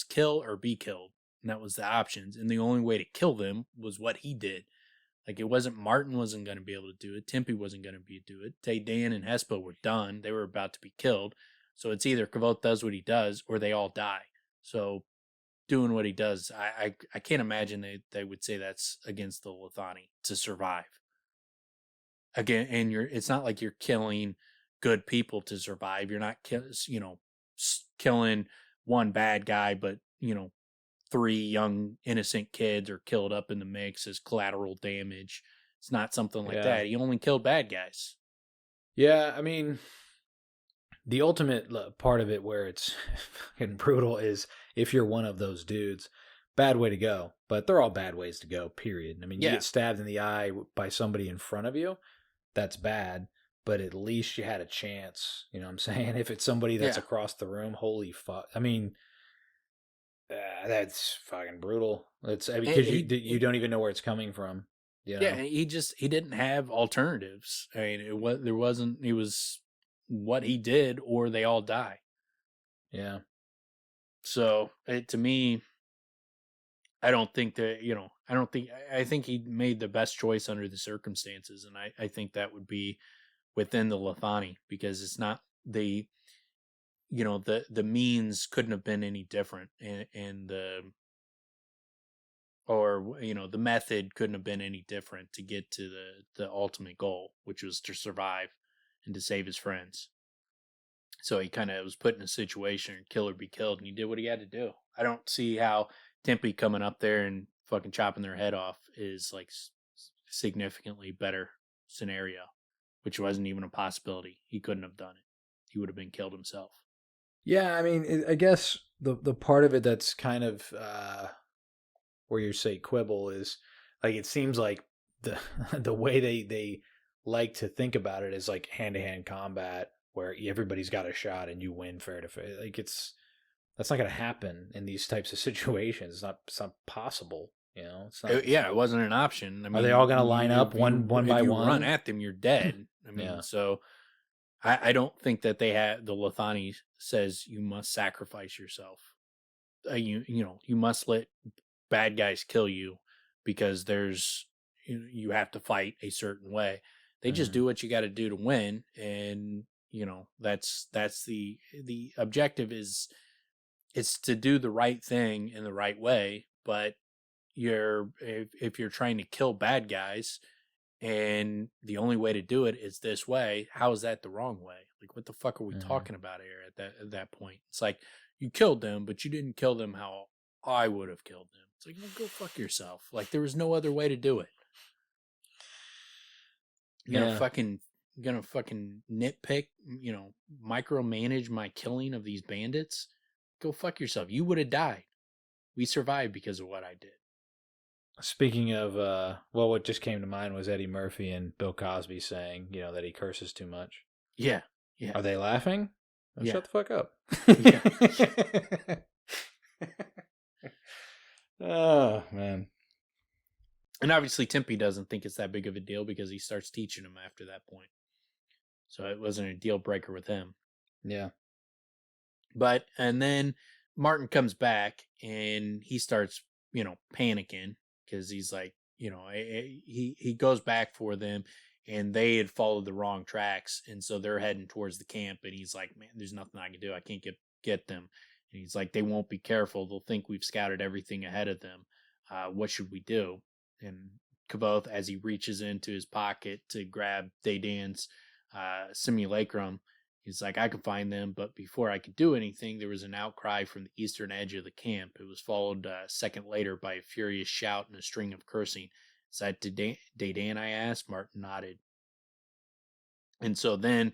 kill or be killed, and that was the options. And the only way to kill them was what he did. Like it wasn't Martin wasn't going to be able to do it. Tempe wasn't going to be able to do it. Dedan and Hespa were done. They were about to be killed. So it's either Kvothe does what he does or they all die. So doing what he does, I can't imagine they would say that's against the Lithani to survive. Again, and it's not like you're killing good people to survive. You're not killing one bad guy, but three young innocent kids are killed up in the mix as collateral damage. It's not something like yeah, that. He only killed bad guys. yeah. I mean, the ultimate part of it where it's fucking brutal is if you're one of those dudes, bad way to go. But they're all bad ways to go. Period. I mean, you Yeah, get stabbed in the eye by somebody in front of you. That's bad, but at least you had a chance. You know what I'm saying? If it's somebody that's yeah, across the room, holy fuck. I mean, that's fucking brutal. It's and because you don't even know where it's coming from. You yeah. know? He didn't have alternatives. I mean, there wasn't. It was what he did, or they all die. Yeah. So to me, I don't think that I don't think I think he made the best choice under the circumstances, and I think that would be within the Lithani because it's not the means couldn't have been any different, and the method couldn't have been any different to get to the ultimate goal, which was to survive and to save his friends. So he kind of was put in a situation, kill or be killed, and he did what he had to do. I don't see how Tempe coming up there and fucking chopping their head off is like significantly better scenario, which wasn't even a possibility. He couldn't have done it. He would have been killed himself. Yeah, I mean, I guess the part of it that's kind of where you say quibble is like it seems like the the way they like to think about it is like hand to hand combat where everybody's got a shot and you win fair to fair. Like it's That's not going to happen in these types of situations. It's not possible. You know, it's not. It wasn't an option. I mean, Are they all going to line up one by one? If you run at them, you're dead. I mean, so I don't think that they have the Lithani says you must sacrifice yourself. You must let bad guys kill you because you have to fight a certain way. They just do what you got to do to win, and that's the objective is it's to do the right thing in the right way. But if you're trying to kill bad guys and the only way to do it is this way, how is that the wrong way? Like, what the fuck are we talking about here at that point? It's like, you killed them, but you didn't kill them how I would have killed them. It's like, well, go fuck yourself. Like, there was no other way to do it. You're gonna fucking nitpick, micromanage my killing of these bandits? Go fuck yourself. You would have died. We survived because of what I did. Speaking of, what just came to mind was Eddie Murphy and Bill Cosby saying, that he curses too much. Yeah. Are they laughing? Oh, yeah. Shut the fuck up. Yeah. Oh, man. And obviously Tempe doesn't think it's that big of a deal because he starts teaching him after that point. So it wasn't a deal breaker with him. Yeah. And then Martin comes back and he starts, panicking because he's like, he goes back for them and they had followed the wrong tracks. And so they're heading towards the camp and he's like, man, there's nothing I can do. I can't get them. And he's like, they won't be careful. They'll think we've scouted everything ahead of them. What should we do? And Kvothe, as he reaches into his pocket to grab Dedan's simulacrum, he's like, I can find them. But before I could do anything, there was an outcry from the eastern edge of the camp. It was followed a second later by a furious shout and a string of cursing. Is that Dedan, I asked? Martin nodded. And so then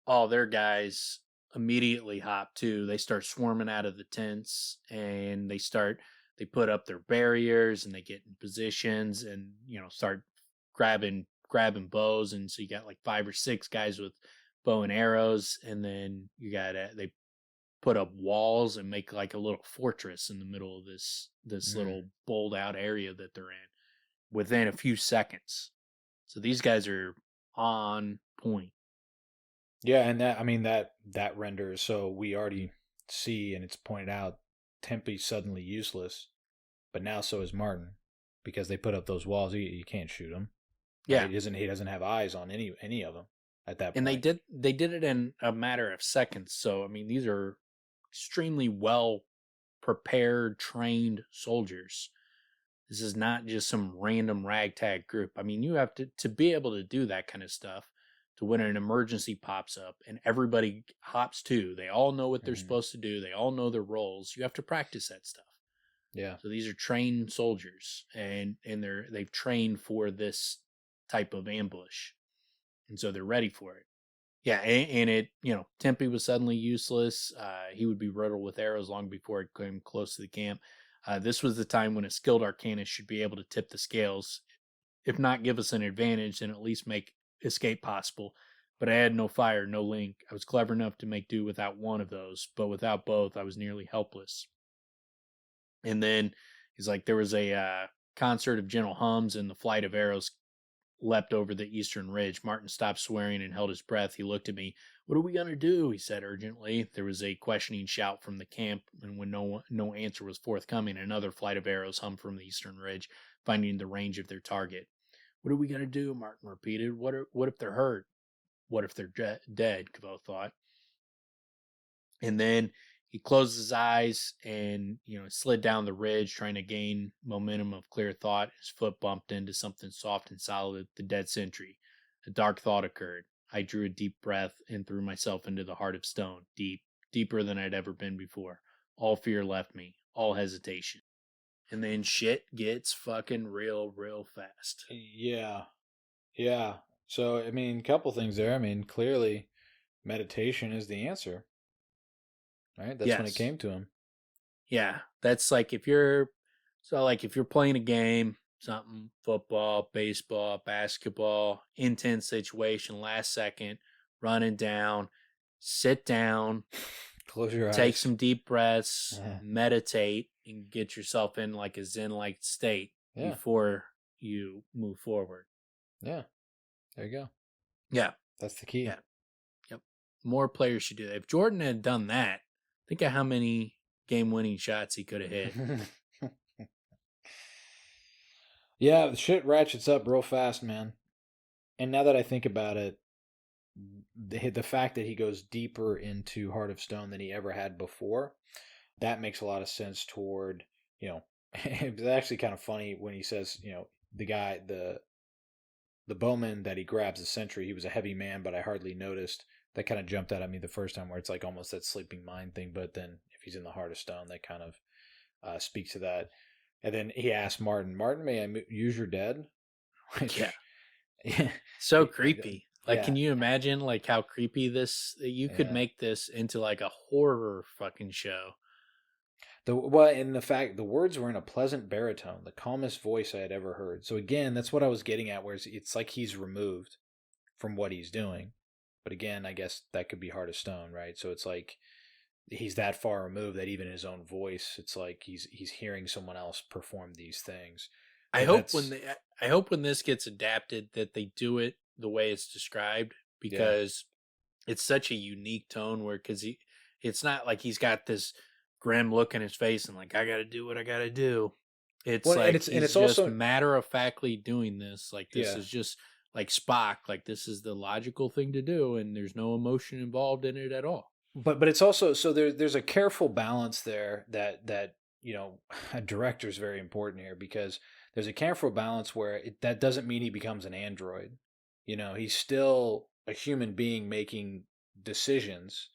all their guys immediately hop too. They start swarming out of the tents and they put up their barriers and they get in positions and, start grabbing bows. And so you got like 5 or 6 guys with bow and arrows. And then they put up walls and make like a little fortress in the middle of this little bowled out area that they're in within a few seconds. So these guys are on point. Yeah. And that renders. So we already see, and it's pointed out, Tempe's suddenly useless, but now so is Martin because they put up those walls. You can't shoot him. Yeah. He doesn't have eyes on any of them at that point. And they did it in a matter of seconds. So, I mean, these are extremely well prepared, trained soldiers. This is not just some random ragtag group. I mean, you have to be able to do that kind of stuff to when an emergency pops up and everybody hops too. They all know what they're supposed to do. They all know their roles. You have to practice that stuff. Yeah. So these are trained soldiers and they've trained for this type of ambush. And so they're ready for it. Yeah, and it, Tempe was suddenly useless. He would be riddled with arrows long before it came close to the camp. This was the time when a skilled arcanist should be able to tip the scales. If not give us an advantage, then at least make escape possible. But I had no fire, no link. I was clever enough to make do without one of those, but without both, I was nearly helpless. And then he's like, there was a concert of gentle hums and the flight of arrows leapt over the eastern ridge. Martin stopped swearing and held his breath. He looked at me. What are we going to do? He said urgently. There was a questioning shout from the camp, and when no answer was forthcoming, another flight of arrows hummed from the eastern ridge, finding the range of their target. What are we going to do? Martin repeated. What if they're hurt? What if they're dead? Kvothe thought. And then he closed his eyes and, slid down the ridge, trying to gain momentum of clear thought. His foot bumped into something soft and solid, the dead sentry. A dark thought occurred. I drew a deep breath and threw myself into the heart of stone, deeper than I'd ever been before. All fear left me, all hesitation. And then shit gets fucking real fast. Yeah. Yeah. So, a couple things there. Clearly meditation is the answer. Right? That's when it came to him. Yeah. That's like if you're playing a game, something, football, baseball, basketball, intense situation, last second, running down, sit down, Close your take eyes. some deep breaths, meditate, and get yourself in like a zen-like state before you move forward. Yeah. There you go. Yeah. That's the key. Yeah. Yep. More players should do that. If Jordan had done that, think of how many game-winning shots he could have hit. Yeah, the shit ratchets up real fast, man. And now that I think about it, the fact that he goes deeper into Heart of Stone than he ever had before, that makes a lot of sense toward, it's actually kind of funny when he says, the guy, the bowman that he grabs, the sentry, he was a heavy man, but I hardly noticed. That kind of jumped out at me the first time, where it's like almost that sleeping mind thing. But then if he's in the Heart of Stone, that kind of speaks to that. And then he asked Martin, may I use your dead? Yeah. So creepy. Like, can you imagine like how creepy this? You could make this into like a horror fucking show. In the fact, the words were in a pleasant baritone, the calmest voice I had ever heard. So again, that's what I was getting at, where it's like he's removed from what he's doing. But again, I guess that could be Heart of Stone, right? So it's like he's that far removed that even his own voice, it's like he's hearing someone else perform these things. I hope when this gets adapted that they do it the way it's described, because it's such a unique tone where, because it's not like he's got this grim look in his face and like, I got to do what I got to do. It's he's just also matter of factly doing this. Like, this is just like Spock. Like, this is the logical thing to do, and there's no emotion involved in it at all. But it's also, so there's a careful balance there that a director is very important here, because there's a careful balance where that doesn't mean he becomes an android. He's still a human being making decisions,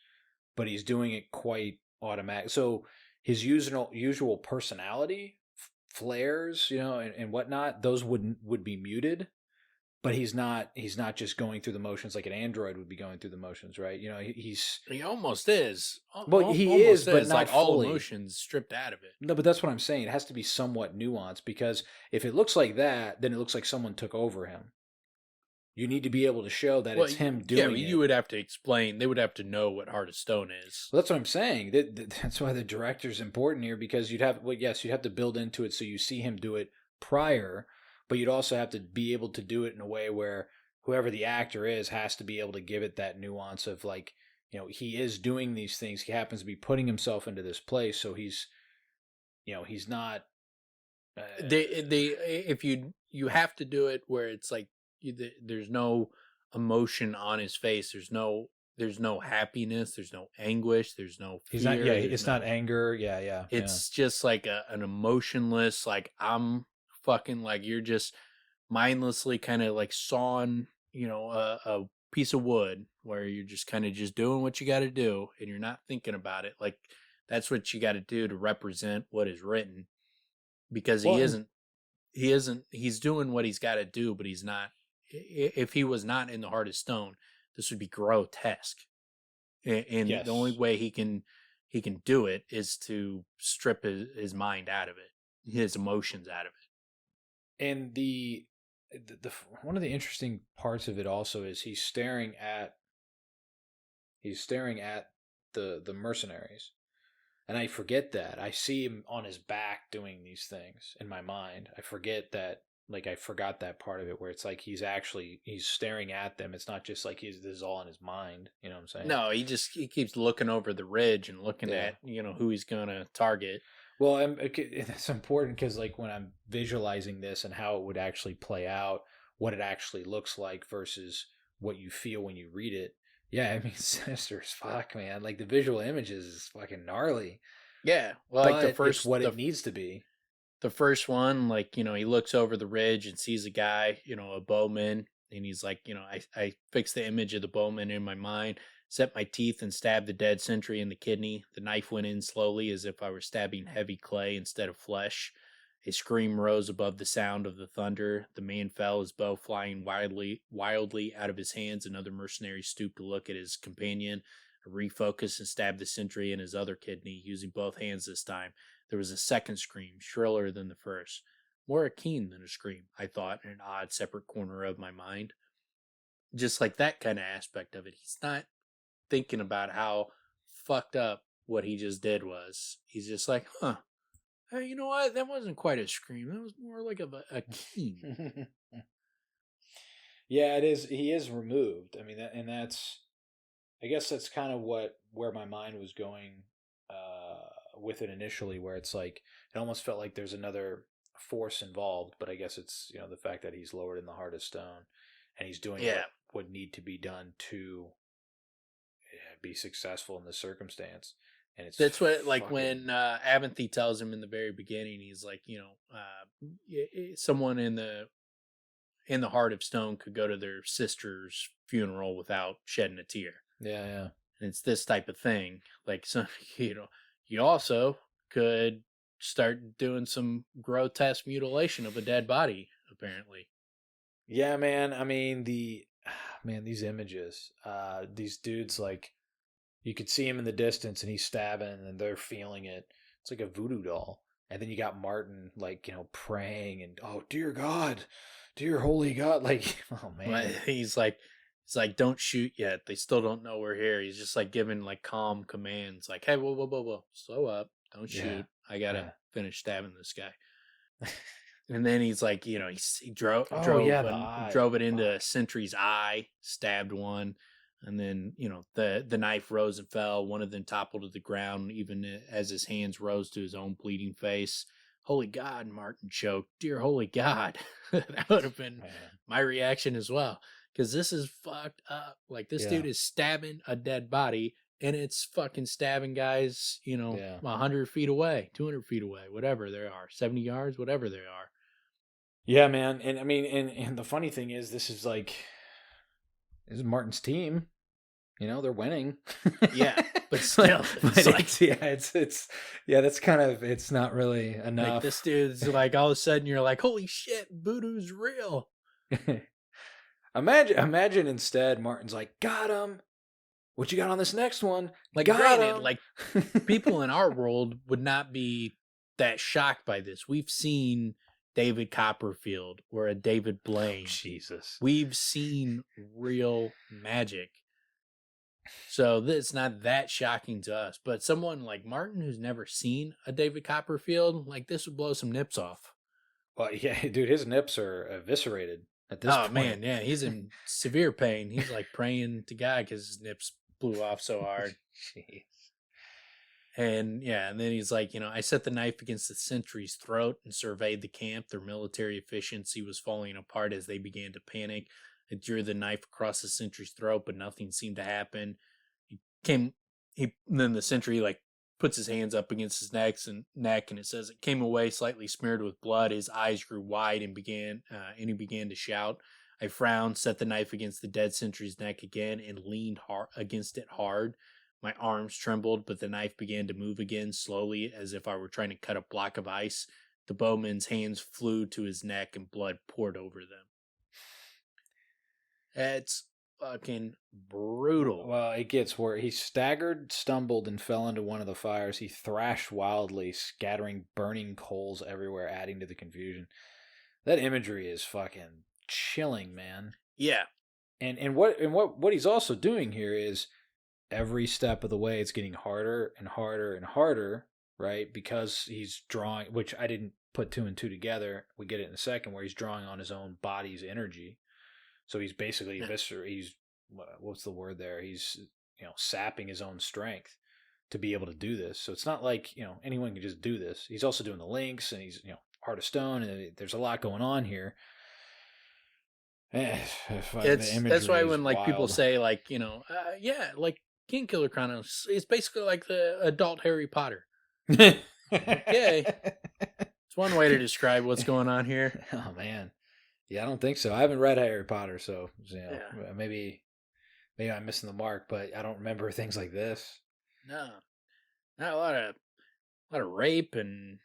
but he's doing it quite automatic. So his usual personality flares, and whatnot, those would be muted. But he's not just going through the motions like an android would be going through the motions, right? He almost is. Well, he is, but not like fully. All emotions stripped out of it. No, but that's what I'm saying. It has to be somewhat nuanced, because if it looks like that, then it looks like someone took over him. You need to be able to show that it's him doing it. You would have to explain. They would have to know what Heart of Stone is. Well, that's what I'm saying. That's why the director's important here, because you'd have to build into it so you see him do it prior, but you'd also have to be able to do it in a way where whoever the actor is has to be able to give it that nuance of like, he is doing these things. He happens to be putting himself into this place, so he's not. If you have to do it where it's like there's no emotion on his face. There's no happiness. There's no anguish. There's no fear. He's not. Yeah, it's not anger. Yeah. It's just like an emotionless. Like, I'm fucking, like, you're just mindlessly kind of like sawing, a piece of wood, where you're just kind of just doing what you got to do, and you're not thinking about it. Like, that's what you got to do to represent what is written, because he's doing what he's got to do, but he's not. If he was not in the Heart of Stone, this would be grotesque. And the only way he can do it is to strip his mind out of it, his emotions out of it. And the one of the interesting parts of it also is he's staring at the mercenaries. And I forget that. I see him on his back doing these things in my mind. I forget that, like, I forgot that part of it, where it's like he's staring at them. It's not just like this is all in his mind. You know what I'm saying? No, he keeps looking over the ridge and looking at, who he's going to target. Well, it's important because, like, when I'm visualizing this and how it would actually play out, what it actually looks like versus what you feel when you read it. Yeah, I mean, sinister as fuck, man. Like, the visual images is fucking gnarly. Yeah, well, but like the first, it's what it needs to be. The first one, like, he looks over the ridge and sees a guy, a bowman, and he's like, I fix the image of the bowman in my mind, set my teeth and stabbed the dead sentry in the kidney. The knife went in slowly, as if I were stabbing heavy clay instead of flesh. A scream rose above the sound of the thunder. The man fell, his bow flying wildly out of his hands. Another mercenary stooped to look at his companion, refocused, and stabbed the sentry in his other kidney, using both hands this time. There was a second scream, shriller than the first. More keen than a scream, I thought, in an odd, separate corner of my mind. Just like that kind of aspect of it. He's not thinking about how fucked up what he just did was. He's just like, huh. Hey, you know what? That wasn't quite a scream. That was more like a keen. Yeah, it is. He is removed. I mean, I guess that's kind of where my mind was going with it initially, where it's like it almost felt like there's another force involved, but I guess it's the fact that he's lowered in the heart of stone, and he's doing what would need to be done to be successful in this circumstance. And that's what, like, when Abinthy tells him in the very beginning, he's like, someone in the heart of stone could go to their sister's funeral without shedding a tear. Yeah. And it's this type of thing. Like, so, you also could start doing some grotesque mutilation of a dead body, apparently. Yeah, man. I mean, these images, these dudes, like, you could see him in the distance and he's stabbing and they're feeling it. It's like a voodoo doll. And then you got Martin, like, praying and, oh, dear God, dear holy God. Like, oh, man. He's like, don't shoot yet. They still don't know we're here. He's just like giving like calm commands. Like, hey, whoa. Slow up. Don't shoot. I got to finish stabbing this guy. And then he's like, he drove it into a sentry's eye, stabbed one. And then, the knife rose and fell. One of them toppled to the ground, even as his hands rose to his own bleeding face. Holy God, Martin choked. Dear holy God. That would have been my reaction as well. Because this is fucked up. Like, this dude is stabbing a dead body, and it's fucking stabbing guys, 100 feet away, 200 feet away, whatever they are, 70 yards, whatever they are. Yeah, man. And I mean, and the funny thing is, this is Martin's team. They're winning. Yeah, but still, that's kind of, it's not really enough. Like, this dude's like, all of a sudden you're like, holy shit, voodoo's real. Imagine instead Martin's like, got him. What you got on this next one? Like, granted, like, people in our world would not be that shocked by this. We've seen David Copperfield or a David Blaine. Jesus. We've seen real magic. So it's not that shocking to us. But someone like Martin who's never seen a David Copperfield, like, this would blow some nips off. Well, yeah, dude, his nips are eviscerated at this point. Oh, man, yeah, he's in severe pain. He's like praying to God because his nips blew off so hard. Jeez. And then he's like, I set the knife against the sentry's throat and surveyed the camp. Their military efficiency was falling apart as they began to panic. I drew the knife across the sentry's throat, but nothing seemed to happen. Then the sentry, like, puts his hands up against his neck, and it says it came away slightly smeared with blood. His eyes grew wide and he began to shout. I frowned, set the knife against the dead sentry's neck again, and leaned against it hard. My arms trembled, but the knife began to move again, slowly, as if I were trying to cut a block of ice. The bowman's hands flew to his neck, and blood poured over them. It's fucking brutal. Well, it gets where he staggered, stumbled, and fell into one of the fires. He thrashed wildly, scattering burning coals everywhere, adding to the confusion. That imagery is fucking chilling, man. Yeah. And what he's also doing here is every step of the way it's getting harder and harder and harder, right? Because he's drawing, which I didn't put two and two together. We get it in a second, where he's drawing on his own body's energy. So he's basically he's what's the word there? He's sapping his own strength to be able to do this. So it's not like anyone can just do this. He's also doing the links, and he's heart of stone, and there's a lot going on here. That's why when like people say like like Kingkiller Chronicles, it's basically like the adult Harry Potter. Okay, it's one way to describe what's going on here. Oh man. Yeah, I don't think so. I haven't read Harry Potter, so maybe I'm missing the mark, but I don't remember things like this. No, not a lot of rape and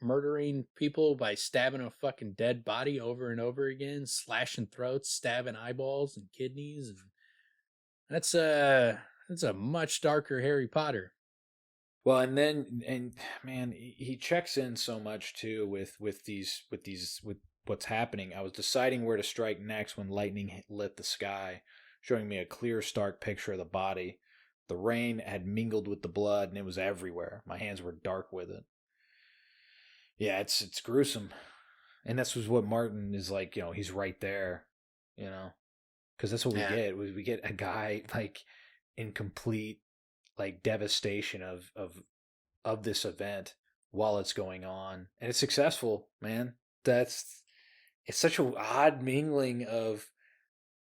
murdering people by stabbing a fucking dead body over and over again, slashing throats, stabbing eyeballs and kidneys, and that's a much darker Harry Potter. Well, and man, he checks in so much too with what's happening. I was deciding where to strike next when lightning lit the sky, showing me a clear, stark picture of the body. The rain had mingled with the blood, and it was everywhere. My hands were dark with it. Yeah, it's gruesome. And this was what Martin is like, he's right there, because that's what we get. We get a guy like in complete like devastation of this event while it's going on, and it's successful, man. It's such an odd mingling of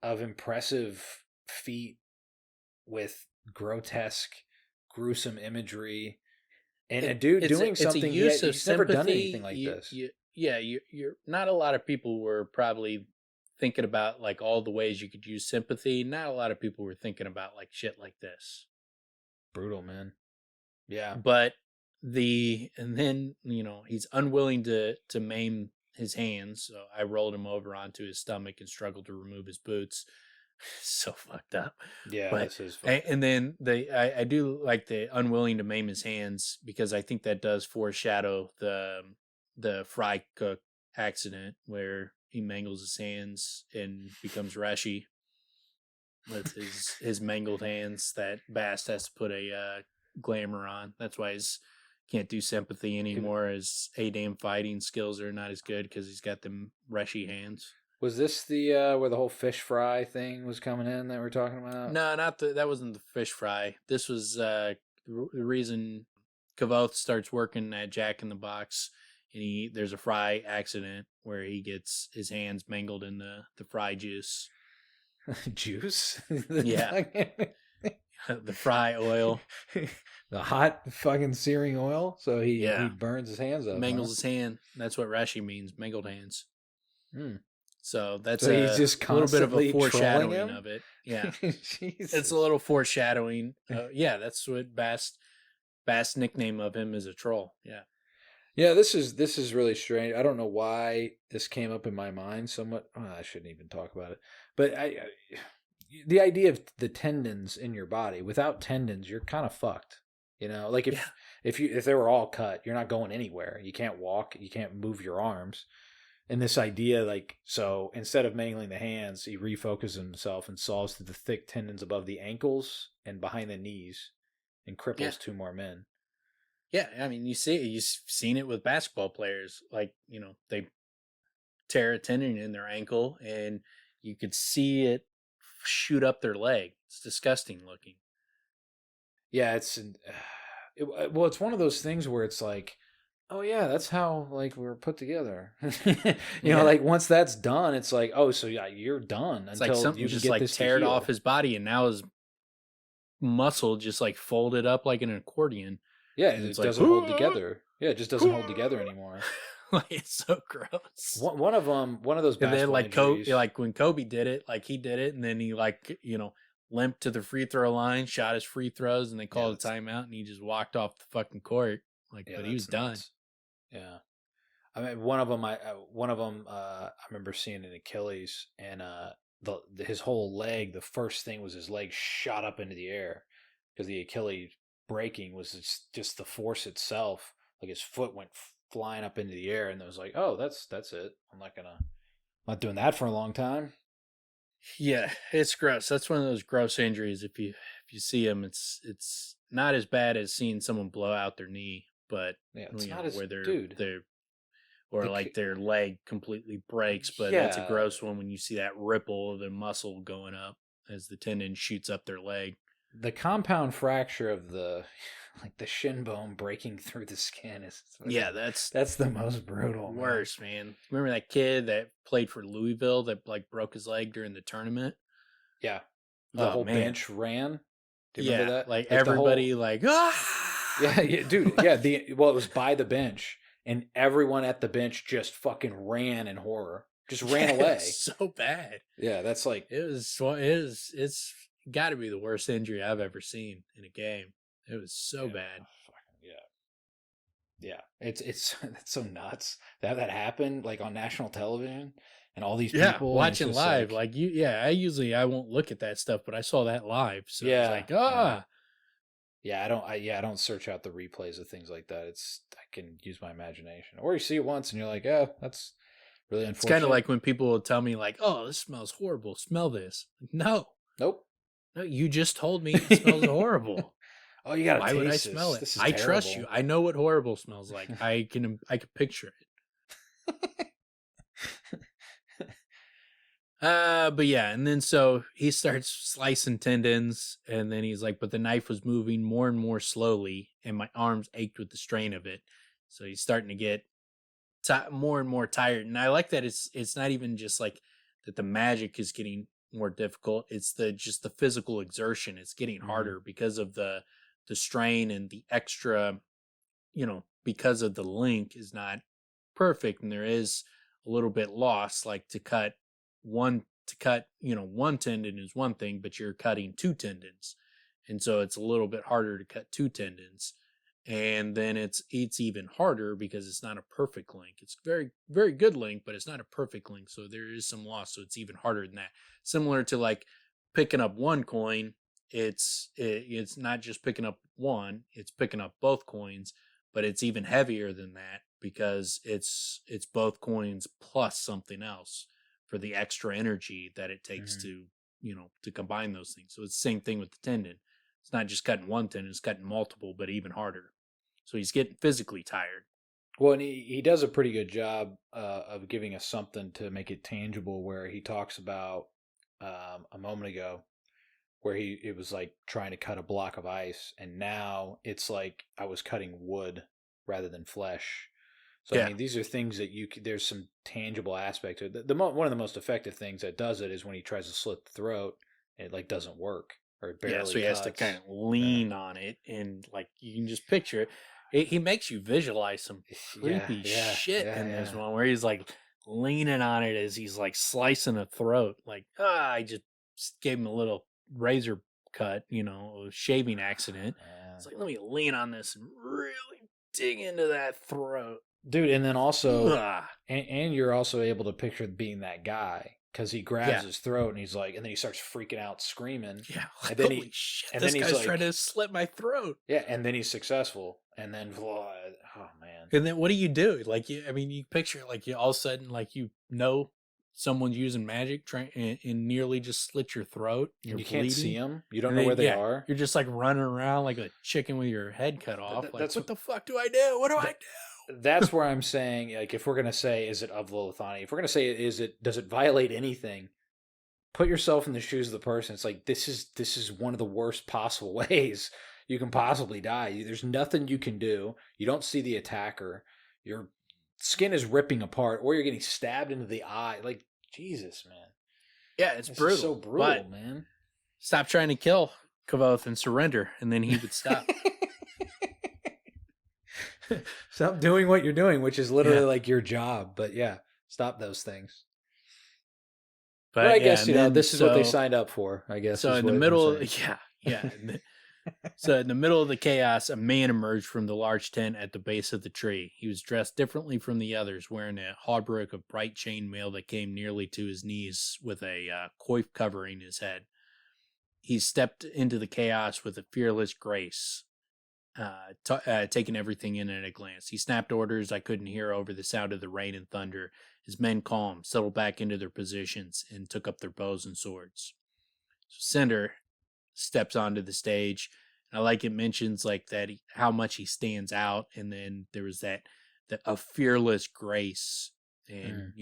impressive feat with grotesque, gruesome imagery, and a dude doing something he's never done anything like this. You're not a lot of people were probably thinking about like all the ways you could use sympathy. Not a lot of people were thinking about like shit like this. Brutal, man. Yeah. But and then, he's unwilling to maim his hands. So I rolled him over onto his stomach and struggled to remove his boots. So fucked up. Yeah, but, and then I do like the unwilling to maim his hands, because I think that does foreshadow the fry cook accident where he mangles his hands and becomes Rashi with his mangled hands that Bast has to put a glamour on. That's why he can't do sympathy anymore. His A-Dam fighting skills are not as good because he's got them Rashi hands. Was this the where the whole fish fry thing was coming in that we're talking about? No, that wasn't the fish fry. This was the reason Kvothe starts working at Jack in the Box, and there's a fry accident where he gets his hands mangled in the fry juice. Juice? Yeah. The fry oil. The hot fucking searing oil. So he burns his hands up. Mangles his hand. That's what Rashi means, mangled hands. Hmm. So that's he's just a little bit of a foreshadowing him? of it. Yeah. It's a little foreshadowing. That's what Bast's nickname of him is a troll. Yeah. Yeah, this is really strange. I don't know why this came up in my mind somewhat. I shouldn't even talk about it. But the idea of the tendons in your body, without tendons, you're kind of fucked. Like if they were all cut, you're not going anywhere. You can't walk, you can't move your arms. And this idea, like, so instead of mangling the hands, he refocuses himself and saws through the thick tendons above the ankles and behind the knees and cripples two more men. Yeah, I mean, you've seen it with basketball players. Like, they tear a tendon in their ankle and you could see it shoot up their leg. It's disgusting looking. Yeah, it's one of those things where it's like, oh yeah, that's how like we're put together. you know, like once that's done, it's like, oh, so yeah, you're done. It's like something just like teared off his body, and now his muscle just like folded up like an accordion. Yeah, it doesn't hold together. Yeah, it just doesn't hold together anymore. Like, it's so gross. One of those. And then like when Kobe did it, like he did it, and then he limped to the free throw line, shot his free throws, and they called a timeout, and he just walked off the fucking court. Like, but he was done. Yeah, I mean, one of them. I remember seeing an Achilles, and his whole leg. The first thing was his leg shot up into the air because the Achilles breaking was just the force itself. Like his foot went flying up into the air, and it was like, oh, that's it. I'm not doing that for a long time. Yeah, it's gross. That's one of those gross injuries. If you see them, it's not as bad as seeing someone blow out their knee. But it's not as where their leg completely breaks. But that's a gross one when you see that ripple of the muscle going up as the tendon shoots up their leg. The compound fracture of the shin bone breaking through the skin is that's the most brutal. Worst, man. Remember that kid that played for Louisville that like broke his leg during the tournament? Yeah, the whole bench ran. Do you remember that? Like everybody Yeah, dude. Yeah, it was by the bench, and everyone at the bench just fucking ran in horror, just ran away. So bad. Yeah, that's like it's got to be the worst injury I've ever seen in a game. It was so bad. Yeah. It's so nuts that happened like on national television, and all these people watching live. I won't look at that stuff, but I saw that live. So it's like, Yeah, I don't search out the replays of things like that. I can use my imagination. Or you see it once and you're like, oh, that's really unfortunate. It's kind of like when people will tell me like, oh, this smells horrible. Smell this. No. Nope. No, you just told me it smells horrible. Oh, you gotta Why would I taste smell this. it? This is I terrible. trust you. I know what horrible smells like. I can picture it. But yeah, and then so he starts slicing tendons, and then he's like, but the knife was moving more and more slowly, and my arms ached with the strain of it. So he's starting to get more and more tired. And I like that it's not even just like that the magic is getting more difficult. It's just the physical exertion. It's getting harder because of the strain and the extra, because of the link is not perfect, and there is a little bit lost. Like one one tendon is one thing, but you're cutting two tendons, and so it's a little bit harder to cut two tendons. And then it's even harder because it's not a perfect link. It's very, very good link, but it's not a perfect link, so there is some loss. So it's even harder than that. Similar to like picking up one coin, it's not just picking up one; it's picking up both coins, but it's even heavier than that because it's both coins plus something else for the extra energy that it takes to to combine those things. So it's the same thing with the tendon. It's not just cutting one tendon; it's cutting multiple, but even harder. So he's getting physically tired. Well, and he does a pretty good job of giving us something to make it tangible. Where he talks about a moment ago, where it was like trying to cut a block of ice, and now it's like I was cutting wood rather than flesh. So I mean, these are things that there's some tangible aspect to it. One of the most effective things that does it is when he tries to slit the throat, it like doesn't work or it barely. So he has to kind of lean on it, and like you can just picture it. He makes you visualize some creepy shit in this one where he's like leaning on it as he's like slicing a throat. Like, I just gave him a little razor cut, a shaving accident. It's like, let me lean on this and really dig into that throat. Dude, and then also, and you're also able to picture being that guy because he grabs his throat and he's like, and then he starts freaking out, screaming. Yeah, and then holy shit! And this guy's like, trying to slit my throat. Yeah, and then he's successful, and then oh man! And then what do you do? Like, you picture like you all of a sudden like someone's using magic and nearly just slit your throat. And you can't see them. You don't know where they are. You're just like running around like a chicken with your head cut off. Like, what the fuck do I do? What do I do? That's where I'm saying, like, if we're gonna say, is it of Lilithani? If we're gonna say, does it violate anything? Put yourself in the shoes of the person. It's like this is one of the worst possible ways you can possibly die. There's nothing you can do. You don't see the attacker. Your skin is ripping apart, or you're getting stabbed into the eye. Like, Jesus, man. Yeah, it's brutal. So brutal, man. Stop trying to kill Kvothe and surrender, and then he would stop. Stop doing what you're doing, which is literally like your job. But yeah, stop those things. But I guess, this is what they signed up for, I guess. So in the middle, so in the middle of the chaos, a man emerged from the large tent at the base of the tree. He was dressed differently from the others, wearing a hauberk of bright chain mail that came nearly to his knees with a coif covering his head. He stepped into the chaos with a fearless grace, taking everything in at a glance. He snapped orders I couldn't hear over the sound of the rain and thunder. His men calmed, settled back into their positions, and took up their bows and swords. So Cinder steps onto the stage, and I like it mentions like that how much he stands out, and then there was a fearless grace, and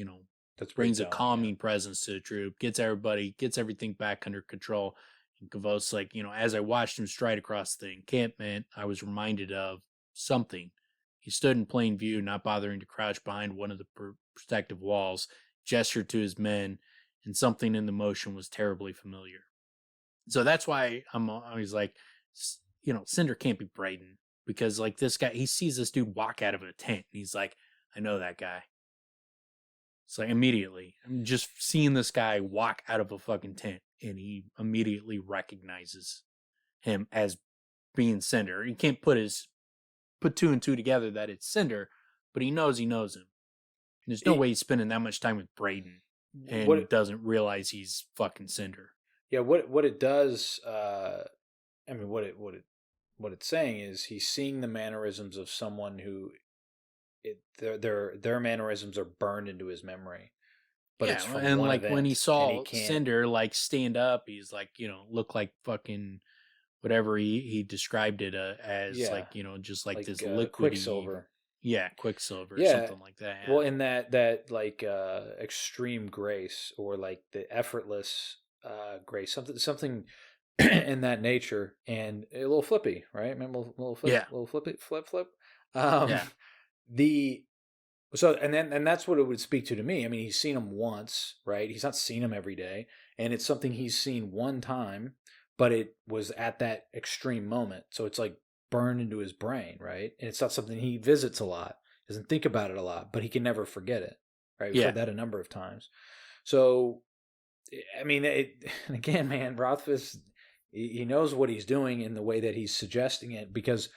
that brings a calming presence to the troop, gets everything back under control. And Kvothe's like, as I watched him stride across the encampment, I was reminded of something. He stood in plain view, not bothering to crouch behind one of the protective walls, gestured to his men, and something in the motion was terribly familiar. So that's why I'm always like, Cinder can't be Brayden, because like this guy, he sees this dude walk out of a tent, and he's like, I know that guy. It's like immediately, I'm just seeing this guy walk out of a fucking tent, and he immediately recognizes him as being Cinder. He can't put two and two together that it's Cinder, but he knows him. And there's no way he's spending that much time with Brayden and doesn't realize he's fucking Cinder. Yeah, what it does, what it's saying is he's seeing the mannerisms of someone who their mannerisms are burned into his memory. but it's from and one like when he event, and he saw can't. Cinder like stand up, he's like, look like fucking whatever he described it as, Yeah, like, just like like this liquidy, Quicksilver. Quicksilver or Yeah. something like that. Yeah. Well, in that like extreme grace, or like the effortless grace, something in that nature, and a little flippy, right? Remember, Yeah. little flippy, flip. Um, Yeah. the So and that's what it would speak to me. I mean, he's seen him once, right? He's not seen him every day, and it's something he's seen one time, but it was at that extreme moment. So it's like burned into his brain, right? And it's not something he visits a lot, doesn't think about it a lot, but he can never forget it, right? We've Yeah. heard that a number of times. So, I mean, and again, man, Rothfuss, he knows what he's doing in the way that he's suggesting it, because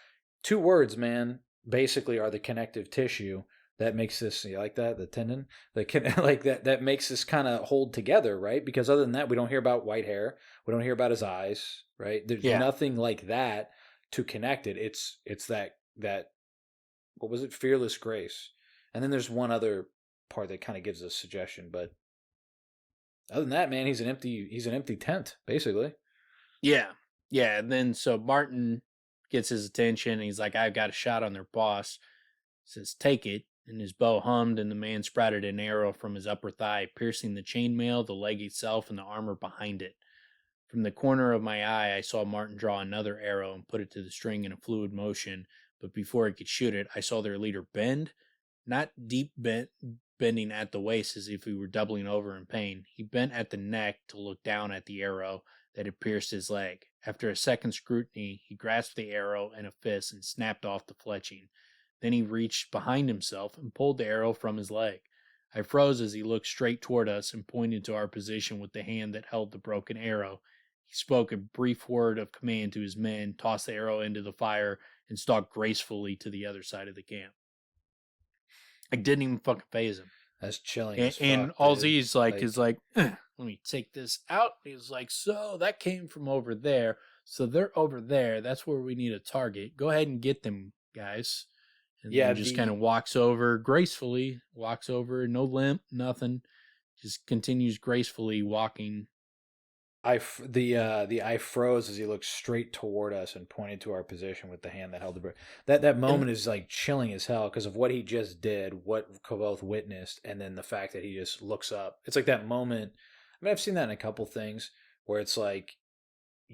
two words, man, basically are the connective tissue that makes this, you like that, the tendon, like that makes this kind of hold together, right? Because other than that, we don't hear about white hair, we don't hear about his eyes, right? There's Yeah. nothing like that to connect it. It's that what was it, fearless grace, and then there's one other part that kind of gives a suggestion, but other than that, man, he's an empty tent, basically. Yeah. Yeah. And then so Martin gets his attention and he's like, I've got a shot on their boss. Says, take it. And his bow hummed, and the man sprouted an arrow from his upper thigh, piercing the chainmail, the leg itself, and the armor behind it. From the corner of my eye, I saw Martin draw another arrow and put it to the string in a fluid motion, but before he could shoot it, I saw their leader bend, not bending at the waist as if he were doubling over in pain. He bent at the neck to look down at the arrow that had pierced his leg. After a second scrutiny, he grasped the arrow in a fist and snapped off the fletching. Then he reached behind himself and pulled the arrow from his leg. I froze as he looked straight toward us and pointed to our position with the hand that held the broken arrow. He spoke a brief word of command to his men, tossed the arrow into the fire, and stalked gracefully to the other side of the camp. I didn't even fucking phase him. That's chilling And, as fuck, and all dude. he's like is like, let me take this out. He's like, so that came from over there. So they're over there. That's where we need a target. Go ahead and get them, guys. And yeah, then just kind of walks over gracefully, no limp, nothing. Just continues gracefully walking. The eye froze as he looked straight toward us and pointed to our position with the hand that held the breath. That moment is like chilling as hell because of what he just did, what Kvothe witnessed, and then the fact that he just looks up. It's like that moment. I mean, I've seen that in a couple things where it's like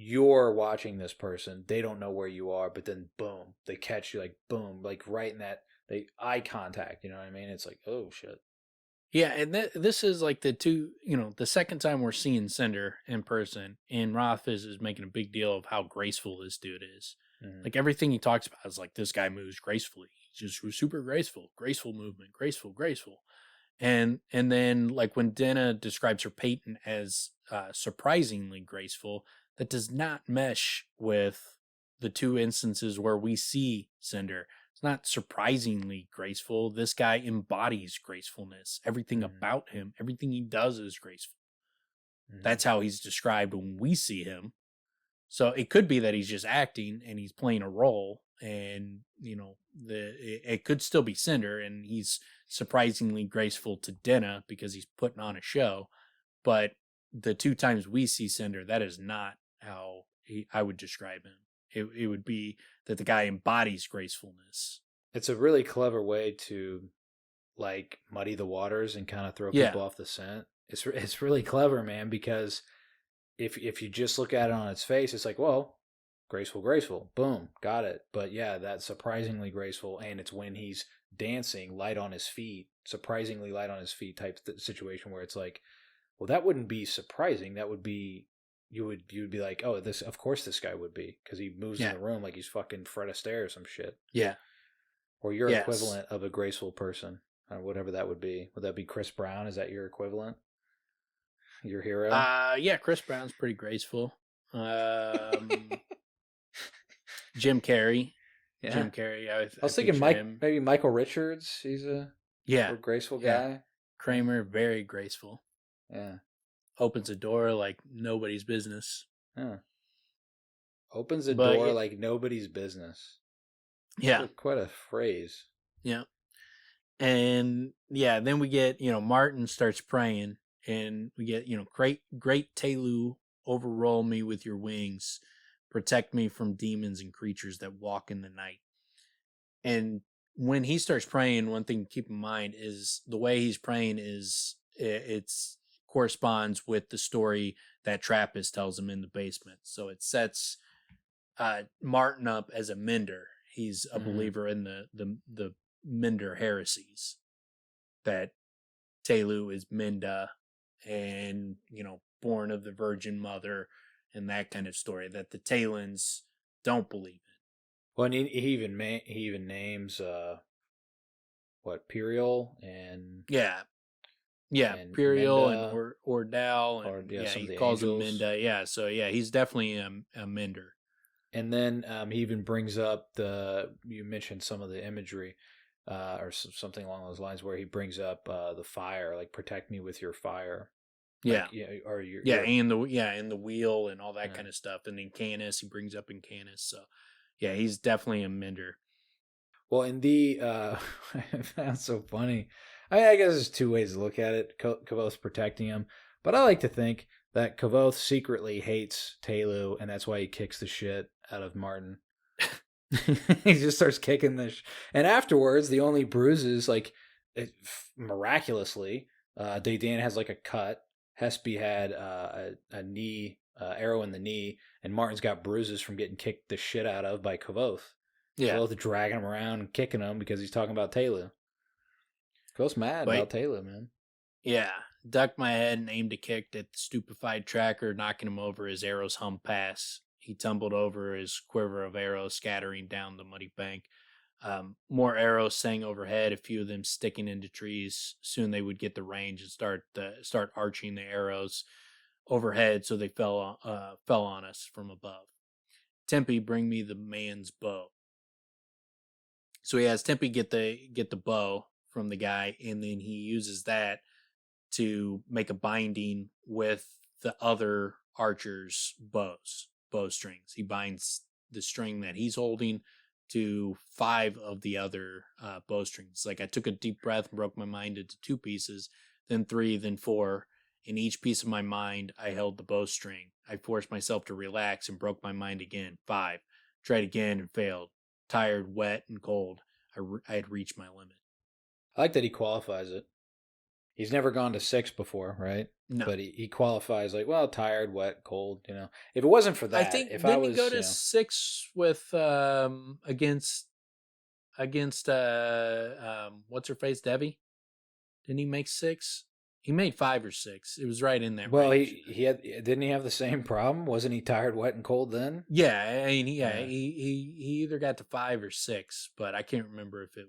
you're watching this person, they don't know where you are, but then boom, they catch you, like boom, like right in that eye contact. You know what I mean? It's like, oh shit. Yeah, and this is like the second time we're seeing Cinder in person, and Rothfuss is making a big deal of how graceful this dude is. Mm-hmm. Like everything he talks about is like, this guy moves gracefully. He's just super graceful movement, graceful. And then like when Denna describes her Peyton as surprisingly graceful, that does not mesh with the two instances where we see Cinder. It's not surprisingly graceful. This guy embodies gracefulness. Everything about him, everything he does is graceful. That's how he's described when we see him. So it could be that he's just acting and he's playing a role, and it could still be Cinder, and he's surprisingly graceful to Denna because he's putting on a show. But the two times we see Cinder, that is not how I would describe him. It would be that the guy embodies gracefulness. It's a really clever way to like muddy the waters and kind of throw people off the scent. It's really clever, man, because if you just look at it on its face, it's like, well, graceful, boom, got it. But yeah, that's surprisingly graceful, and it's when he's dancing, light on his feet, surprisingly light on his feet type situation where it's like, well, that wouldn't be surprising. That would be you would be like, oh, this, of course this guy would be, because he moves in the room like he's fucking Fred Astaire or some shit. Yeah. Or your equivalent of a graceful person, or whatever that would be. Would that be Chris Brown? Is that your equivalent? Your hero? Yeah, Chris Brown's pretty graceful. Jim Carrey. Yeah. Jim Carrey. I was thinking maybe Michael Richards. He's a graceful guy. Kramer, very graceful. Yeah. Opens a door like nobody's business. Yeah. Opens a door like nobody's business. Yeah. Quite a phrase. Yeah. And yeah, then we get, Martin starts praying, and we get, great Telu, overroll me with your wings, protect me from demons and creatures that walk in the night. And when he starts praying, one thing to keep in mind is the way he's praying is it's corresponds with the story that Trappist tells him in the basement. So it sets Martin up as a Mender. He's a believer in the Mender heresies, that Telu is Minda and, born of the Virgin Mother, and that kind of story that the Talons don't believe in. Well, and he even names Piriel and Yeah, and Puriel Minda, and Ordal, or and some of he the calls him angels. Minda. Yeah, so yeah, he's definitely a Mender. And then he even brings up you mentioned some of the imagery, or something along those lines, where he brings up the fire, like protect me with your fire. Yeah, Like, yeah, or you're, yeah, and the wheel and all that yeah. kind of stuff, and then Canis, he brings up in Canis. So yeah, he's definitely a Mender. Well, in the that's so funny. I guess there's two ways to look at it. Kavoth's protecting him, but I like to think that Kvothe secretly hates Telu, and that's why he kicks the shit out of Martin. He just starts kicking and afterwards, the only bruises, like, miraculously, Dedan has like a cut. Hespe had a knee arrow in the knee, and Martin's got bruises from getting kicked the shit out of by Kvothe. Yeah, Kvothe dragging him around and kicking him because he's talking about Telu. Kvothe's mad but about Telu, man. yeah, ducked my head and aimed a kick at the stupefied tracker, knocking him over. His arrows hummed past. He tumbled over, his quiver of arrows scattering down the muddy bank. More arrows sang overhead, a few of them sticking into trees. Soon they would get the range and start arching the arrows overhead, so they fell on us from above. Tempe, bring me the man's bow. So he has Tempe get the bow from the guy, and then he uses that to make a binding with the other archer's bowstrings. He binds the string that he's holding to 5 of the other bowstrings. Like, I took a deep breath and broke my mind into 2 pieces, then 3, then 4. In each piece of my mind, I held the bowstring. I forced myself to relax and broke my mind again. 5. Tried again and failed. Tired, wet, and cold. I had reached my limit. I like that he qualifies it. He's never gone to 6 before, right? No. But he qualifies like, well, tired, wet, cold, If it wasn't for I that, think if I didn't he was, go to 6 with against what's her face, Debbie? Didn't he make 6? He made 5 or 6. It was right in that well, range. didn't he have the same problem? Wasn't he tired, wet, and cold then? Yeah, I mean, Yeah. he either got to 5 or 6, but I can't remember if it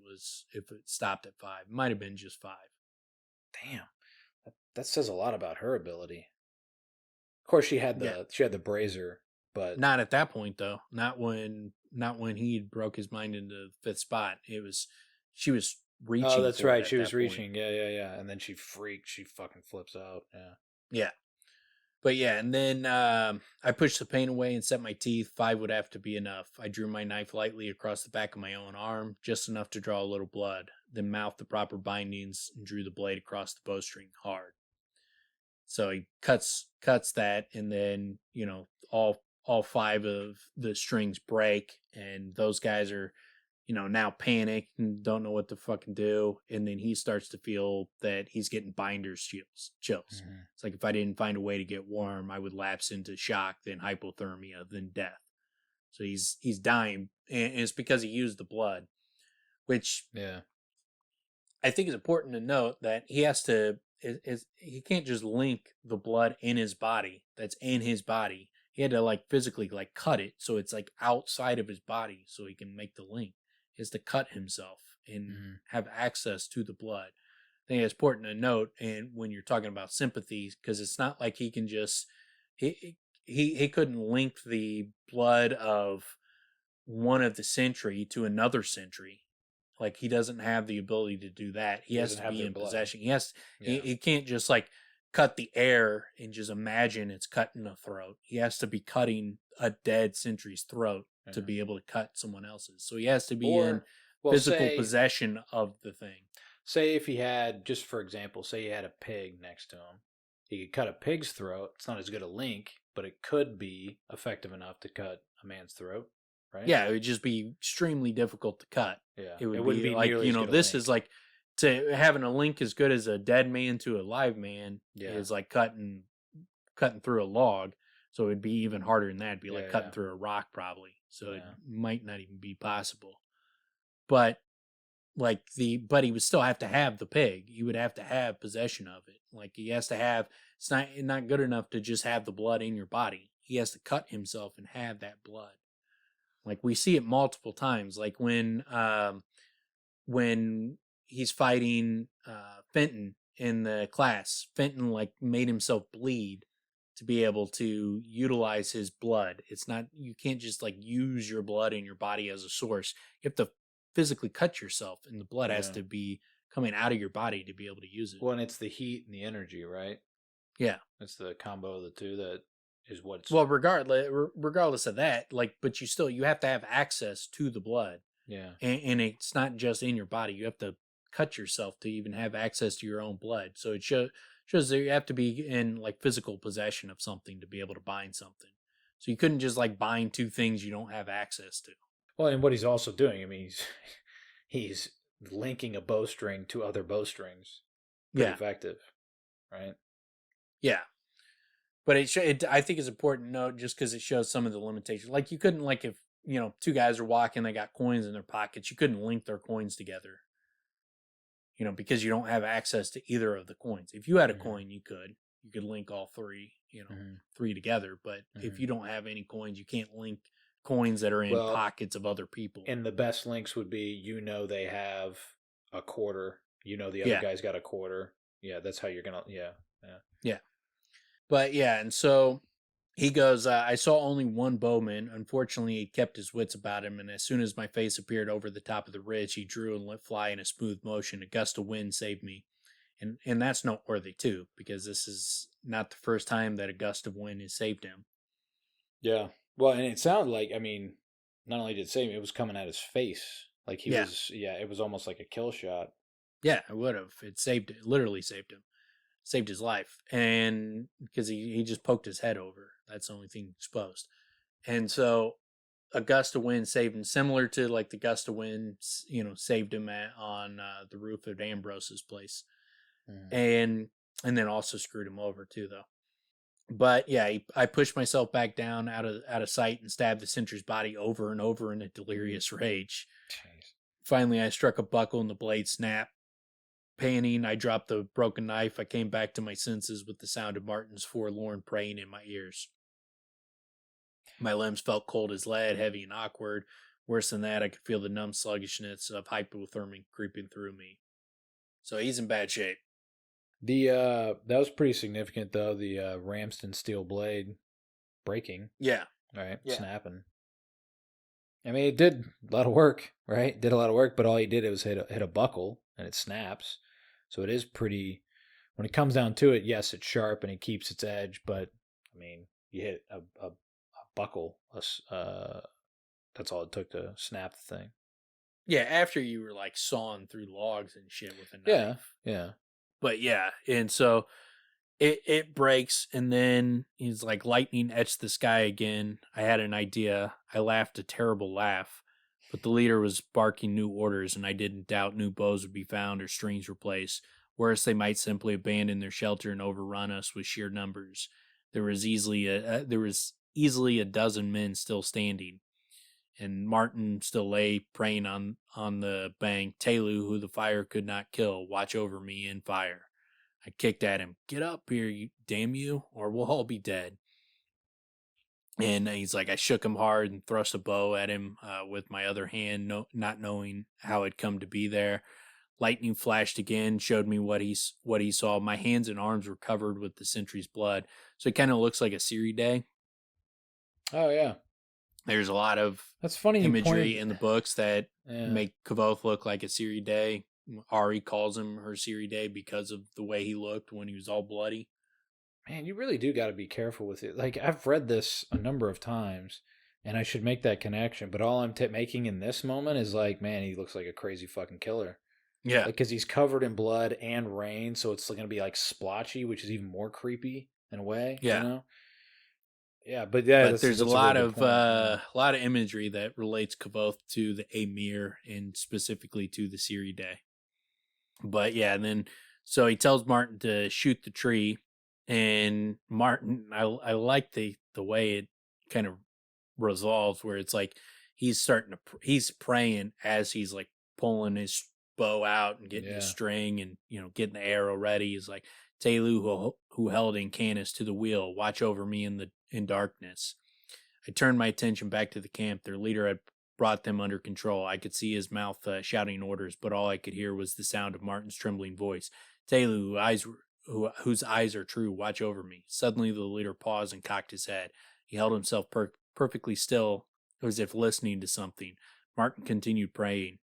stopped at 5. It might have been just 5. Damn, that says a lot about her ability. Of course, she had the brazier, but not at that point though. Not when he broke his mind into the 5th spot. She was reaching. oh, that's for right. it She at was that point. reaching. Yeah. And then she freaked. She fucking flips out. Yeah. Yeah. But yeah, and then I pushed the pain away and set my teeth. 5 would have to be enough. I drew my knife lightly across the back of my own arm, just enough to draw a little blood, then mouthed the proper bindings and drew the blade across the bowstring hard. So he cuts that, and then, all 5 of the strings break, and those guys are, now panicked and don't know what to fucking do. And then he starts to feel that he's getting binder's chills. Mm-hmm. It's like, if I didn't find a way to get warm, I would lapse into shock, then hypothermia, then death. So he's dying, and it's because he used the blood, which I think is important to note, that he has to, he can't just link the blood in his body that's in his body. He had to like physically like cut it so it's like outside of his body so he can make the link. He has to cut himself and have access to the blood. I think it's important to note, and when you're talking about sympathy, because it's not like he can just he couldn't link the blood of one of the sentry to another sentry. Like, he doesn't have the ability to do that. He has to be in possession. He can't just like cut the air and just imagine it's cutting a throat. He has to be cutting a dead sentry's throat to be able to cut someone else's. So he has to be in physical possession of the thing. say if he had, just for example, say he had a pig next to him, he could cut a pig's throat. It's not as good a link, but it could be effective enough to cut a man's throat, right? Yeah, it would just be extremely difficult to cut. Yeah, It would wouldn't be like, nearly as good a this link. is like, to having a link as good as a dead man to a live man is like cutting through a log. So it'd be even harder than that. It'd be like cutting through a rock probably. So it might not even be possible. But like but he would still have to have the pig. He would have to have possession of it. Like he has to have, it's not good enough to just have the blood in your body. He has to cut himself and have that blood. Like we see it multiple times. Like when he's fighting Fenton in the class, Fenton like made himself bleed to be able to utilize his blood. It's not, you can't just like use your blood in your body as a source. You have to physically cut yourself, and the blood has to be coming out of your body to be able to use it. Well, and it's the heat and the energy, right? Yeah, it's the combo of the two that is what's. Well, regardless of that, like, but you have to have access to the blood. Yeah, and it's not just in your body. You have to cut yourself to even have access to your own blood. So it shows that you have to be in like physical possession of something to be able to bind something. So you couldn't just like bind two things you don't have access to. Well, and what he's also doing, I mean, he's linking a bowstring to other bowstrings. Pretty effective, right? Yeah. But I think it's important to note just because it shows some of the limitations. Like you couldn't, like if, two guys are walking, they got coins in their pockets, you couldn't link their coins together. Because you don't have access to either of the coins. If you had a coin, you could link all three, three together. But if you don't have any coins, you can't link coins that are in pockets of other people. And the best links would be, they have a quarter, the other guy's got a quarter. Yeah, that's how you're gonna. Yeah. But and so he goes, I saw only one bowman. Unfortunately, he kept his wits about him, and as soon as my face appeared over the top of the ridge, he drew and let fly in a smooth motion. A gust of wind saved me. And that's noteworthy, too, because this is not the first time that a gust of wind has saved him. Yeah. Well, and it sounded like, not only did it save him, it was coming at his face. Like he was, it was almost like a kill shot. Yeah, it would have. It literally saved him. Saved his life. And because he just poked his head over. That's the only thing exposed. And so a gust of wind saved him, similar to like the gust of wind, saved him on the roof of Ambrose's place. And then also screwed him over too, though. But I pushed myself back down out of sight and stabbed the sentry's body over and over in a delirious rage. Jeez. Finally, I struck a buckle and the blade snapped. Panting, I dropped the broken knife. I came back to my senses with the sound of Martin's forlorn praying in my ears. My limbs felt cold as lead, heavy and awkward. Worse than that, I could feel the numb sluggishness of hypothermia creeping through me. So he's in bad shape. That was pretty significant, though, the Ramsden steel blade breaking. Yeah. Right? Yeah. Snapping. I mean, it did a lot of work, right? It did a lot of work, but all he did was hit a buckle, and it snaps. So it is pretty, when it comes down to it, yes, it's sharp and it keeps its edge, but, you hit a buckle, that's all it took to snap the thing. Yeah, after you were, like, sawing through logs and shit with a knife. Yeah. But, and so it breaks, and then he's like, lightning etched the sky again. I had an idea. I laughed a terrible laugh. But the leader was barking new orders, and I didn't doubt new bows would be found or strings replaced. Worse, they might simply abandon their shelter and overrun us with sheer numbers. There was easily a dozen men still standing, and Martin still lay praying on the bank. Telu, who the fire could not kill, watch over me in fire. I kicked at him. Get up here, damn you, or we'll all be dead. And he's like, I shook him hard and thrust a bow at him with my other hand, not knowing how it come to be there. Lightning flashed again, showed me what he saw. My hands and arms were covered with the sentry's blood. So it kind of looks like a Siri day. Oh, yeah. There's a lot of that's funny imagery in the books that make Kvothe look like a Siri day. Ari calls him her Siri day because of the way he looked when he was all bloody. Man, you really do got to be careful with it. Like, I've read this a number of times, and I should make that connection. But all I'm making in this moment is like, man, he looks like a crazy fucking killer. Yeah. Like, because he's covered in blood and rain, so it's going to be like splotchy, which is even more creepy in a way, you Yeah. know? Yeah, but yeah, But that's there's a a really lot good of point. Yeah. imagery that relates Kvothe to the Amir and specifically to the Siri Day. But yeah, and then so he tells Martin to shoot the tree, and Martin, I like the way it kind of resolves, where it's like he's praying as he's like pulling his bow out and getting his Yeah. string and getting the arrow ready. He's like, Telu, who held Incanus to the wheel, watch over me in darkness. I turned my attention back to the camp. Their leader had brought them under control. I could see his mouth shouting orders, but all I could hear was the sound of Martin's trembling voice. Telu, whose eyes are true, watch over me. Suddenly the leader paused and cocked his head. He held himself perfectly still, as if listening to something. Martin continued praying.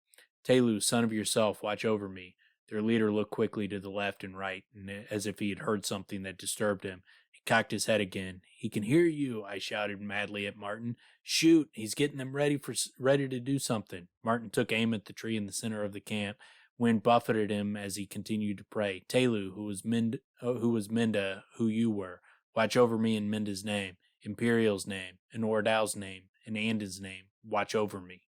Telu, son of yourself, watch over me. Their leader looked quickly to the left and right, and as if he had heard something that disturbed him. He cocked his head again. He can hear you, I shouted madly at Martin. Shoot, he's getting them ready to do something. Martin took aim at the tree in the center of the camp. Wind buffeted him as he continued to pray. Telu, who was Minda, who you were, watch over me in Minda's name, Imperial's name, and Ordal's name, and Andon's name. Watch over me.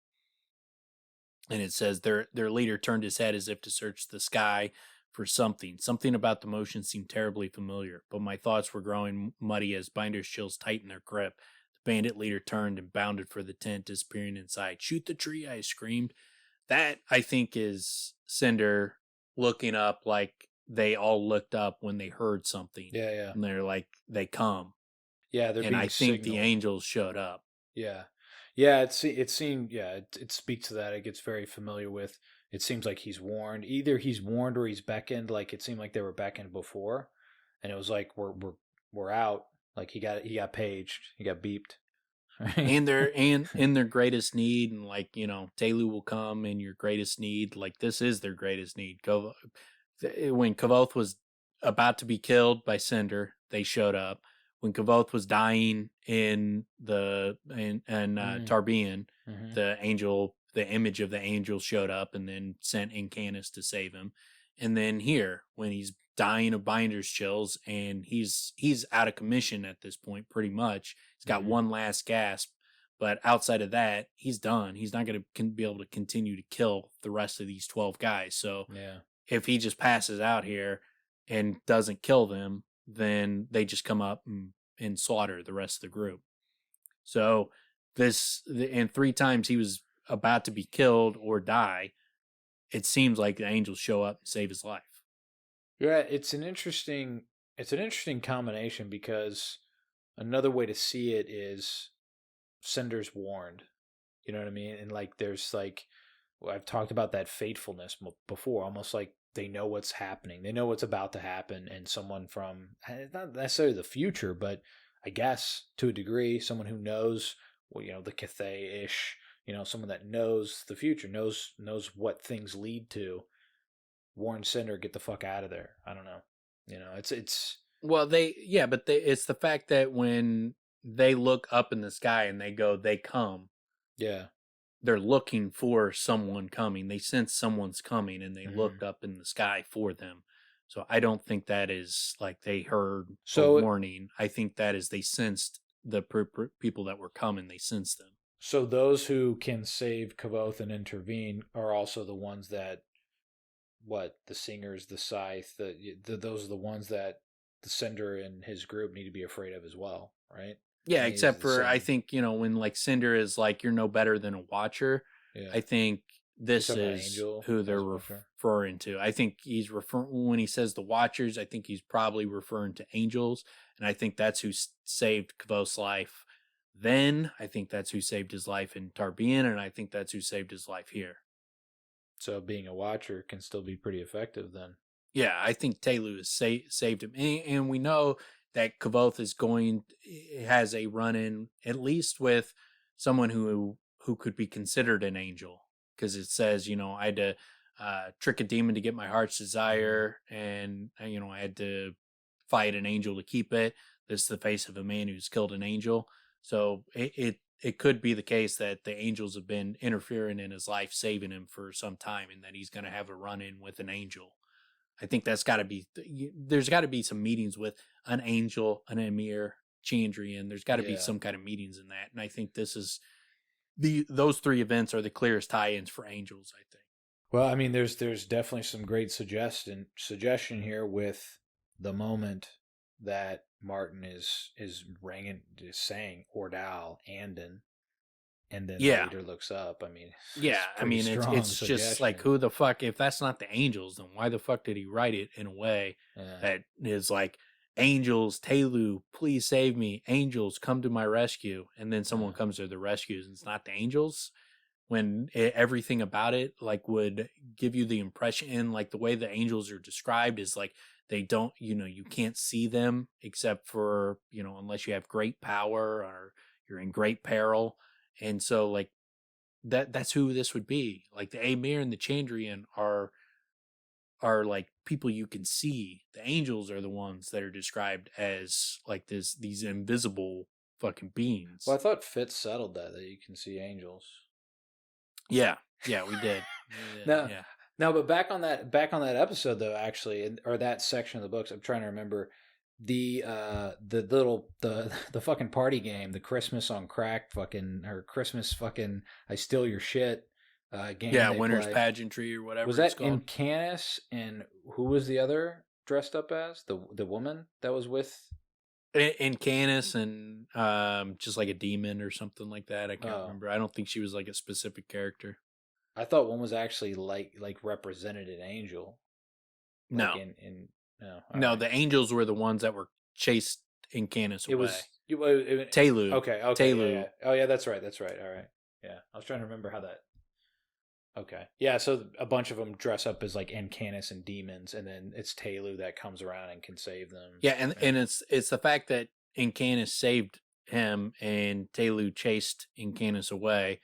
And it says their leader turned his head as if to search the sky for something. Something about the motion seemed terribly familiar, but my thoughts were growing muddy as Binder's chills tightened their grip. The bandit leader turned and bounded for the tent, disappearing inside. Shoot the tree, I screamed. That, I think, is Cinder looking up like they all looked up when they heard something. Yeah, yeah. And they're like, they come. Yeah, they're and being I think signaled. the angels showed up. Yeah. Yeah, it seemed, yeah, it speaks to that. It gets very familiar with, it seems like he's warned. Either he's warned or he's beckoned. Like, it seemed like they were beckoned before. And it was like, we're out. Like, he got paged. He got beeped. And they're in their greatest need, and like Telu will come in your greatest need. Like this is their greatest need. When Kvothe was about to be killed by Cinder, they showed up. When Kvothe was dying in Tarbean, the image of the angel showed up and then sent Incanus to save him. And then here, when he's dying of binder's chills and he's out of commission at this point, pretty much. He's got one last gasp, but outside of that, he's done. He's not going to be able to continue to kill the rest of these 12 guys. So if he just passes out here and doesn't kill them, then they just come up and slaughter the rest of the group. So and 3 times he was about to be killed or die, it seems like the angels show up and save his life. Yeah, it's an interesting combination, because another way to see it is Cinder's warned. You know what I mean? And like there's like, I've talked about that fatefulness before, almost like they know what's happening. They know what's about to happen, and someone from, not necessarily the future, but I guess to a degree, someone who knows, well, the Kvothe-ish, someone that knows the future, knows what things lead to, warn Cinder, get the fuck out of there. I don't know. It's well, it's the fact that when they look up in the sky and they come. Yeah. They're looking for someone coming. They sense someone's coming and they looked up in the sky for them. So I don't think that is like they heard a warning. I think that is they sensed the people that were coming. They sensed them. So those who can save Kvothe and intervene are also the ones that, the singers, the scythe, those are the ones that the Cinder and his group need to be afraid of as well, right? Yeah, except for I think when like Cinder is like you're no better than a watcher. Yeah. I think this is who they're referring to. I think he's referring when he says the Watchers. I think he's probably referring to angels, and I think that's who saved Kvothe's life. Then I think that's who saved his life in Tarbean, and I think that's who saved his life here. So being a watcher can still be pretty effective then. Yeah, I think Telu has saved him. And we know that Kvothe has a run-in, at least with someone who could be considered an angel. Because it says, I had to trick a demon to get my heart's desire, and, I had to fight an angel to keep it. This is the face of a man who's killed an angel. So it could be the case that the angels have been interfering in his life, saving him for some time, and that he's going to have a run-in with an angel. I think that's got to be, there's got to be some meetings with an angel, an emir, Chandrian. There's got to be some kind of meetings in that. And I think this is, those three events are the clearest tie-ins for angels, I think. Well, I mean, there's definitely some great suggestion here with the moment that Martin is saying Ordal, Andon, and then later looks up. I mean, it's just like, who the fuck, if that's not the angels, then why the fuck did he write it in a way that is like, angels, Telu, please save me, angels, come to my rescue, and then someone comes to the rescue and it's not the angels, when everything about it like would give you the impression, like the way the angels are described is like, they don't, you can't see them except for, unless you have great power or you're in great peril. And so like that's who this would be. Like the Amir and the Chandrian are like people you can see. The angels are the ones that are described as like these invisible fucking beings. Well, I thought Fitz settled that you can see angels. Yeah, we did. No, but back on that episode though, actually, or that section of the books, I'm trying to remember the fucking party game, the Christmas on crack fucking, or Christmas fucking I steal your shit game. Yeah, winter's pageantry or whatever. Was that in Canis, and who was the other dressed up as the woman that was with? In Canis, and just like a demon or something like that. I can't remember. I don't think she was like a specific character. I thought one was actually like represented an angel. No, like no, right. The angels were the ones that were chased in Canis away. It was Telu. Okay. Telu. Yeah. Oh yeah, that's right. All right. Yeah, I was trying to remember how that. Okay. Yeah, so a bunch of them dress up as like Encanis and demons, and then it's Telu that comes around and can save them. Yeah, and it's the fact that Encanis saved him and Telu chased Encanis away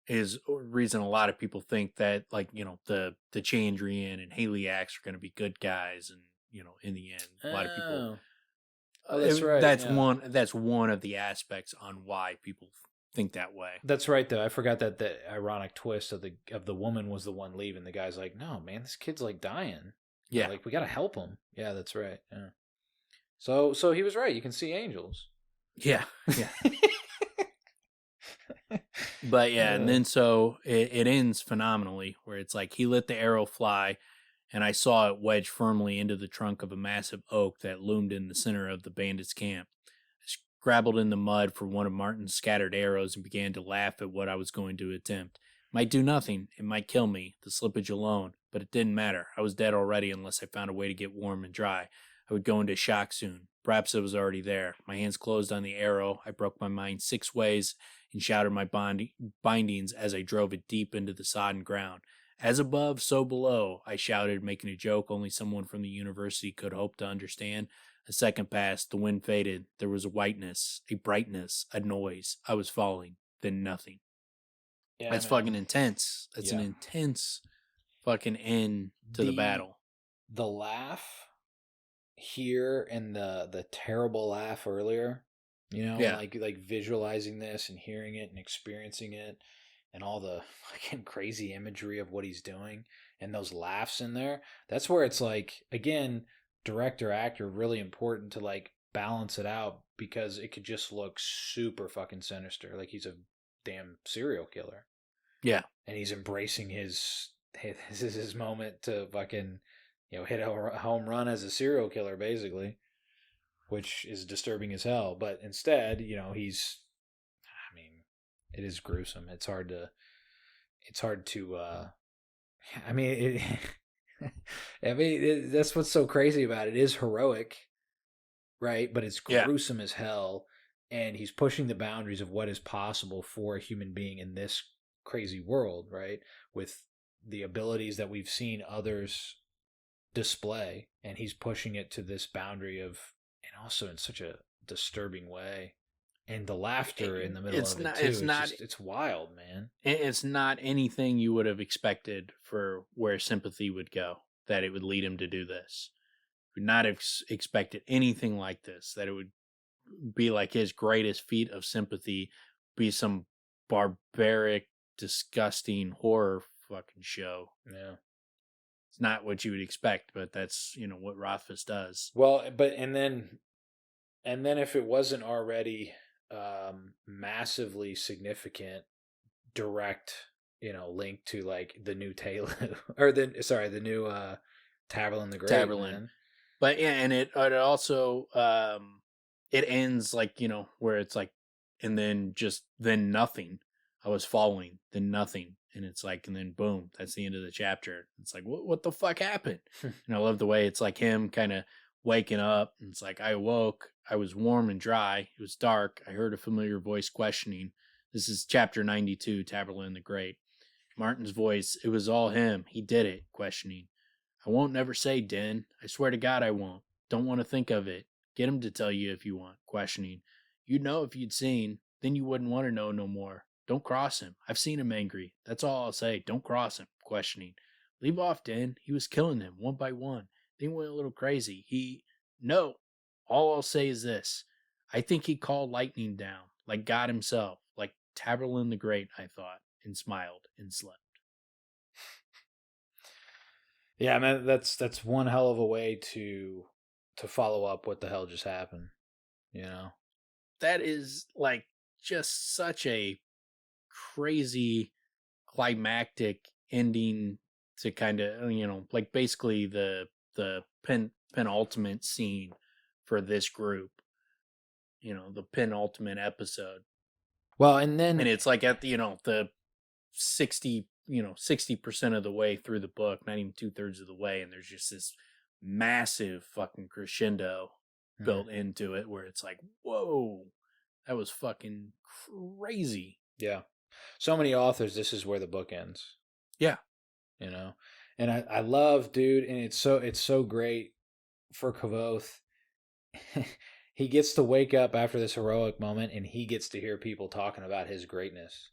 is a reason a lot of people think that, like, the Chandrian and Haliax are going to be good guys, and in the end, a lot of people. Oh, that's right. That's one of the aspects on why people think that way. That's right, though. I forgot that the ironic twist of the woman was the one leaving. The guy's like, "No, man, this kid's like dying. Yeah, like we gotta help him." Yeah, that's right. Yeah. So he was right. You can see angels. Yeah. But yeah, and then so it ends phenomenally, where it's like he let the arrow fly, and I saw it wedge firmly into the trunk of a massive oak that loomed in the center of the bandits' camp. I scrabbled in the mud for one of Martin's scattered arrows and began to laugh at what I was going to attempt. It might do nothing, it might kill me, the slippage alone, but it didn't matter. I was dead already unless I found a way to get warm and dry. I would go into shock soon. Perhaps it was already there. My hands closed on the arrow. I broke my mind 6 ways and shouted my bindings as I drove it deep into the sodden ground. As above, so below, I shouted, making a joke only someone from the university could hope to understand. A second passed, the wind faded. There was a whiteness, a brightness, a noise. I was falling, then nothing. Yeah, that's fucking intense. That's an intense fucking end to the battle. The laugh here and the terrible laugh earlier, like visualizing this and hearing it and experiencing it, and all the fucking crazy imagery of what he's doing and those laughs in there. That's where it's like, again, director, actor, really important to like balance it out, because it could just look super fucking sinister, like he's a damn serial killer. Yeah, and he's embracing his moment to fucking hit a home run as a serial killer, basically, which is disturbing as hell. But instead, he's, I mean, it is gruesome. It's hard to that's what's so crazy about it. It is heroic, right? But it's gruesome as hell. And he's pushing the boundaries of what is possible for a human being in this crazy world, right? With the abilities that we've seen others display, and he's pushing it to this boundary of, and also in such a disturbing way. And the laughter in the middle of it too. It's wild, man. It's not anything you would have expected for where sympathy would go, that it would lead him to do this. Would not have expected anything like this, that it would be like his greatest feat of sympathy be some barbaric, disgusting horror fucking show. Yeah. It's not what you would expect, but that's, you know, what Rothfuss does. Well, but and then if it wasn't already massively significant direct, link to like the new Taylor or the new Taberlin the Great. Taberlin. Man. But yeah, and it also it ends like, you know, where it's like, and then nothing. I was following, then nothing. And it's like, and then boom, that's the end of the chapter. It's like, what the fuck happened? And I love the way it's like him kind of waking up. And it's like, I awoke, I was warm and dry. It was dark. I heard a familiar voice questioning. This is chapter 92, Taberlin the Great. Martin's voice, it was all him. He did it, questioning. I won't never say, Den. I swear to God I won't. Don't want to think of it. Get him to tell you if you want, questioning. You'd know if you'd seen. Then you wouldn't want to know no more. Don't cross him. I've seen him angry. That's all I'll say. Don't cross him, questioning. Leave off, Den. He was killing them one by one. Then he went a little crazy. No. All I'll say is this. I think he called lightning down, like God himself, like Taberlin the Great, I thought, and smiled and slept. Yeah, man, that's one hell of a way to follow up what the hell just happened, you know? That is like just such a crazy climactic ending to kind of, you know, like basically the penultimate scene for this group, you know, the penultimate episode. Well, and it's like at the, you know, the 60% of the way through the book, not even 2/3 of the way, and there's just this massive fucking crescendo built into it where it's like, whoa, that was fucking crazy. Yeah. So many authors, this is where the book ends. Yeah. You know? And I love, dude, and it's so great for Kvothe. He gets to wake up after this heroic moment and he gets to hear people talking about his greatness.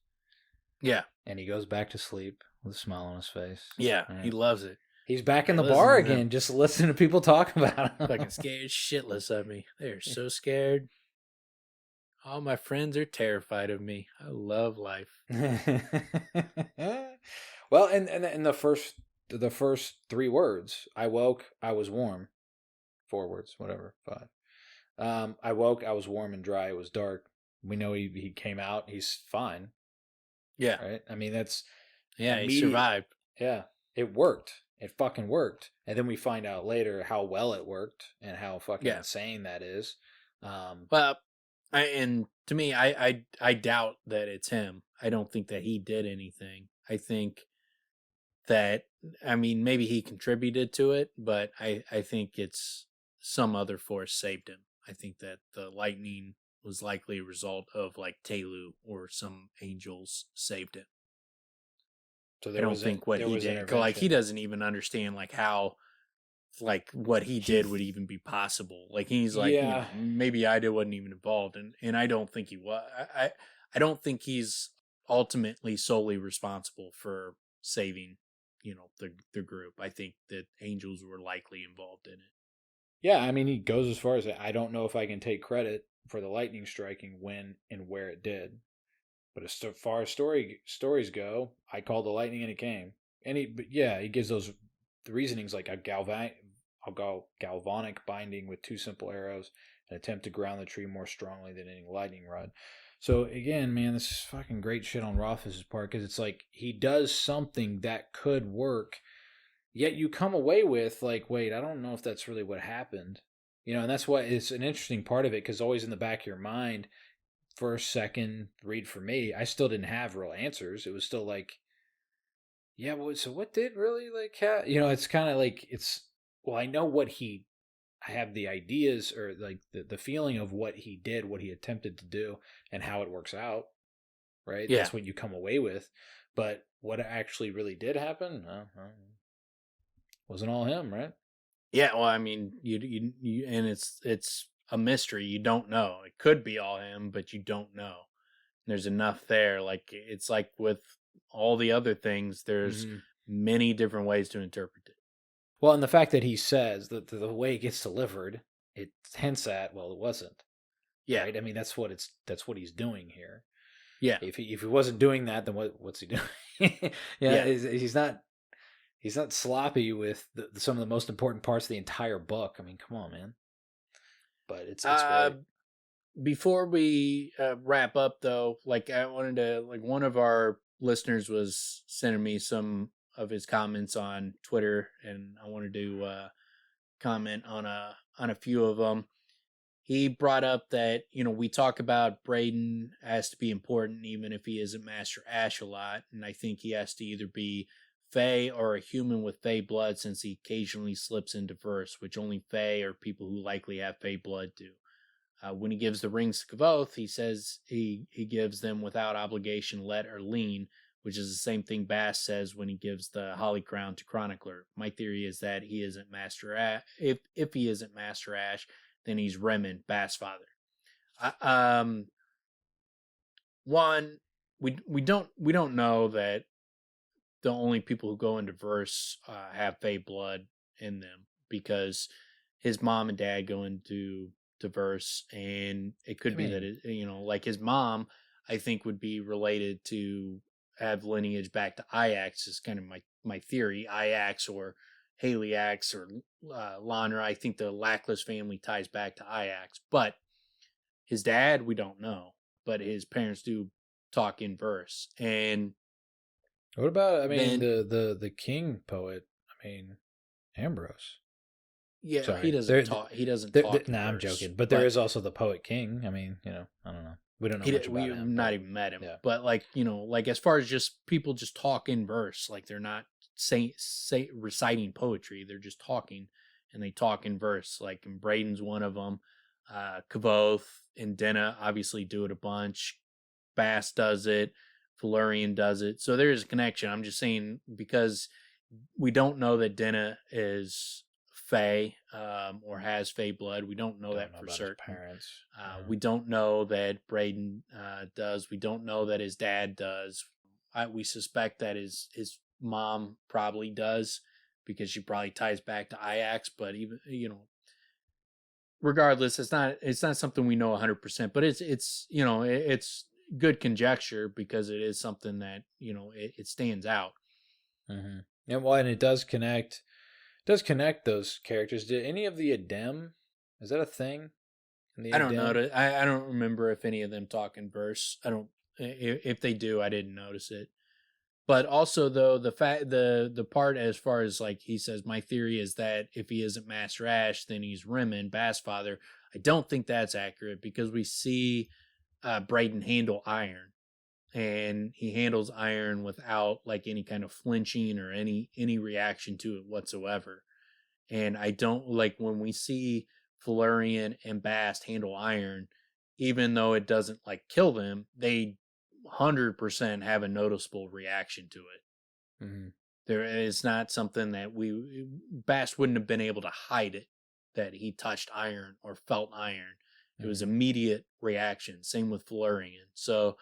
Yeah. And he goes back to sleep with a smile on his face. Yeah, right. He loves it. He's back in the bar again, just listening to people talk about him. Fucking scared shitless of me. They're so scared. All my friends are terrified of me. I love life. Well, and the first 3 words, I woke, I was warm. 4 words, whatever, 5. I woke, I was warm and dry. It was dark. We know he came out. He's fine. Yeah. Right? I mean, that's... Yeah, he survived. Yeah. It worked. It fucking worked. And then we find out later how well it worked and how fucking insane that is. Well, and to me, I doubt that it's him. I don't think that he did anything. I think that, I mean, maybe he contributed to it, but I think it's some other force saved him. I think that the lightning was likely a result of like Telu or some angels saved him. So I don't think what he did, like he doesn't even understand like how, like what he did would even be possible. Like he's like, you know, maybe Ida wasn't even involved, and I don't think he was. I don't think he's ultimately solely responsible for saving, you know, the group. I think that angels were likely involved in it. Yeah, I mean, he goes as far as I don't know if I can take credit for the lightning striking when and where it did. But as far as stories go, I called the lightning and it came. And he gives those the reasonings like a galvanic binding with 2 simple arrows, an attempt to ground the tree more strongly than any lightning rod. So again, man, this is fucking great shit on Rothfuss's part because it's like he does something that could work, yet you come away with like, wait, I don't know if that's really what happened. You know, and that's what is an interesting part of it because always in the back of your mind, first, second read for me, I still didn't have real answers. It was still like, yeah, well, so what did really like happen? You know, it's kind of like I know I have the ideas or like the feeling of what he did, what he attempted to do, and how it works out. Right? Yeah. That's what you come away with. But what actually really did happen? Wasn't all him, right? Yeah, well, I mean, you and it's a mystery. You don't know. It could be all him, but you don't know. There's enough there. Like it's like with all the other things, there's many different ways to interpret it. Well, and the fact that he says that the way it gets delivered, it hints at, well, it wasn't. Yeah. Right? I mean, that's what he's doing here. Yeah. If he wasn't doing that, then what's he doing? Yeah. He's not sloppy with some of the most important parts of the entire book. I mean, come on, man. But it's Uh, great. Before we wrap up, though, like I wanted to, like one of our listeners was sending me some of his comments on Twitter, and I wanted to comment on a few of them. He brought up that we talk about Braden has to be important even if he isn't Master Ash a lot, and I think he has to either be Fey or a human with Fey blood, since he occasionally slips into verse, which only Fey or people who likely have Fey blood do. When he gives the rings to Kvothe, he says he gives them without obligation, let or lean, which is the same thing Bass says when he gives the Holly Crown to Chronicler. My theory is that he isn't Master Ash. If he isn't Master Ash, then he's Remen, Bass' father. One, we don't know that the only people who go into verse have Fey blood in them, because his mom and dad go into verse, and it could be that like his mom, I think, would be related to have lineage back to Ajax. Is kind of my theory. Ajax or Haliax or Lanra. I think the Lackless family ties back to Ajax, but his dad we don't know, but his parents do talk in verse. And what about then, the king poet? I mean, Ambrose. yeah, Sorry, he doesn't talk. He doesn't talk. Nah, I'm joking. But there is also the poet king. I mean, I don't know. We don't know much about him. We've not even met him. Yeah. But like like as far as just people just talk in verse, like they're not reciting poetry. They're just talking, and they talk in verse. Like, and Braden's one of them. Kvothe and Denna obviously do it a bunch. Bass does it. Valerian does it. So there is a connection. I'm just saying, because we don't know that Denna is Fey or has Fey blood. We don't know that for certain. Parents. We don't know that Braden does. We don't know that his dad does. We suspect that his mom probably does, because she probably ties back to Ajax. But even regardless, it's not something we know 100%. But it's good conjecture, because it is something that it stands out. Mm-hmm. And it does connect. Those characters. Did any of the Adem? Is that a thing? I don't know. I don't remember if any of them talk in verse. I don't. If they do, I didn't notice it. But also, though, the part as far as, like, he says, my theory is that if he isn't Master Ash, then he's Remen, Bass' father. I don't think that's accurate, because we see Braden handle iron, and he handles iron without like any kind of flinching or any reaction to it whatsoever. And I don't like when we see Valerian and Bast handle iron, even though it doesn't like kill them, they 100% have a noticeable reaction to it. Mm-hmm. There is not something that Bast wouldn't have been able to hide it, that he touched iron or felt iron. It was immediate reaction. Same with Valerian. So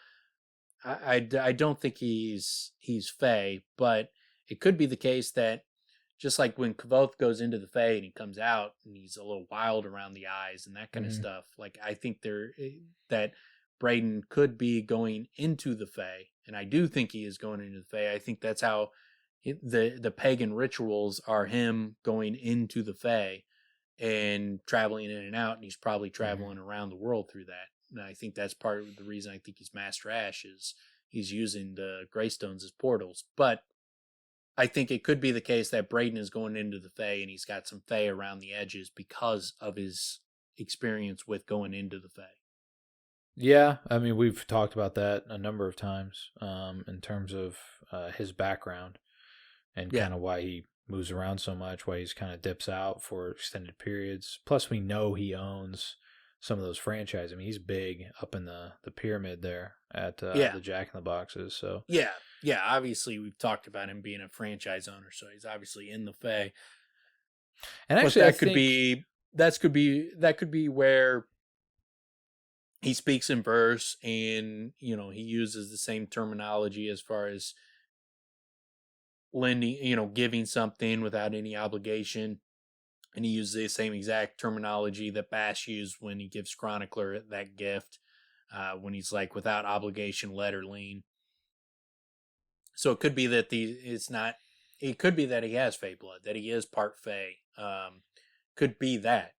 I don't think he's Fey, but it could be the case that just like when Kvothe goes into the Fey and he comes out and he's a little wild around the eyes and that kind of stuff, like I think that Braden could be going into the Fey, and I do think he is going into the Fey. I think that's how the pagan rituals are, him going into the Fey and traveling in and out, and he's probably traveling around the world through that. And I think that's part of the reason I think he's Master Ash, is he's using the Greystones as portals. But I think it could be the case that Braden is going into the Fey and he's got some Fey around the edges because of his experience with going into the Fey. Yeah, I mean, we've talked about that a number of times in terms of his background and kind of why he moves around so much, why he's kind of dips out for extended periods. Plus, we know he owns some of those franchises. I mean, he's big up in the pyramid there at the Jack in the Boxes. So yeah, obviously we've talked about him being a franchise owner, so he's obviously in the Fey. And actually, that could be where he speaks in verse, and he uses the same terminology as far as lending, giving something without any obligation. And he uses the same exact terminology that Bash used when he gives Chronicler that gift. when he's like without obligation, let her lean. So it could be that it's not. It could be that he has Fey blood, that he is part Fey. Could be that,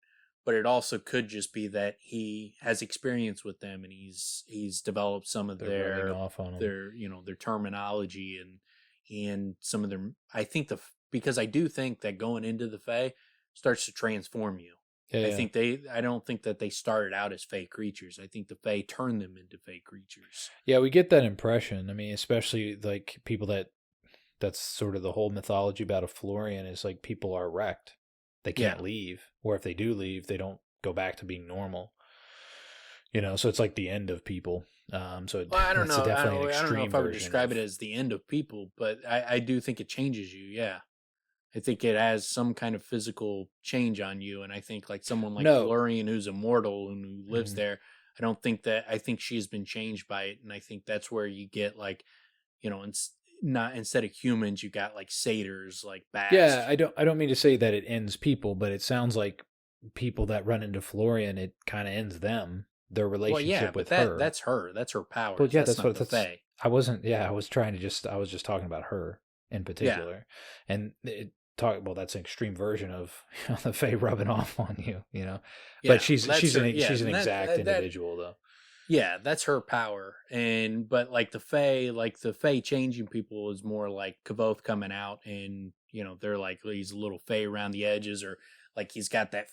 but it also could just be that he has experience with them and he's developed some of They're off on him. their terminology and some of their. I think because I do think that going into the Fey starts to transform you. Yeah, I don't think that they started out as Fey creatures. I think the Fey turned them into Fey creatures. Yeah, we get that impression. I mean, especially like people that's sort of the whole mythology about a Florian is like people are wrecked. They can't leave. Or if they do leave, they don't go back to being normal. So it's like the end of people. So I don't know. Definitely an I don't extreme know if I would version describe it as the end of people, but I do think it changes you. Yeah. I think it has some kind of physical change on you. And I think like someone like Florian, who's immortal and who lives there, I think she's been changed by it. And I think that's where you get like, instead of humans, you got like satyrs, like bats. Yeah, I don't mean to say that it ends people, but it sounds like people that run into Florian, it kind of ends them. Their relationship with her. That's her. That's her power. But yeah, that's what Fae. I was just talking about her in particular. Yeah. And that's an extreme version of the Fae rubbing off on you, Yeah, but she's an exact individual though. Yeah, that's her power. But like the Fae changing people is more like Kvothe coming out and, they're like, he's a little Fae around the edges, or like he's got that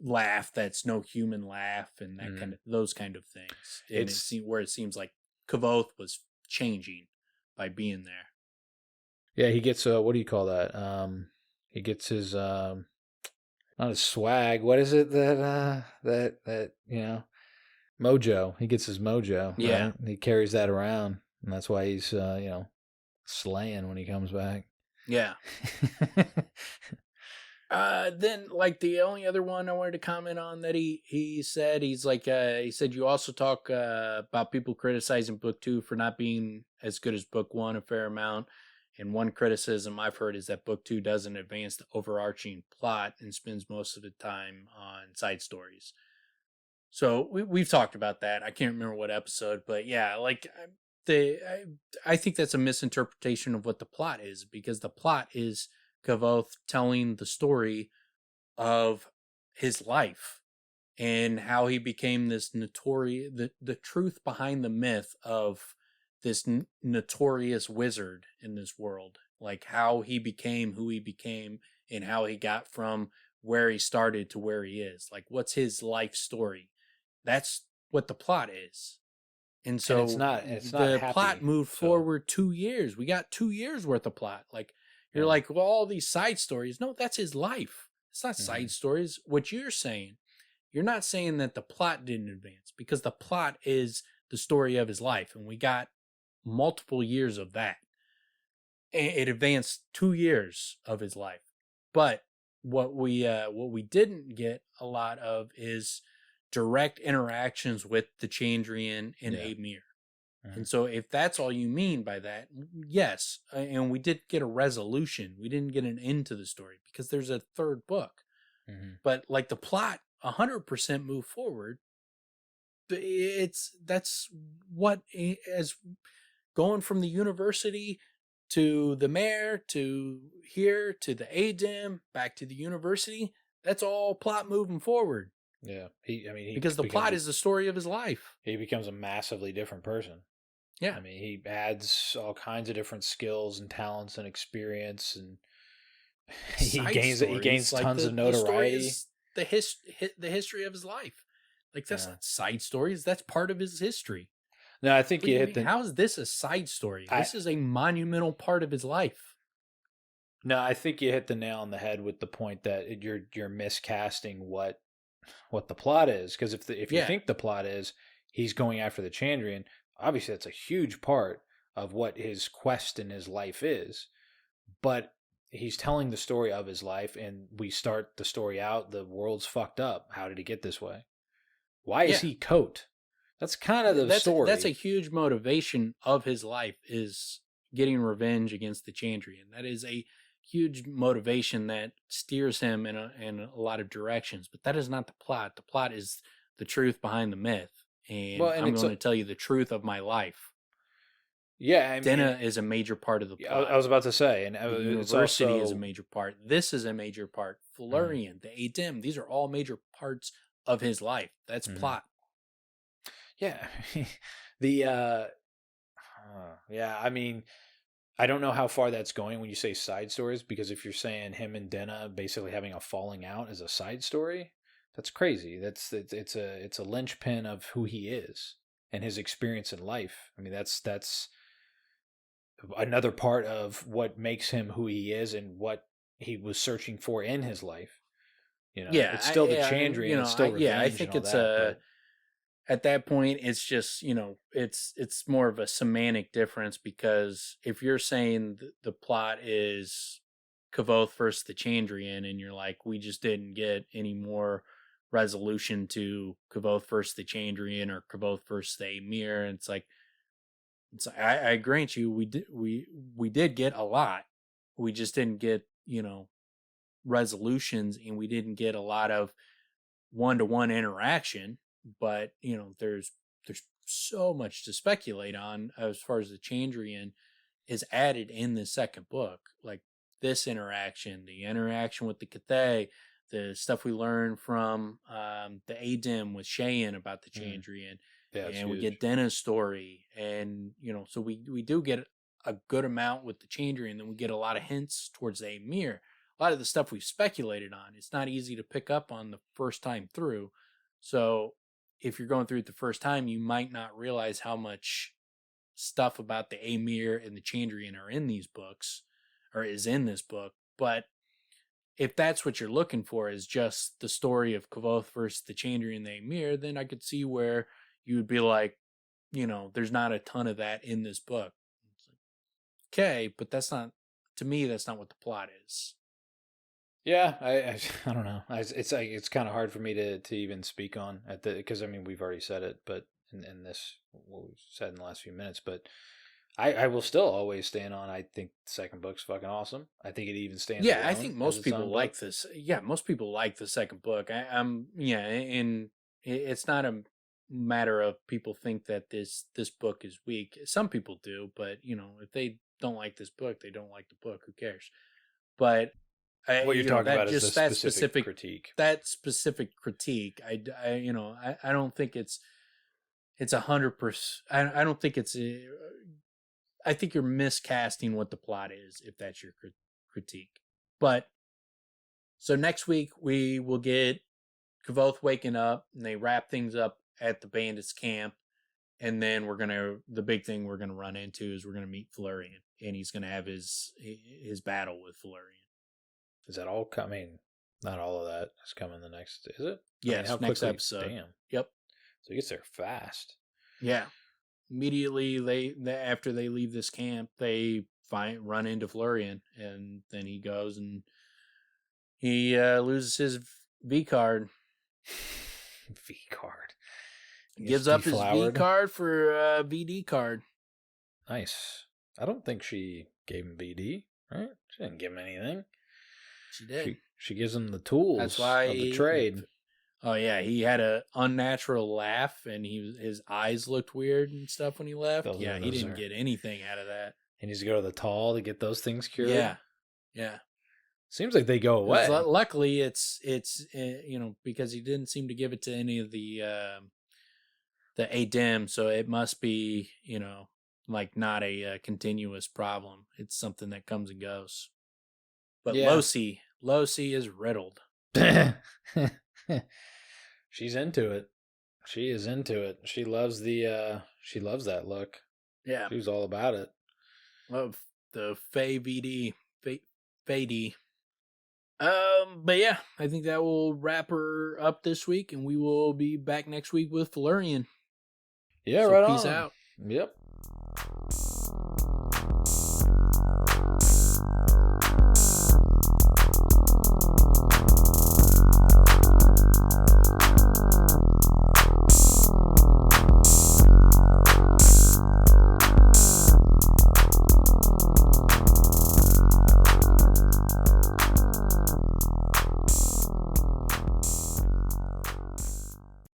laugh that's no human laugh and that those kind of things. It's where it seems like Kvothe was changing by being there. Yeah, he gets what do you call that? He gets his not his swag. What is it that mojo? He gets his mojo. Yeah, right? He carries that around, and that's why he's slaying when he comes back. Yeah. Then like the only other one I wanted to comment on that he said, he said you also talk about people criticizing book 2 for not being as good as book 1 a fair amount. And one criticism I've heard is that book 2 doesn't advance the overarching plot and spends most of the time on side stories. So we've talked about that. I can't remember what episode, but yeah, like I think that's a misinterpretation of what the plot is, because the plot is Kvothe telling the story of his life and how he became this notorious, the truth behind the myth of this notorious wizard in this world, like how he became who he became and how he got from where he started to where he is. Like, what's his life story? That's what the plot is. And so it's not the happy, plot moved forward 2 years. We got 2 years worth of plot. Like, you're like, well, all these side stories. No, that's his life. It's not side stories. What you're saying, you're not saying that the plot didn't advance, because the plot is the story of his life. And we got multiple years of that. It advanced 2 years of his life. But what we didn't get a lot of is direct interactions with the Chandrian and Amir. And so if that's all you mean by that, yes. And we did get a resolution. We didn't get an end to the story because there's a third book. But like the plot 100% moved forward. That's what, as going from the university to the mayor to here to the ADEM back to the university, that's all plot moving forward. Yeah. Because the plot is the story of his life. He becomes a massively different person. Yeah. I mean, he adds all kinds of different skills and talents and experience, and he gains tons of notoriety. The history of his life. Like, that's not side stories. That's part of his history. No, I think you hit how is this a side story? This is a monumental part of his life. No, I think you hit the nail on the head with the point that you're miscasting what the plot is. Because if you think the plot is he's going after the Chandrian, obviously that's a huge part of what his quest in his life is. But he's telling the story of his life, and we start the story out, the world's fucked up. How did he get this way? Why is he Kvothe? That's kind of the story. That's a huge motivation of his life, is getting revenge against the Chandrian. That is a huge motivation that steers him in a lot of directions. But that is not the plot. The plot is the truth behind the myth. and Well, and I'm going to tell you the truth of my life. Yeah, I mean, Denna is a major part of the plot. I was about to say, and The it's university also, is a major part. This is a major part. Florian, the Adim, these are all major parts of his life. That's plot. Yeah, the yeah. I mean, I don't know how far that's going when you say side stories, because if you're saying him and Denna basically having a falling out as a side story, that's crazy. It's a linchpin of who he is and his experience in life. I mean, that's another part of what makes him who he is and what he was searching for in his life. You know, Yeah, it's still the Chandrian, it's still revenge. I think and all that, at that point, it's just, it's more of a semantic difference, because if you're saying the plot is Kvothe versus the Chandrian, and you're like, we just didn't get any more resolution to Kvothe versus the Chandrian or Kvothe versus the Amir, and it's like I grant you, we did get a lot. We just didn't get, resolutions, and we didn't get a lot of one-to-one interaction. But there's so much to speculate on as far as the Chandrian is added in the second book, like this interaction, the interaction with the Kvothe, the stuff we learn from the Adim with Cheyenne about the Chandrian, and we get Denna's story, and so we do get a good amount with the Chandrian, then we get a lot of hints towards the Amir. A lot of the stuff we've speculated on, it's not easy to pick up on the first time through. So if you're going through it the first time, you might not realize how much stuff about the Amir and the Chandrian are in these books, or is in this book. But if that's what you're looking for, is just the story of Kvothe versus the Chandrian and the Amir, then I could see where you would be like, there's not a ton of that in this book. Okay, but that's not, to me, that's not what the plot is. Yeah, I don't know. It's kind of hard for me to even speak on because I mean we've already said it, but in this what we've said in the last few minutes, but I will still always stand on. I think the second book's fucking awesome. I think it even stands. Yeah, I think most people like this. Yeah, most people like the second book. And it's not a matter of people think that this book is weak. Some people do, but if they don't like this book, they don't like the book. Who cares? But what you're talking about is that specific critique. That specific critique, I don't think it's 100%. I don't think it's. I think you're miscasting what the plot is if that's your critique. But so next week we will get Kvothe waking up, and they wrap things up at the bandits' camp, and then the big thing we're gonna run into is we're gonna meet Florian, and he's gonna have his battle with Florian. Is that all coming? Not all of that is coming the next, is it? Yes, next episode. Damn. Yep. So he gets there fast. Yeah. Immediately, after they leave this camp, they run into Florian, and then he goes and he loses his V card. V card. Gives up his V card for a VD card. Nice. I don't think she gave him VD, right? She didn't give him anything. She did. She gives him the tools. That's why of the trade. Oh yeah, he had an unnatural laugh, and his eyes looked weird and stuff when he left. He didn't get anything out of that. He needs to go to the Tall to get those things cured. Yeah. Seems like they go away. Luckily, it's because he didn't seem to give it to any of the Adim, so it must be like not a continuous problem. It's something that comes and goes. But Losi is riddled. She's into it. She is into it. She loves she loves that look. Yeah. She was all about it. Love the Fae VD. Fae. But yeah, I think that will wrap her up this week, and we will be back next week with Florian. Yeah, so right peace on. Out. Yep.